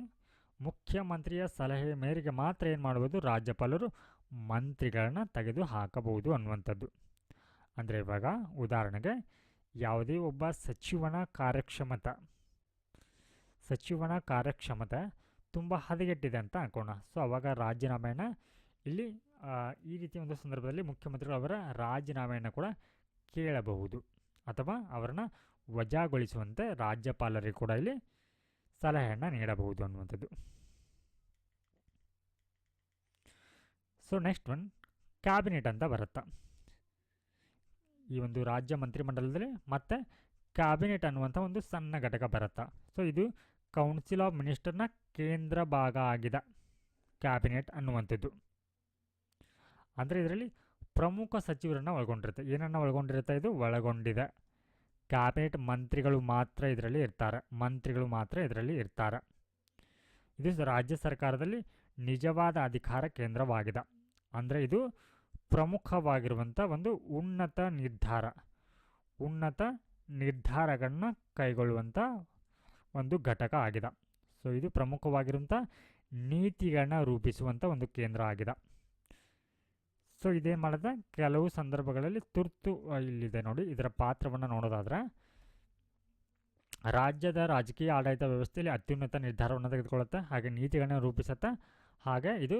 ಮುಖ್ಯಮಂತ್ರಿಯ ಸಲಹೆ ಮೇರೆಗೆ ಮಾತ್ರ ಏನು ಮಾಡ್ಬೋದು, ರಾಜ್ಯಪಾಲರು ಮಂತ್ರಿಗಳನ್ನ ತೆಗೆದು ಹಾಕಬಹುದು ಅನ್ನುವಂಥದ್ದು. ಅಂದರೆ ಇವಾಗ ಉದಾಹರಣೆಗೆ ಯಾವುದೇ ಒಬ್ಬ ಸಚಿವನ ಕಾರ್ಯಕ್ಷಮತೆ ತುಂಬ ಹದಗೆಟ್ಟಿದೆ ಅಂತ ಅನ್ಕೋಣ. ಸೊ ಅವಾಗ ರಾಜೀನಾಮೆಯನ್ನು ಇಲ್ಲಿ ಈ ರೀತಿ ಒಂದು ಸಂದರ್ಭದಲ್ಲಿ ಮುಖ್ಯಮಂತ್ರಿಗಳು ಅವರ ರಾಜೀನಾಮೆಯನ್ನು ಕೂಡ ಕೇಳಬಹುದು ಅಥವಾ ಅವರನ್ನು ವಜಾಗೊಳಿಸುವಂತೆ ರಾಜ್ಯಪಾಲರಿಗೆ ಕೂಡ ಇಲ್ಲಿ ಸಲಹೆಯನ್ನು ನೀಡಬಹುದು ಅನ್ನುವಂಥದ್ದು. ಸೊ ನೆಕ್ಸ್ಟ್ ಒನ್, ಕ್ಯಾಬಿನೆಟ್ ಅಂತ ಬರುತ್ತೆ. ಈ ಒಂದು ರಾಜ್ಯ ಮಂತ್ರಿಮಂಡಲದಲ್ಲಿ ಮತ್ತೆ ಕ್ಯಾಬಿನೆಟ್ ಅನ್ನುವಂಥ ಒಂದು ಸಣ್ಣ ಘಟಕ ಬರುತ್ತೆ. ಸೊ ಇದು ಕೌನ್ಸಿಲ್ ಆಫ್ ಮಿನಿಸ್ಟರ್ನ ಕೇಂದ್ರ ಭಾಗ ಆಗಿದೆ ಕ್ಯಾಬಿನೆಟ್ ಅನ್ನುವಂಥದ್ದು. ಅಂದರೆ ಇದರಲ್ಲಿ ಪ್ರಮುಖ ಸಚಿವರನ್ನು ಒಳಗೊಂಡಿರುತ್ತೆ. ಏನನ್ನು ಒಳಗೊಂಡಿರುತ್ತೆ, ಇದು ಒಳಗೊಂಡಿದೆ. ಕ್ಯಾಬಿನೆಟ್ ಮಂತ್ರಿಗಳು ಮಾತ್ರ ಇದರಲ್ಲಿ ಇರ್ತಾರೆ. ಇದು ರಾಜ್ಯ ಸರ್ಕಾರದಲ್ಲಿ ನಿಜವಾದ ಅಧಿಕಾರ ಕೇಂದ್ರವಾಗಿದೆ. ಅಂದರೆ ಇದು ಪ್ರಮುಖವಾಗಿರುವಂಥ ಒಂದು ಉನ್ನತ ನಿರ್ಧಾರಗಳನ್ನ ಕೈಗೊಳ್ಳುವಂಥ ಒಂದು ಘಟಕ ಆಗಿದೆ. ಸೊ ಇದು ಪ್ರಮುಖವಾಗಿರುವಂಥ ನೀತಿಗಳನ್ನ ರೂಪಿಸುವಂಥ ಒಂದು ಕೇಂದ್ರ ಆಗಿದೆ. ಸೊ ಇದೇನು ಮಾಡುತ್ತೆ, ಕೆಲವು ಸಂದರ್ಭಗಳಲ್ಲಿ ತುರ್ತು ಇಲ್ಲಿದೆ ನೋಡಿ, ಇದರ ಪಾತ್ರವನ್ನು ನೋಡೋದಾದರೆ ರಾಜ್ಯದ ರಾಜಕೀಯ ಆಡಳಿತ ವ್ಯವಸ್ಥೆಯಲ್ಲಿ ಅತ್ಯುನ್ನತ ನಿರ್ಧಾರವನ್ನು ತೆಗೆದುಕೊಳ್ಳುತ್ತೆ, ಹಾಗೆ ನೀತಿಗಳನ್ನ ರೂಪಿಸುತ್ತೆ. ಹಾಗೆ ಇದು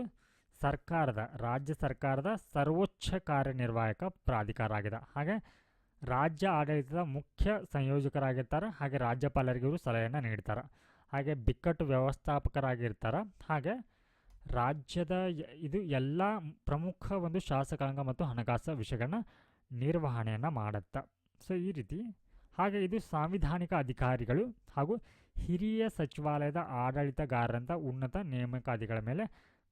ರಾಜ್ಯ ಸರ್ಕಾರದ ಸರ್ವೋಚ್ಚ ಕಾರ್ಯನಿರ್ವಾಹಕ ಪ್ರಾಧಿಕಾರ ಆಗಿದೆ. ಹಾಗೆ ರಾಜ್ಯ ಆಡಳಿತದ ಮುಖ್ಯ ಸಂಯೋಜಕರಾಗಿರ್ತಾರೆ. ಹಾಗೆ ರಾಜ್ಯಪಾಲರಿಗೆ ಇವರು ಸಲಹೆಯನ್ನು ನೀಡ್ತಾರೆ. ಹಾಗೆ ಬಿಕ್ಕಟ್ಟು ವ್ಯವಸ್ಥಾಪಕರಾಗಿರ್ತಾರೆ. ಹಾಗೆ ರಾಜ್ಯದ ಇದು ಎಲ್ಲ ಪ್ರಮುಖ ಒಂದು ಶಾಸಕಾಂಗ ಮತ್ತು ಹಣಕಾಸು ವಿಷಯಗಳನ್ನ ನಿರ್ವಹಣೆಯನ್ನು ಮಾಡುತ್ತೆ. ಸೊ ಈ ರೀತಿ ಹಾಗೆ ಇದು ಸಾಂವಿಧಾನಿಕ ಅಧಿಕಾರಿಗಳು ಹಾಗೂ ಹಿರಿಯ ಸಚಿವಾಲಯದ ಆಡಳಿತಗಾರರಂಥ ಉನ್ನತ ನೇಮಕಾಧಿಗಳ ಮೇಲೆ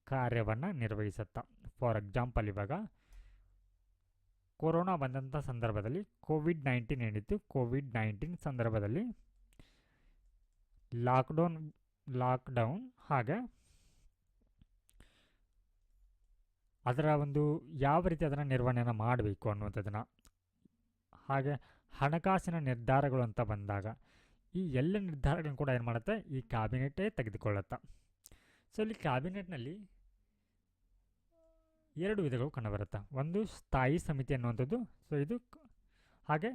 ಕಾರ್ಯವನ್ನು ನಿರ್ವಹಿಸುತ್ತೆ. ಫಾರ್ ಎಕ್ಸಾಂಪಲ್, ಇವಾಗ ಕೊರೋನಾ ಬಂದಂಥ ಸಂದರ್ಭದಲ್ಲಿ ಕೋವಿಡ್-19 ಏನಿತ್ತು, ಕೋವಿಡ್-19 ಸಂದರ್ಭದಲ್ಲಿ ಲಾಕ್ಡೌನ್ ಹಾಗೆ ಅದರ ಒಂದು ಯಾವ ರೀತಿ ಅದನ್ನು ನಿರ್ವಹಣೆಯನ್ನು ಮಾಡಬೇಕು ಅನ್ನುವಂಥದ್ದನ್ನು, ಹಾಗೆ ಹಣಕಾಸಿನ ನಿರ್ಧಾರಗಳು ಅಂತ ಬಂದಾಗ ಈ ಎಲ್ಲ ನಿರ್ಧಾರಗಳನ್ನು ಕೂಡ ಏನು ಮಾಡುತ್ತೆ, ಈ ಕ್ಯಾಬಿನೆಟೇ ತೆಗೆದುಕೊಳ್ಳುತ್ತೆ. ಸೊ ಇಲ್ಲಿ ಕ್ಯಾಬಿನೆಟ್ನಲ್ಲಿ 2 ವಿಧಗಳು ಕಂಡುಬರುತ್ತೆ. ಒಂದು ಸ್ಥಾಯಿ ಸಮಿತಿ ಅನ್ನುವಂಥದ್ದು, ಸೊ ಇದು ಹಾಗೆ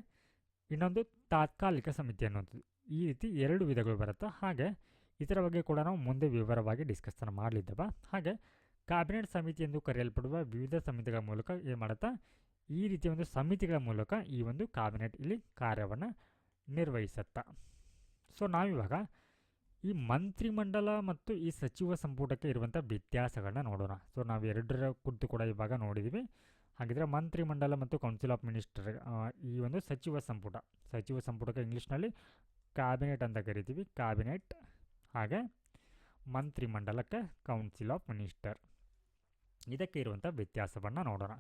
ಇನ್ನೊಂದು ತಾತ್ಕಾಲಿಕ ಸಮಿತಿ ಅನ್ನುವಂಥದ್ದು. ಈ ರೀತಿ 2 ವಿಧಗಳು ಬರುತ್ತೆ. ಹಾಗೆ ಇದರ ಬಗ್ಗೆ ಕೂಡ ನಾವು ಮುಂದೆ ವಿವರವಾಗಿ ಡಿಸ್ಕಷನ್ ಮಾಡಲಿದ್ದೇವೆ. ಹಾಗೆ ಕ್ಯಾಬಿನೆಟ್ ಸಮಿತಿ ಎಂದು ಕರೆಯಲ್ಪಡುವ ವಿವಿಧ ಸಮಿತಿಗಳ ಮೂಲಕ ಏನು ಮಾಡುತ್ತಾ, ಈ ರೀತಿಯ ಒಂದು ಸಮಿತಿಗಳ ಮೂಲಕ ಈ ಒಂದು ಕ್ಯಾಬಿನೆಟ್ ಇಲ್ಲಿ ಕಾರ್ಯವನ್ನು ನಿರ್ವಹಿಸುತ್ತಾ. ಸೊ ನಾವಿವಾಗ ಈ ಮಂತ್ರಿಮಂಡಲ ಮತ್ತು ಈ ಸಚಿವ ಸಂಪುಟಕ್ಕೆ ಇರುವಂಥ ವ್ಯತ್ಯಾಸಗಳನ್ನ ನೋಡೋಣ. ಸೊ ನಾವು ಎರಡರ ಕುರಿತು ಕೂಡ ಇವಾಗ ನೋಡಿದ್ದೀವಿ. ಹಾಗಿದ್ರೆ ಮಂತ್ರಿಮಂಡಲ ಮತ್ತು ಕೌನ್ಸಿಲ್ ಆಫ್ ಮಿನಿಸ್ಟರ್, ಈ ಒಂದು ಸಚಿವ ಸಂಪುಟಕ್ಕೆ ಇಂಗ್ಲೀಷ್ನಲ್ಲಿ ಕ್ಯಾಬಿನೆಟ್ ಅಂತ ಕರಿತೀವಿ, ಕ್ಯಾಬಿನೆಟ್. ಹಾಗೆ ಮಂತ್ರಿಮಂಡಲಕ್ಕೆ ಕೌನ್ಸಿಲ್ ಆಫ್ ಮಿನಿಸ್ಟರ್. ಇದಕ್ಕೆ ಇರುವಂಥ ವ್ಯತ್ಯಾಸವನ್ನು ನೋಡೋಣ.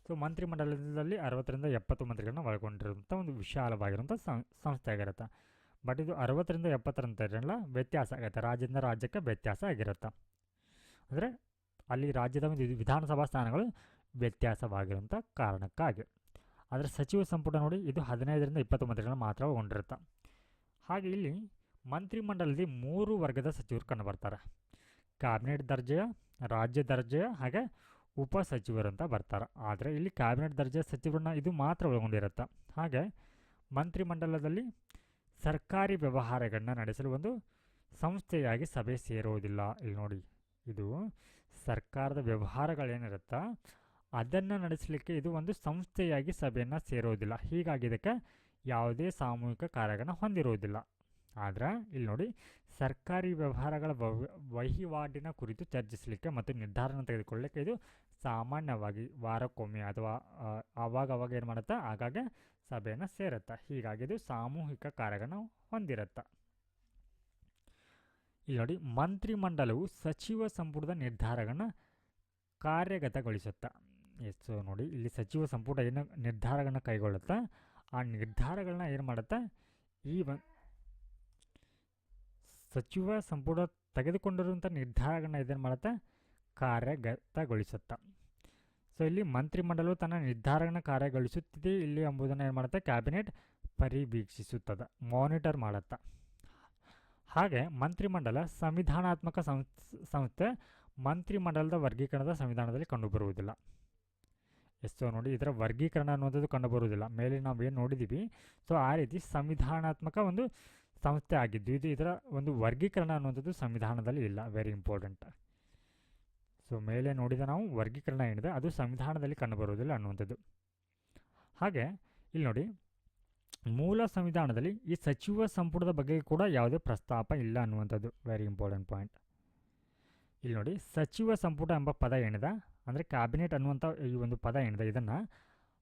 ಸೊ ಮಂತ್ರಿಮಂಡಲದಲ್ಲಿ 60ರಿಂದ 70 ಮಂತ್ರಿಗಳನ್ನ ಒಳಗೊಂಡಿರುವಂಥ ಒಂದು ವಿಶಾಲವಾಗಿರುವಂಥ ಸಂಸ್ಥೆ ಆಗಿರುತ್ತೆ. ಬಟ್ ಇದು 60ರಿಂದ 70ರಂತೆಲ್ಲ ವ್ಯತ್ಯಾಸ ಆಗುತ್ತೆ, ರಾಜ್ಯದಿಂದ ರಾಜ್ಯಕ್ಕೆ ವ್ಯತ್ಯಾಸ ಆಗಿರುತ್ತೆ. ಅಂದರೆ ಅಲ್ಲಿ ರಾಜ್ಯದ ಒಂದು ವಿಧಾನಸಭಾ ಸ್ಥಾನಗಳು ವ್ಯತ್ಯಾಸವಾಗಿರುವಂಥ ಕಾರಣಕ್ಕಾಗಿ. ಆದರೆ ಸಚಿವ ಸಂಪುಟ ನೋಡಿ, ಇದು 15ರಿಂದ 20 ಮಂತ್ರಿಗಳನ್ನ ಮಾತ್ರ ಒಳಗೊಂಡಿರುತ್ತೆ. ಹಾಗೆ ಇಲ್ಲಿ ಮಂತ್ರಿಮಂಡಲದಲ್ಲಿ 3 ವರ್ಗದ ಸಚಿವರು ಕಂಡುಬರ್ತಾರೆ. ಕ್ಯಾಬಿನೆಟ್ ದರ್ಜೆಯ, ರಾಜ್ಯ ದರ್ಜೆಯ, ಹಾಗೆ ಉಪ ಸಚಿವರು ಅಂತ ಬರ್ತಾರೆ. ಆದರೆ ಇಲ್ಲಿ ಕ್ಯಾಬಿನೆಟ್ ದರ್ಜೆಯ ಸಚಿವರನ್ನ ಇದು ಮಾತ್ರ ಒಳಗೊಂಡಿರುತ್ತೆ. ಹಾಗೆ ಮಂತ್ರಿಮಂಡಲದಲ್ಲಿ ಸರ್ಕಾರಿ ವ್ಯವಹಾರಗಳನ್ನ ನಡೆಸಲು ಒಂದು ಸಂಸ್ಥೆಯಾಗಿ ಸಭೆ ಸೇರೋದಿಲ್ಲ. ಇಲ್ಲಿ ನೋಡಿ, ಇದು ಸರ್ಕಾರದ ವ್ಯವಹಾರಗಳೇನಿರುತ್ತಾ ಅದನ್ನು ನಡೆಸಲಿಕ್ಕೆ ಇದು ಒಂದು ಸಂಸ್ಥೆಯಾಗಿ ಸಭೆಯನ್ನು ಸೇರೋದಿಲ್ಲ. ಹೀಗಾಗಿ ಇದಕ್ಕೆ ಯಾವುದೇ ಸಾಮೂಹಿಕ ಕಾರ್ಯಗಳನ್ನ ಹೊಂದಿರುವುದಿಲ್ಲ. ಆದರೆ ಇಲ್ಲಿ ನೋಡಿ, ಸರ್ಕಾರಿ ವ್ಯವಹಾರಗಳ ವಹಿವಾಟಿನ ಕುರಿತು ಚರ್ಚಿಸಲಿಕ್ಕೆ ಮತ್ತು ನಿರ್ಧಾರ ತೆಗೆದುಕೊಳ್ಳಲಿಕ್ಕೆ ಇದು ಸಾಮಾನ್ಯವಾಗಿ ವಾರಕ್ಕೊಮ್ಮೆ ಅಥವಾ ಆವಾಗವಾಗ ಏನು ಮಾಡುತ್ತೆ, ಆಗಾಗ ಸಭೆಯನ್ನು ಸೇರುತ್ತೆ. ಹೀಗಾಗಿ ಇದು ಸಾಮೂಹಿಕ ಕಾರ್ಯಗಳನ್ನ ಹೊಂದಿರುತ್ತೆ. ಇಲ್ಲಿ ನೋಡಿ, ಮಂತ್ರಿಮಂಡಲವು ಸಚಿವ ಸಂಪುಟದ ನಿರ್ಧಾರಗಳನ್ನ ಕಾರ್ಯಗತಗೊಳಿಸುತ್ತೆ. ಸೊ ನೋಡಿ, ಇಲ್ಲಿ ಸಚಿವ ಸಂಪುಟ ಏನು ನಿರ್ಧಾರಗಳನ್ನ ಕೈಗೊಳ್ಳುತ್ತೆ, ಆ ನಿರ್ಧಾರಗಳನ್ನ ಏನು ಮಾಡುತ್ತೆ, ಈ ಸಚಿವ ಸಂಪುಟ ತೆಗೆದುಕೊಂಡಿರುವಂಥ ನಿರ್ಧಾರಗಳನ್ನ ಇದೇನು ಮಾಡುತ್ತೆ, ಕಾರ್ಯಗತಗೊಳಿಸುತ್ತೆ. ಸೊ ಇಲ್ಲಿ ಮಂತ್ರಿಮಂಡಲವು ತನ್ನ ನಿರ್ಧಾರಗಳನ್ನ ಕಾರ್ಯಗೊಳಿಸುತ್ತಿದೆ ಇಲ್ಲಿ ಎಂಬುದನ್ನು ಏನು ಮಾಡುತ್ತೆ, ಕ್ಯಾಬಿನೆಟ್ ಪರಿವೀಕ್ಷಿಸುತ್ತದೆ, ಮಾನಿಟರ್ ಮಾಡುತ್ತೆ. ಹಾಗೆ ಮಂತ್ರಿಮಂಡಲ ಸಂವಿಧಾನಾತ್ಮಕ ಸಂಸ್ಥೆ ಮಂತ್ರಿಮಂಡಲದ ವರ್ಗೀಕರಣದ ಸಂವಿಧಾನದಲ್ಲಿ ಕಂಡುಬರುವುದಿಲ್ಲ. ಸೊ ನೋಡಿ, ಇದರ ವರ್ಗೀಕರಣ ಅನ್ನುವಂಥದ್ದು ಕಂಡುಬರುವುದಿಲ್ಲ. ಮೇಲೆ ನಾವೇನು ನೋಡಿದ್ದೀವಿ, ಸೊ ಆ ರೀತಿ ಸಂವಿಧಾನಾತ್ಮಕ ಒಂದು ಸಂಸ್ಥೆ ಆಗಿದ್ದು ಇದು. ಇದರ ಒಂದು ವರ್ಗೀಕರಣ ಅನ್ನುವಂಥದ್ದು ಸಂವಿಧಾನದಲ್ಲಿ ಇಲ್ಲ. Very important. ಸೊ ಮೇಲೆ ನೋಡಿದ ನಾವು ವರ್ಗೀಕರಣ ಏನಿದೆ ಅದು ಸಂವಿಧಾನದಲ್ಲಿ ಕಂಡುಬರುವುದಿಲ್ಲ ಅನ್ನುವಂಥದ್ದು. ಹಾಗೆ ಇಲ್ಲಿ ನೋಡಿ, ಮೂಲ ಸಂವಿಧಾನದಲ್ಲಿ ಈ ಸಚಿವ ಸಂಪುಟದ ಬಗ್ಗೆ ಕೂಡ ಯಾವುದೇ ಪ್ರಸ್ತಾಪ ಇಲ್ಲ ಅನ್ನುವಂಥದ್ದು. Very important point. ಇಲ್ಲಿ ನೋಡಿ, ಸಚಿವ ಸಂಪುಟ ಎಂಬ ಪದ ಏನಿದೆ, ಅಂದರೆ ಕ್ಯಾಬಿನೆಟ್ ಅನ್ನುವಂಥ ಈ ಒಂದು ಪದ ಏನಿದೆ, ಇದನ್ನು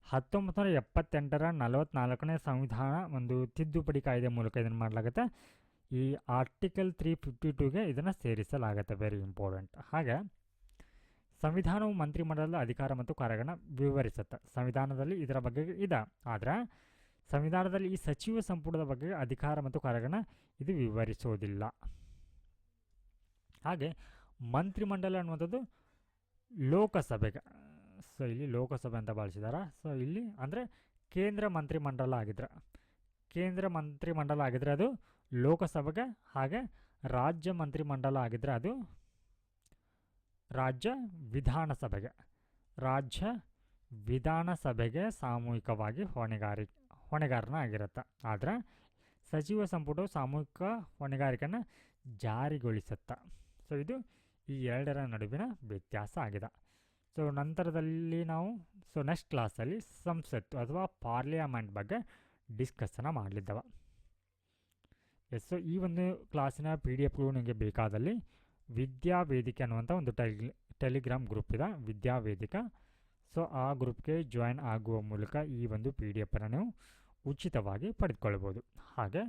1978ರ 44ನೇ ಸಂವಿಧಾನ ಒಂದು ತಿದ್ದುಪಡಿ ಕಾಯ್ದೆ ಮೂಲಕ ಇದನ್ನು ಮಾಡಲಾಗುತ್ತೆ. ಈ ಆರ್ಟಿಕಲ್ 352ಗೆ ಇದನ್ನು ಸೇರಿಸಲಾಗುತ್ತೆ. Very important. ಹಾಗೆ ಸಂವಿಧಾನವು ಮಂತ್ರಿಮಂಡಲದ ಅಧಿಕಾರ ಮತ್ತು ಕಾರ್ಯಗಳನ್ನ ವಿವರಿಸುತ್ತೆ. ಸಂವಿಧಾನದಲ್ಲಿ ಇದರ ಬಗ್ಗೆ ಇದೆ, ಆದರೆ ಸಂವಿಧಾನದಲ್ಲಿ ಈ ಸಚಿವ ಸಂಪುಟದ ಬಗ್ಗೆ ಅಧಿಕಾರ ಮತ್ತು ಕಾರ್ಯಗಳನ್ನ ಇದು ವಿವರಿಸೋದಿಲ್ಲ. ಹಾಗೆ ಮಂತ್ರಿಮಂಡಲ ಅನ್ನುವಂಥದ್ದು ಲೋಕಸಭೆಗೆ, ಸೊ ಇಲ್ಲಿ ಲೋಕಸಭೆ ಅಂತ ಬಳಸಿದ್ದಾರೆ. ಸೊ ಇಲ್ಲಿ ಅಂದರೆ ಕೇಂದ್ರ ಮಂತ್ರಿಮಂಡಲ ಆಗಿದ್ರೆ ಅದು ಲೋಕಸಭೆಗೆ, ಹಾಗೆ ರಾಜ್ಯ ಮಂತ್ರಿಮಂಡಲ ಆಗಿದ್ದರೆ ಅದು ರಾಜ್ಯ ವಿಧಾನಸಭೆಗೆ ಸಾಮೂಹಿಕವಾಗಿ ಹೊಣೆಗಾರನ ಆಗಿರುತ್ತೆ. ಆದರೆ ಸಚಿವ ಸಂಪುಟವು ಸಾಮೂಹಿಕ ಹೊಣೆಗಾರಿಕೆಯನ್ನು ಜಾರಿಗೊಳಿಸುತ್ತೆ. ಸೊ ಇದು ಈ ಎರಡರ ನಡುವಿನ ವ್ಯತ್ಯಾಸ ಆಗಿದೆ. ಸೊ ನಂತರದಲ್ಲಿ ನಾವು ನೆಕ್ಸ್ಟ್ ಕ್ಲಾಸಲ್ಲಿ ಸಂಸತ್ತು ಅಥವಾ ಪಾರ್ಲಿಯಾಮೆಂಟ್ ಬಗ್ಗೆ ಡಿಸ್ಕಷನ್ ಮಾಡಲಿದ್ದೇವೆ. ಸೊ ಈ ಒಂದು ಕ್ಲಾಸಿನ PDF ನಿಮಗೆ ಬೇಕಾದಲ್ಲಿ ವಿದ್ಯಾವೇದಿಕೆ ಅನ್ನುವಂಥ ಒಂದು ಟೆಲಿಗ್ರಾಮ್ ಗ್ರೂಪ್ ಇದೆ, ವಿದ್ಯಾವೇದಿಕ. ಸೊ ಆ ಗ್ರೂಪ್ಗೆ ಜಾಯಿನ್ ಆಗುವ ಮೂಲಕ ಈ ಒಂದು PDF ನೀವು ಉಚಿತವಾಗಿ ಪಡೆದುಕೊಳ್ಳಬಹುದು. ಹಾಗೆ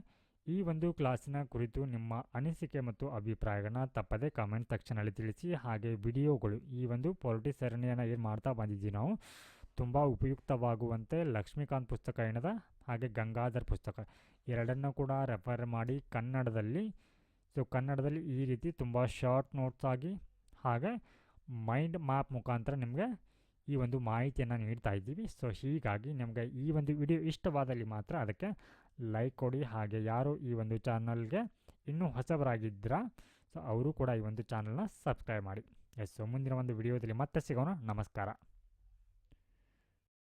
ಈ ಒಂದು ಕ್ಲಾಸಿನ ಕುರಿತು ನಿಮ್ಮ ಅನಿಸಿಕೆ ಮತ್ತು ಅಭಿಪ್ರಾಯಗಳನ್ನ ತಪ್ಪದೇ ಕಮೆಂಟ್ ಸೆಕ್ಷನಲ್ಲಿ ತಿಳಿಸಿ. ಹಾಗೆ ವಿಡಿಯೋಗಳು, ಈ ಒಂದು ಪಾಲಿಟಿ ಸರಣಿಯನ್ನು ಏನು ಮಾಡ್ತಾ ಬಂದಿದ್ದೀವಿ ನಾವು, ತುಂಬ ಉಪಯುಕ್ತವಾಗುವಂತೆ ಲಕ್ಷ್ಮೀಕಾಂತ್ ಪುಸ್ತಕ ಏನಿದೆ ಹಾಗೆ ಗಂಗಾಧರ್ ಪುಸ್ತಕ ಎರಡನ್ನೂ ಕೂಡ ರೆಫರ್ ಮಾಡಿ ಕನ್ನಡದಲ್ಲಿ. ಸೊ ಕನ್ನಡದಲ್ಲಿ ಈ ರೀತಿ ತುಂಬ ಶಾರ್ಟ್ ನೋಟ್ಸ್ ಆಗಿ ಹಾಗೆ ಮೈಂಡ್ ಮ್ಯಾಪ್ ಮುಖಾಂತರ ನಿಮಗೆ ಈ ಒಂದು ಮಾಹಿತಿಯನ್ನು ನೀಡ್ತಾ ಇದ್ದೀವಿ. ಸೊ ಹೀಗಾಗಿ ನಿಮಗೆ ಈ ಒಂದು ವಿಡಿಯೋ ಇಷ್ಟವಾದಲ್ಲಿ ಮಾತ್ರ ಅದಕ್ಕೆ ಲೈಕ್ ಕೊಡಿ. ಹಾಗೆ ಯಾರು ಈ ಒಂದು ಚಾನಲ್ಗೆ ಇನ್ನೂ ಹೊಸಬರಾಗಿದ್ದೀರಾ ಸೊ ಅವರು ಕೂಡ ಈ ಒಂದು ಚಾನಲ್ನ ಸಬ್ಸ್ಕ್ರೈಬ್ ಮಾಡಿ. ಸೊ ಮುಂದಿನ ಒಂದು ವಿಡಿಯೋದಲ್ಲಿ ಮತ್ತೆ ಸಿಗೋಣ. ನಮಸ್ಕಾರ.